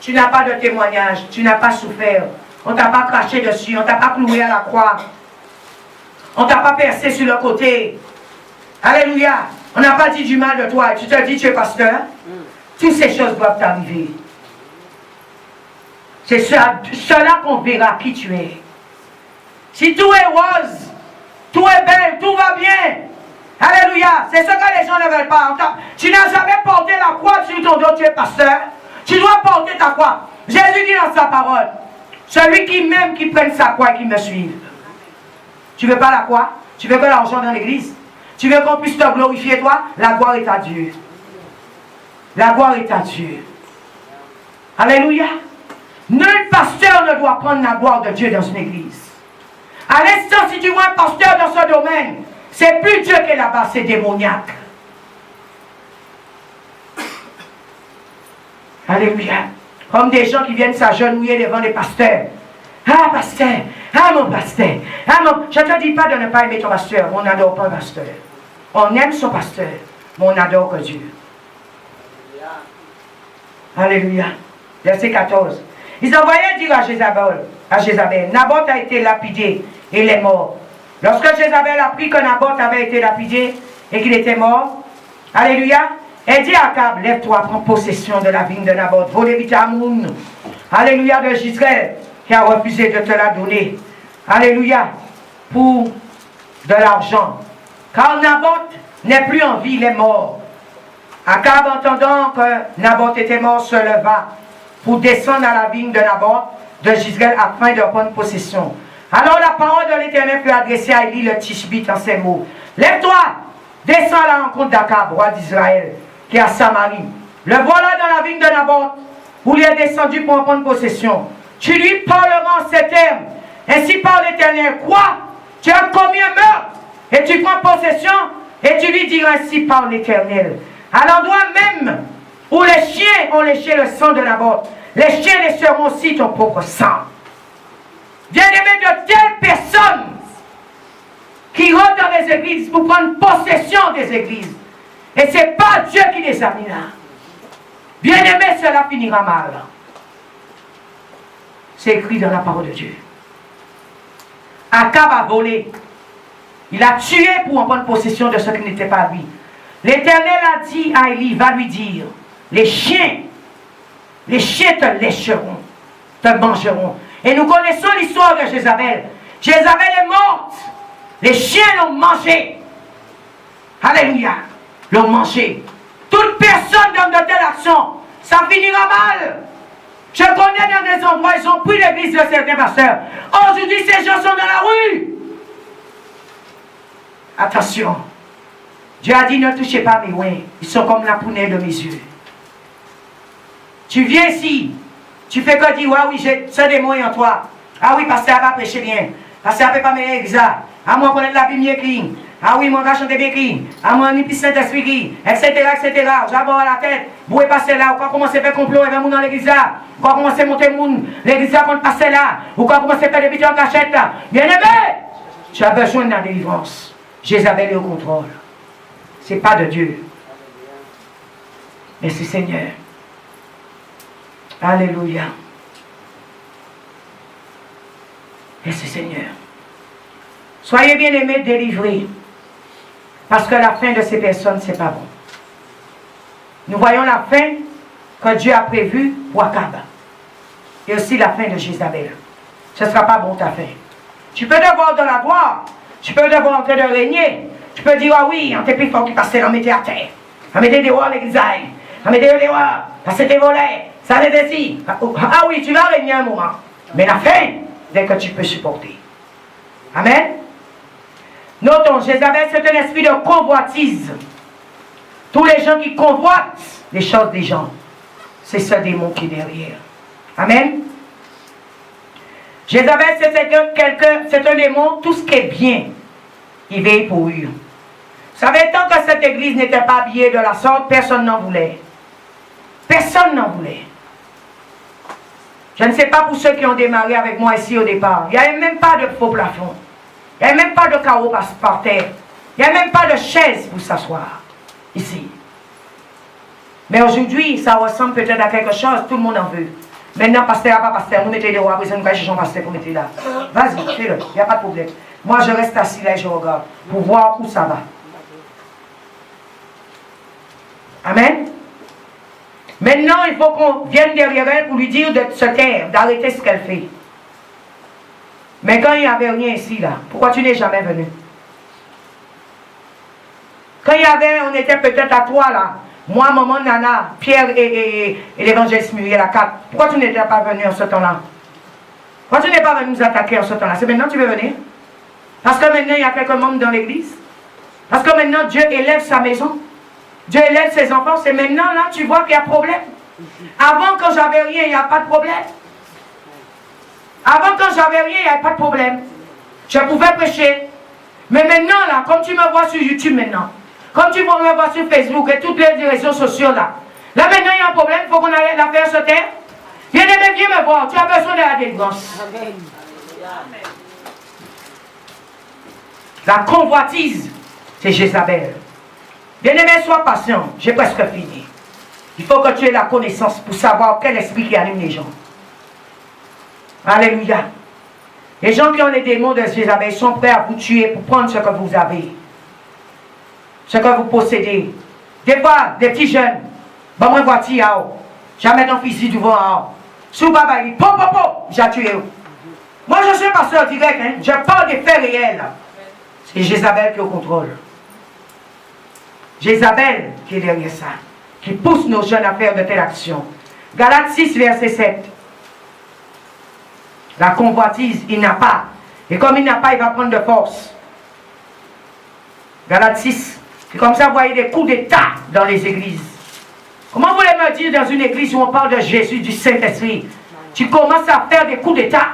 Tu n'as pas de témoignage, tu n'as pas souffert. On ne t'a pas craché dessus, on ne t'a pas cloué à la croix. On ne t'a pas percé sur le côté. Alléluia. On n'a pas dit du mal de toi. Tu te dis tu es pasteur. Toutes ces choses doivent t'arriver. C'est cela qu'on verra qui tu es. Si tout est rose, tout est belle, tout va bien. Alléluia. C'est ce que les gens ne veulent pas. Tu n'as jamais porté la croix sur ton dos, tu es pasteur. Tu dois porter ta croix. Jésus dit dans sa parole, celui qui m'aime, qui prenne sa croix et qui me suive. Tu ne veux pas la croix? Tu veux que l'argent dans l'église? Tu veux qu'on puisse te glorifier toi? La gloire est à Dieu. La gloire est à Dieu. Alléluia. Nul pasteur ne doit prendre la gloire de Dieu dans une église. À l'instant, si tu vois un pasteur dans ce domaine, c'est plus Dieu qui est là-bas, c'est démoniaque. Alléluia. Comme des gens qui viennent s'agenouiller devant les pasteurs. Ah, pasteur. Ah, mon pasteur. Ah, mon... Je ne te dis pas de ne pas aimer ton pasteur. On n'adore pas un pasteur. On aime son pasteur, mais on n'adore que Dieu. Alléluia. Verset 14. Ils envoyaient dire à Jézabel, Naboth a été lapidé et il est mort. Lorsque Jézabel apprit que Naboth avait été lapidé et qu'il était mort, alléluia, elle dit à Akab, lève-toi, prends possession de la vigne de Naboth, volée à Amoun, alléluia, de Gisraël, qui a refusé de te la donner, alléluia, pour de l'argent. Car Naboth n'est plus en vie, il est mort. Akab, entendant que Naboth était mort, se leva pour descendre à la vigne de Naboth de Gisraël afin de prendre possession. Alors la parole de l'Éternel fut adressée à Élie le Tishbite en ces mots. Lève-toi, descends à la rencontre d'Akab, roi d'Israël, qui est à Samarie. Le voilà dans la vigne de Naboth, où il est descendu pour en prendre possession. Tu lui parleras en ces termes. Ainsi parle l'Éternel. Quoi? Tu as commis un meurtre et tu prends possession et tu lui diras ainsi parle l'Éternel. À l'endroit même où les chiens ont léché le sang de Naboth, les chiens lécheront aussi ton propre sang. Bien-aimés, de telles personnes qui rentrent dans les églises pour prendre possession des églises. Et ce n'est pas Dieu qui les a mis là. Bien-aimés, cela finira mal. C'est écrit dans la parole de Dieu. Akab a volé. Il a tué pour en prendre possession de ce qui n'était pas lui. L'Éternel a dit à Élie, va lui dire, les chiens te lécheront, te mangeront. Et nous connaissons l'histoire de Jézabel. Jézabel est morte. Les chiens l'ont mangé. Alléluia. L'ont mangé. Toute personne dans de telles actions, ça finira mal. Je connais dans des endroits, ils ont pris l'église de certains pasteurs. Aujourd'hui, ces gens sont dans la rue. Attention. Dieu a dit, ne touchez pas mes oins. Ils sont comme la prunelle de mes yeux. Tu viens ici. Tu fais que dire, ah oui, j'ai ce démon en toi. Ah oui, pasteur va prêcher bien. Pasteur ne peut pas mener ça. Ah moi, connaître la Bible écrite. Ah oui, moi, je vais chanter bien écrit. Ah moi, je vais Saint-Esprit, etc., etc. J'aborde à la tête. Vous pouvez passer là. Ou quand commencer à faire complot avec vous dans l'église là. Ou quand commencer à monter le monde. L'église là, quand passer là. Ou quand commencer à faire des petits en cachette là. Bien aimé, tu as besoin de la délivrance. Jézabel est au contrôle. Ce n'est pas de Dieu. Mais c'est Seigneur. Alléluia. Merci Seigneur. Soyez bien aimés, délivrés. Parce que la fin de ces personnes, ce n'est pas bon. Nous voyons la fin que Dieu a prévue pour Akab. Et aussi la fin de Jézabel. Ce ne sera pas bon ta fin. Tu peux devoir de la gloire. Tu peux devoir en train de régner. Tu peux dire, ah oui, on t'est plus fort qui passait, on mettait à terre. On mettait dehors l'église. On mettait dehors. Parce que c'était volé. Ça l'est ici. Ah oui, tu vas régner un moment. Mais la fin, dès que tu peux supporter. Amen. Notons, Jézabel, c'est un esprit de convoitise. Tous les gens qui convoitent les choses des gens, c'est ce démon qui est derrière. Amen. Jézabel, c'est un démon, tout ce qui est bien, il veille pour eux. Vous savez, tant que cette église n'était pas habillée de la sorte, personne n'en voulait. Personne n'en voulait. Je ne sais pas pour ceux qui ont démarré avec moi ici au départ. Il n'y avait même pas de faux plafond. Il n'y avait même pas de carreaux par terre. Il n'y avait même pas de chaise pour s'asseoir ici. Mais aujourd'hui, ça ressemble peut-être à quelque chose, tout le monde en veut. Maintenant, pasteur, pas pasteur, nous mettez les rois, après ça, nous allons chercher un pasteur pour mettre là. Vas-y, fais-le, il n'y a pas de problème. Moi, je reste assis là et je regarde pour voir où ça va. Amen. Maintenant, il faut qu'on vienne derrière elle pour lui dire de se taire, d'arrêter ce qu'elle fait. Mais quand il n'y avait rien ici, là, pourquoi tu n'es jamais venu? Quand il y avait, on était peut-être à toi, là. Moi, maman, Nana, Pierre et l'évangéliste Muriel à 4. Pourquoi tu n'étais pas venu en ce temps-là? Pourquoi tu n'es pas venu nous attaquer en ce temps-là? C'est maintenant que tu veux venir? Parce que maintenant, il y a quelques membres dans l'église. Parce que maintenant, Dieu élève sa maison. Dieu élève ses enfants. C'est maintenant, là, tu vois qu'il y a problème. Avant, quand j'avais rien, il n'y a pas de problème. Avant, quand j'avais rien, il n'y avait pas de problème. Je pouvais prêcher. Mais maintenant, là, comme tu me vois sur YouTube maintenant, comme tu me vois sur Facebook et toutes les réseaux sociaux là, là maintenant il y a un problème, il faut qu'on aille la faire se taire. Viens me voir, tu as besoin de la délivrance. La convoitise, c'est Jézabel. Bien-aimé, sois patient, j'ai presque fini. Il faut que tu aies la connaissance pour savoir quel esprit qui anime les gens. Alléluia. Les gens qui ont les démons de Jézabel sont prêts à vous tuer pour prendre ce que vous avez. Ce que vous possédez. Des fois, des petits jeunes, bon, moi, voiture, jamais ton fusil devant. Sous papa, il dit, j'ai tué. Moi, je suis pasteur direct, hein, je parle des faits réels. C'est Jézabel qui est au contrôle. Jézabel qui est derrière ça, qui pousse nos jeunes à faire de telles actions. Galates 6, verset 7. La convoitise, il n'a pas. Et comme il n'a pas, il va prendre de force. Galates 6. C'est comme ça, vous voyez des coups d'état dans les églises. Comment vous voulez me dire dans une église où on parle de Jésus, du Saint-Esprit, tu commences à faire des coups d'état,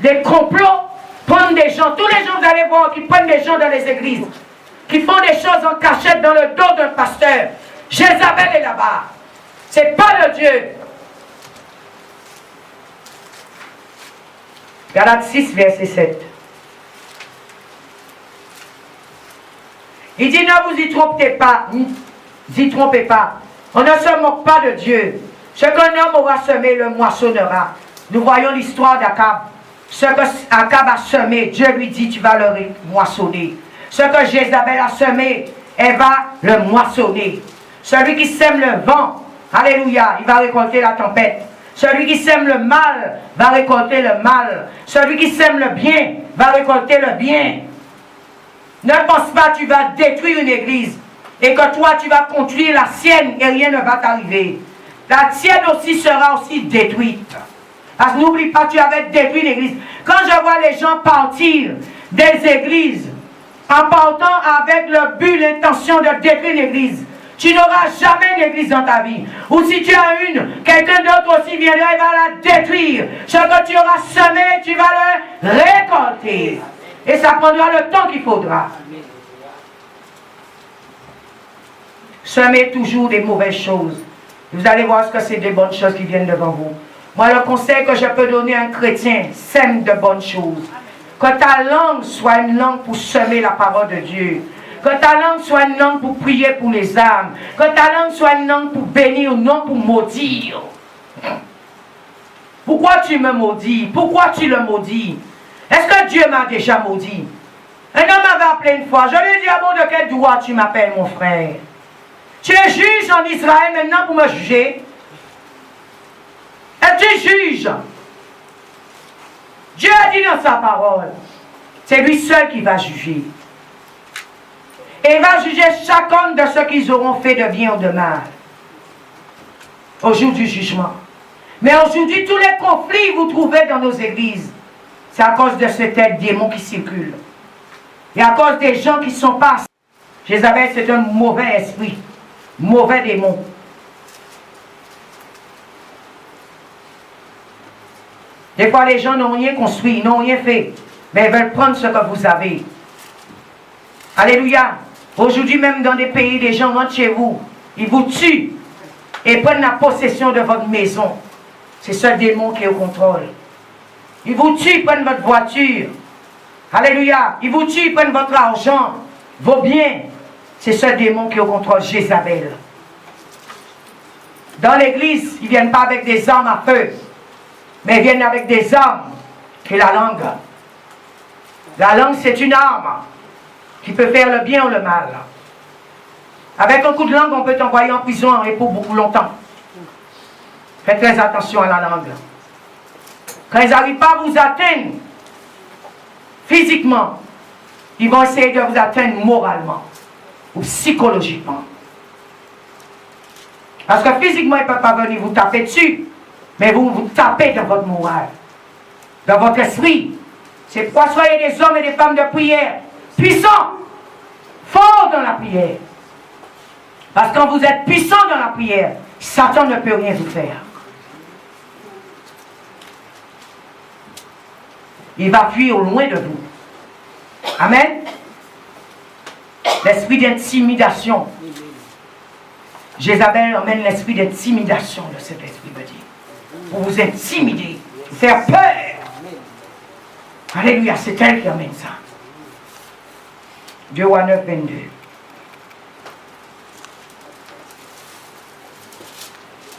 des complots, prendre des gens. Tous les gens, vous allez voir, qui prennent des gens dans les églises, qui font des choses en cachette dans le dos d'un pasteur. Jézabel est là-bas. C'est pas le Dieu. Galates 6, verset 7. Il dit, ne vous y trompez pas, On ne se moque pas de Dieu. Ce qu'un homme aura semé, le moissonnera. Nous voyons l'histoire d'Akab. Ce que Akab a semé, Dieu lui dit, tu vas le moissonner. Ce que Jézabel a semé, elle va le moissonner. Celui qui sème le vent, alléluia, il va récolter la tempête. Celui qui sème le mal va récolter le mal. Celui qui sème le bien va récolter le bien. Ne pense pas que tu vas détruire une église et que toi tu vas construire la sienne et rien ne va t'arriver. La tienne aussi sera aussi détruite. Parce que n'oublie pas, tu avais détruit l'église. Quand je vois les gens partir des églises en partant avec le but, l'intention de détruire l'église, tu n'auras jamais une église dans ta vie. Ou si tu as une, quelqu'un d'autre aussi viendra et va la détruire. Ce que tu auras semé, tu vas le récolter. Et ça prendra le temps qu'il faudra. Semez toujours des mauvaises choses. Vous allez voir ce que c'est des bonnes choses qui viennent devant vous. Moi, le conseil que je peux donner à un chrétien, sème de bonnes choses. Que ta langue soit une langue pour semer la parole de Dieu. Que ta langue soit une langue pour prier pour les âmes. Que ta langue soit une langue pour bénir, non pour maudire. Pourquoi tu me maudis? Pourquoi tu le maudis? Est-ce que Dieu m'a déjà maudit? Un homme m'avait appelé une fois. Je lui ai dit, à bon de quel droit tu m'appelles, mon frère? Tu es juge en Israël maintenant pour me juger? Et tu juges? Dieu a dit dans sa parole, c'est lui seul qui va juger. Et il va juger chacun de ce qu'ils auront fait de bien ou de mal. Au jour du jugement. Mais aujourd'hui, tous les conflits que vous trouvez dans nos églises, c'est à cause de ce tel démon qui circule. Et à cause des gens qui ne sont pas... Jézabel, c'est un mauvais esprit. Mauvais démon. Des fois, les gens n'ont rien construit, n'ont rien fait, mais ils veulent prendre ce que vous avez. Alléluia. Aujourd'hui, même dans des pays, des gens rentrent chez vous, ils vous tuent et prennent la possession de votre maison. C'est ce démon qui est au contrôle. Ils vous tuent, ils prennent votre voiture. Alléluia. Ils vous tuent, ils prennent votre argent, vos biens. C'est ce démon qui est au contrôle, Jézabel. Dans l'église, ils ne viennent pas avec des armes à feu, mais ils viennent avec des armes, qui est la langue. La langue, c'est une arme qui peut faire le bien ou le mal. Avec un coup de langue, on peut t'envoyer en prison et pour beaucoup longtemps. Faites très attention à la langue. Quand ils n'arrivent pas à vous atteindre physiquement, ils vont essayer de vous atteindre moralement ou psychologiquement. Parce que physiquement, ils ne peuvent pas venir vous taper dessus, mais vous tapez dans votre moral, dans votre esprit. C'est pourquoi soyez des hommes et des femmes de prière, puissants, forts dans la prière. Parce que quand vous êtes puissants dans la prière, Satan ne peut rien vous faire. Il va fuir au loin de vous. Amen. L'esprit d'intimidation. Jézabel emmène l'esprit d'intimidation de cet esprit me dit. Pour vous intimider, vous faire peur. Alléluia, c'est elle qui emmène ça. 2 Rois 9, 22.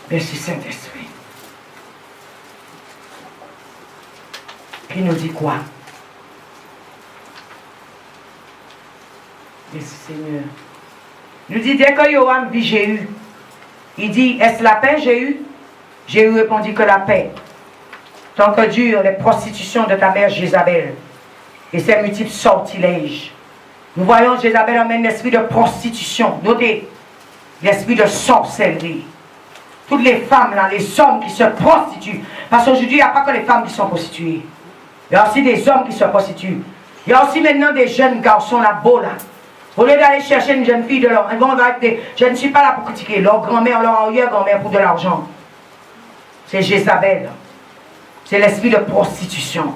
Merci Saint-Esprit. Qui nous dit quoi? Merci Seigneur. Il nous dit, dès que Joram vit Jéhu, il dit, est-ce la paix Jéhu? Jéhu répondit que la paix. Tant que durent les prostitutions de ta mère Jézabel et ses multiples sortilèges. Nous voyons Jézabel amène l'esprit de prostitution. Notez, l'esprit de sorcellerie. Toutes les femmes, là, les hommes qui se prostituent. Parce qu'aujourd'hui, il n'y a pas que les femmes qui sont prostituées. Il y a aussi des hommes qui se prostituent. Il y a aussi maintenant des jeunes garçons là, beaux là. Au lieu d'aller chercher une jeune fille de leur... Ils vont avec des... Je ne suis pas là pour critiquer leur grand-mère, leur arrière-grand-mère pour de l'argent. C'est Jézabel. C'est l'esprit de prostitution.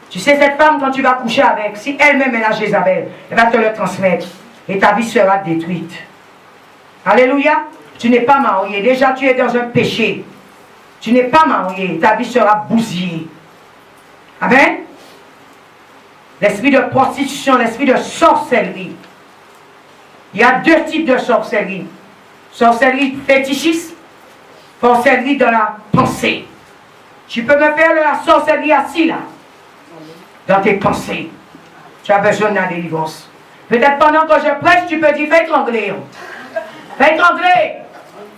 Tu sais, cette femme, quand tu vas coucher avec, si elle-même est la Jézabel, elle va te le transmettre. Et ta vie sera détruite. Alléluia. Tu n'es pas marié. Déjà, tu es dans un péché. Tu n'es pas marié. Ta vie sera bousillée. Amen. L'esprit de prostitution, l'esprit de sorcellerie. Il y a 2 types de sorcellerie. Sorcellerie fétichiste, sorcellerie de la pensée. Tu peux me faire de la sorcellerie assis là, dans tes pensées. Tu as besoin de la délivrance. Peut-être pendant que je prêche, tu peux dire, fais étrangler. Fais étrangler.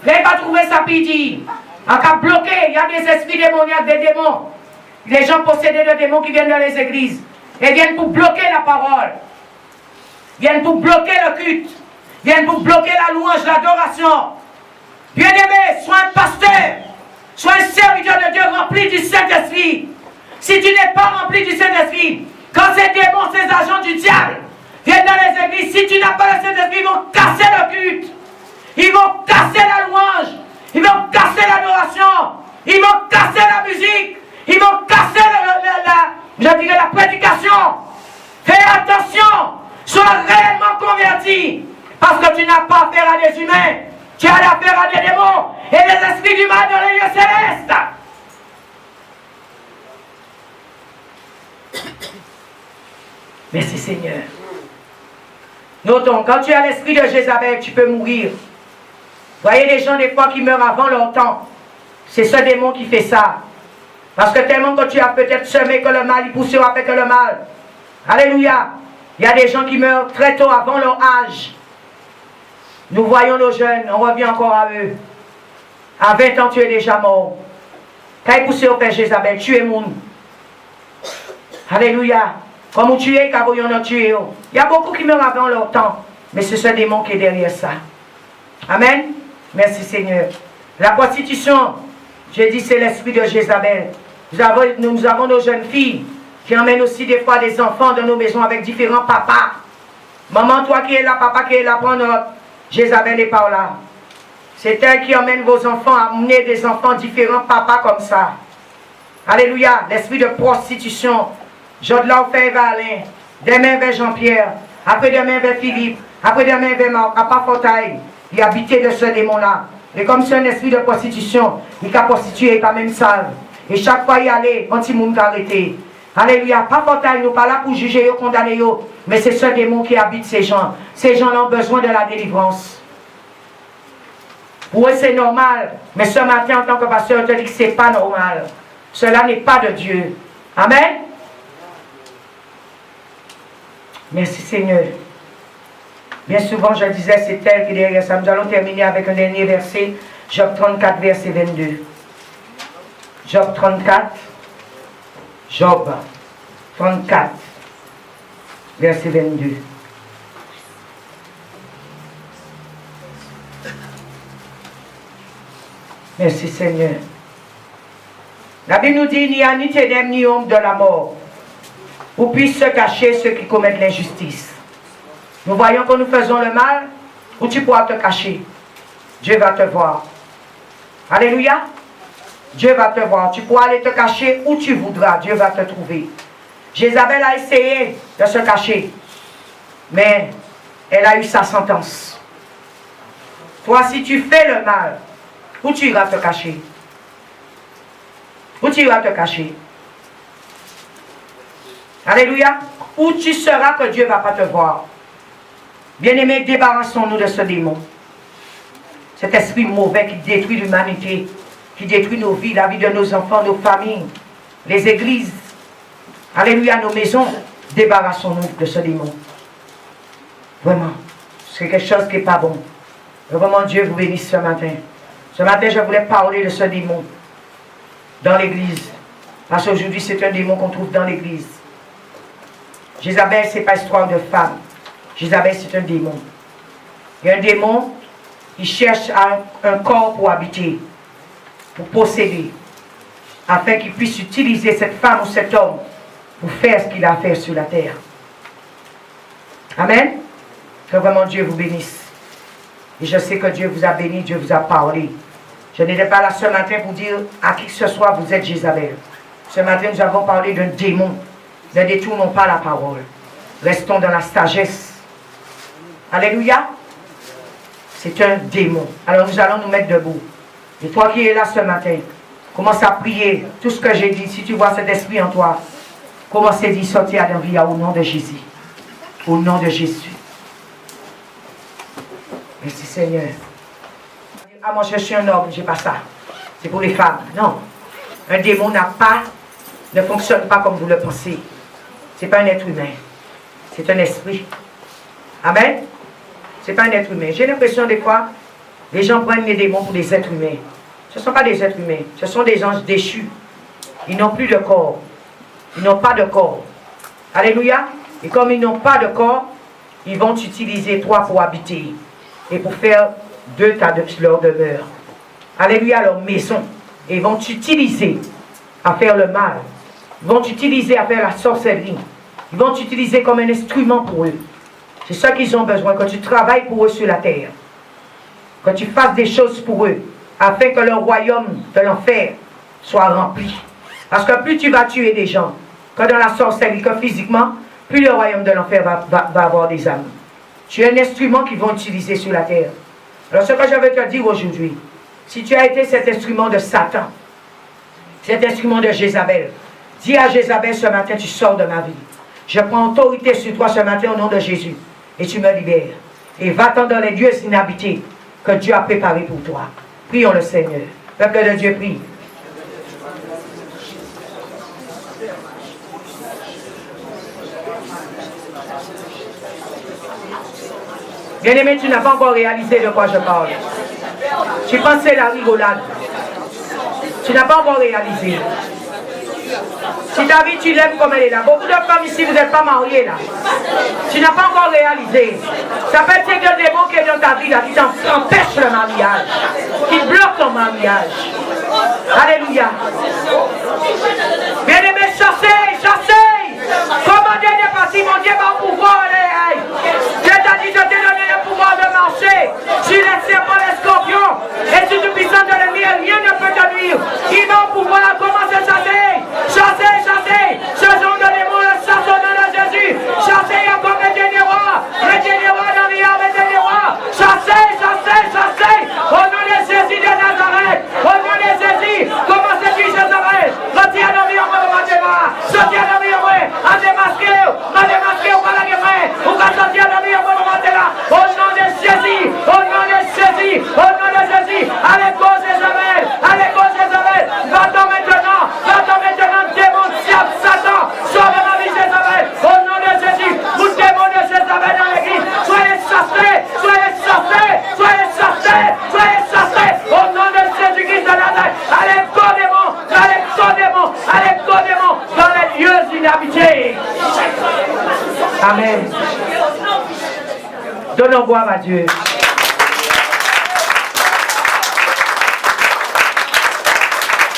Fais pas trouver sa pitié. En cas bloqué, il y a des esprits démoniaques, des démons. Les gens possédés de démons qui viennent dans les églises. Et viennent pour bloquer la parole. Viennent pour bloquer le culte. Viennent pour bloquer la louange, l'adoration. Bien-aimé, sois un pasteur. Sois un serviteur de Dieu rempli du Saint-Esprit. Si tu n'es pas rempli du Saint-Esprit, quand ces démons, ces agents du diable viennent dans les églises, si tu n'as pas le Saint-Esprit, ils vont casser le culte. Ils vont casser la louange. Ils vont casser l'adoration. Ils vont casser la musique. Ils vont casser la prédication. Fais attention. Sois réellement converti. Parce que tu n'as pas affaire à des humains. Tu as affaire à des démons et des esprits du mal dans les lieux célestes. Merci Seigneur. Notons, quand tu as l'esprit de Jézabel, tu peux mourir. Voyez les gens des fois qui meurent avant leur temps. C'est ce démon qui fait ça. Parce que tellement que tu as peut-être semé que le mal, il poussera avec le mal. Alléluia. Il y a des gens qui meurent très tôt avant leur âge. Nous voyons nos jeunes, on revient encore à eux. À 20 ans, tu es déjà mort. Quand il poussait au père Jézabel, tu es moun. Alléluia. Comme tu es, car on a tué. Il y a beaucoup qui meurent avant leur temps. Mais c'est ce démon qui est derrière ça. Amen. Merci Seigneur. La prostitution, j'ai dit, c'est l'esprit de Jézabel. Nous avons nos jeunes filles qui emmènent aussi des fois des enfants dans nos maisons avec différents papas. Maman, toi qui es là, papa qui est là, prends note. Jézabel n'est pas là. C'est elle qui emmène vos enfants à amener des enfants différents, papa comme ça. Alléluia. L'esprit de prostitution. Jodelan fait vers Alain. Demain vers Jean-Pierre. Après demain vers Philippe. Après demain vers Marc. À pas Fortail. Il habité de ce démon-là. Et comme c'est un esprit de prostitution, il a prostitué, il a même salve. Et chaque fois il allait, anti-moun arrêté. Alléluia. Pas Fortail, nous pas là pour juger, condamner, mais c'est ce démon qui habite ces gens. Ces gens-là ont besoin de la délivrance. Pour eux, c'est normal. Mais ce matin, en tant que pasteur, je te dis que ce n'est pas normal. Cela n'est pas de Dieu. Amen. Merci Seigneur. Bien souvent, je disais, c'est elle qui est derrière ça. Nous allons terminer avec un dernier verset. Job 34, verset 22. Job 34. Job 34, verset 22. Merci Seigneur. La Bible nous dit, il n'y a ni ténèbres ni ombre de la mort, où puissent se cacher ceux qui commettent l'injustice. Nous voyons que nous faisons le mal, où tu pourras te cacher. Dieu va te voir. Alléluia. Dieu va te voir. Tu pourras aller te cacher où tu voudras. Dieu va te trouver. Jézabel a essayé de se cacher, mais elle a eu sa sentence. Toi, si tu fais le mal, où tu iras te cacher? Où tu iras te cacher? Alléluia. Où tu seras que Dieu ne va pas te voir. Bien-aimés, débarrassons-nous de ce démon. Cet esprit mauvais qui détruit l'humanité, qui détruit nos vies, la vie de nos enfants, nos familles, les églises. Alléluia, nos maisons. Débarrassons-nous de ce démon. Vraiment, c'est quelque chose qui n'est pas bon. Vraiment, Dieu vous bénisse ce matin. Ce matin, je voulais parler de ce démon dans l'église. Parce qu'aujourd'hui, c'est un démon qu'on trouve dans l'église. Jézabel, ce n'est pas histoire de femme. Jézabel, c'est un démon. Il y a un démon qui cherche un corps pour habiter, pour posséder, afin qu'il puisse utiliser cette femme ou cet homme pour faire ce qu'il a à faire sur la terre. Amen. Que vraiment Dieu vous bénisse. Et je sais que Dieu vous a béni, Dieu vous a parlé. Je n'étais pas là ce matin pour dire à qui que ce soit, vous êtes Jézabel. Ce matin, nous avons parlé d'un démon. Ne détournons pas la parole. Restons dans la sagesse. Alléluia. C'est un démon. Alors nous allons nous mettre debout. Et toi qui es là ce matin, commence à prier tout ce que j'ai dit. Si tu vois cet esprit en toi, commence à dire sortir à l'envie au nom de Jésus. Au nom de Jésus. Merci Seigneur. Ah, moi je suis un homme, j'ai pas ça. C'est pour les femmes. Non. Un démon ne fonctionne pas comme vous le pensez. C'est pas un être humain. C'est un esprit. Amen. C'est pas un être humain. J'ai l'impression des fois, les gens prennent les démons pour des êtres humains. Ce ne sont pas des êtres humains. Ce sont des anges déchus. Ils n'ont plus de corps. Ils n'ont pas de corps. Alléluia. Et comme ils n'ont pas de corps, ils vont utiliser toi pour habiter. Et pour faire de leur demeure. Alléluia, leur maison. Et ils vont t'utiliser à faire le mal. Ils vont t'utiliser à faire la sorcellerie. Ils vont t'utiliser comme un instrument pour eux. C'est ça qu'ils ont besoin, que tu travailles pour eux sur la terre. Que tu fasses des choses pour eux, afin que leur royaume de l'enfer soit rempli. Parce que plus tu vas tuer des gens, que dans la sorcellerie, que physiquement, plus le royaume de l'enfer va avoir des âmes. Tu es un instrument qu'ils vont utiliser sur la terre. Alors ce que je veux te dire aujourd'hui, si tu as été cet instrument de Satan, cet instrument de Jézabel, dis à Jézabel ce matin, tu sors de ma vie. Je prends autorité sur toi ce matin au nom de Jésus. Et tu me libères. Et va-t'en dans les lieux inhabités que Dieu a préparés pour toi. Prions le Seigneur. Peuple de Dieu, prie. Bien-aimé, tu n'as pas encore réalisé de quoi je parle. Tu pensais la rigolade. Tu n'as pas encore réalisé. Si ta vie, tu l'aimes comme elle est là. Beaucoup de femmes ici, vous n'êtes pas mariées là. Tu n'as pas encore réalisé. Ça peut être un démon qui est dans ta vie là, qui t'empêche le mariage, qui bloque ton mariage. Alléluia. Bien-aimé, chassez. Commandez des parties, mon Dieu, mon pouvoir. Dieu t'a dit, je t'ai donné le pouvoir de marcher gloire à Dieu.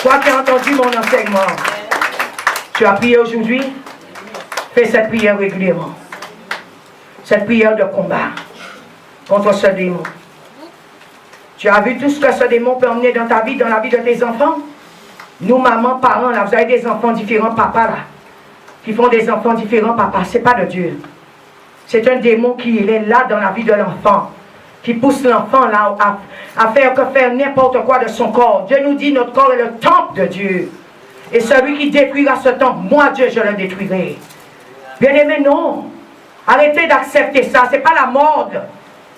Toi qui as entendu mon enseignement, tu as prié aujourd'hui, fais cette prière régulièrement. Cette prière de combat contre ce démon. Tu as vu tout ce que ce démon peut emmener dans ta vie, dans la vie de tes enfants? Nous, maman, parents, là, vous avez des enfants différents, papa, là, qui font des enfants différents, papa. Ce n'est pas de Dieu. C'est un démon qui est là dans la vie de l'enfant, qui pousse l'enfant là à faire n'importe quoi de son corps. Dieu nous dit notre corps est le temple de Dieu. Et celui qui détruira ce temple, moi Dieu, je le détruirai. Bien-aimé, non. Arrêtez d'accepter ça. Ce n'est pas la mode.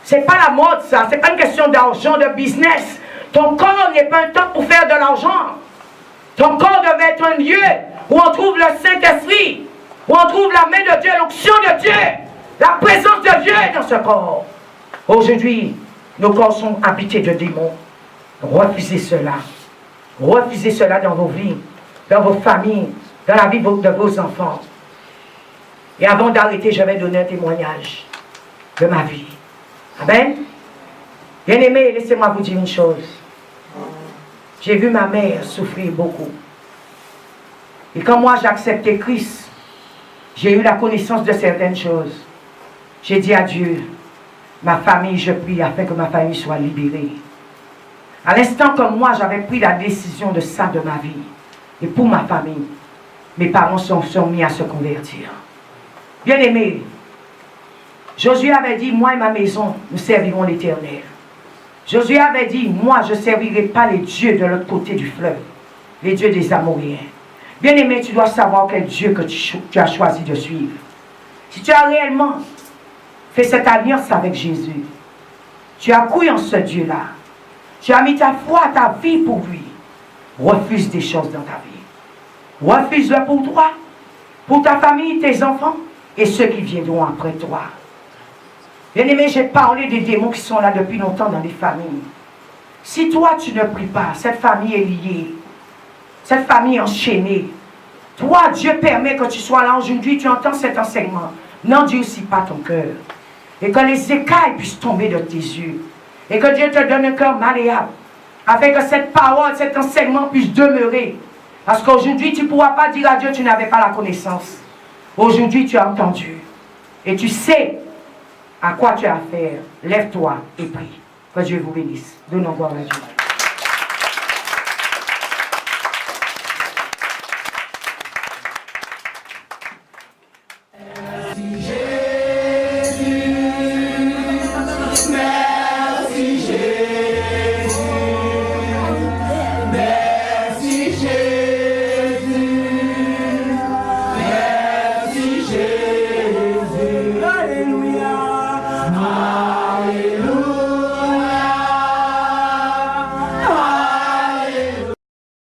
Ce n'est pas la mode, ça. Ce n'est pas une question d'argent, de business. Ton corps n'est pas un temple pour faire de l'argent. Ton corps devait être un lieu où on trouve le Saint-Esprit, où on trouve la main de Dieu, l'onction de Dieu, la présence de Dieu dans ce corps. Aujourd'hui, nos corps sont habités de démons. Refusez cela. Refusez cela dans vos vies, dans vos familles, dans la vie de vos enfants. Et avant d'arrêter, je vais donner un témoignage de ma vie. Amen. Bien-aimés, laissez-moi vous dire une chose. J'ai vu ma mère souffrir beaucoup. Et quand moi j'ai accepté Christ, j'ai eu la connaissance de certaines choses. J'ai dit à Dieu, ma famille, je prie afin que ma famille soit libérée. À l'instant comme moi, j'avais pris la décision de ça de ma vie. Et pour ma famille, mes parents sont mis à se convertir. Bien-aimés, Josué avait dit, moi et ma maison, nous servirons l'Éternel. Josué avait dit, moi je ne servirai pas les dieux de l'autre côté du fleuve, les dieux des Amoréens. Bien-aimé, tu dois savoir quel Dieu que tu as choisi de suivre. Si tu as réellement fait cette alliance avec Jésus, tu as cru en ce Dieu-là, tu as mis ta foi, ta vie pour lui, refuse des choses dans ta vie. Refuse-le pour toi, pour ta famille, tes enfants et ceux qui viendront après toi. Bien-aimé, j'ai parlé des démons qui sont là depuis longtemps dans les familles. Si toi, tu ne pries pas, cette famille est liée. Cette famille est enchaînée. Toi, Dieu permet que tu sois là aujourd'hui, tu entends cet enseignement. N'endurcis pas ton cœur. Et que les écailles puissent tomber de tes yeux. Et que Dieu te donne un cœur malléable. Afin que cette parole, cet enseignement puisse demeurer. Parce qu'aujourd'hui, tu ne pourras pas dire à Dieu que tu n'avais pas la connaissance. Aujourd'hui, tu as entendu. Et tu sais à quoi tu as affaire. Lève-toi et prie. Que Dieu vous bénisse. Donnons gloire à Dieu.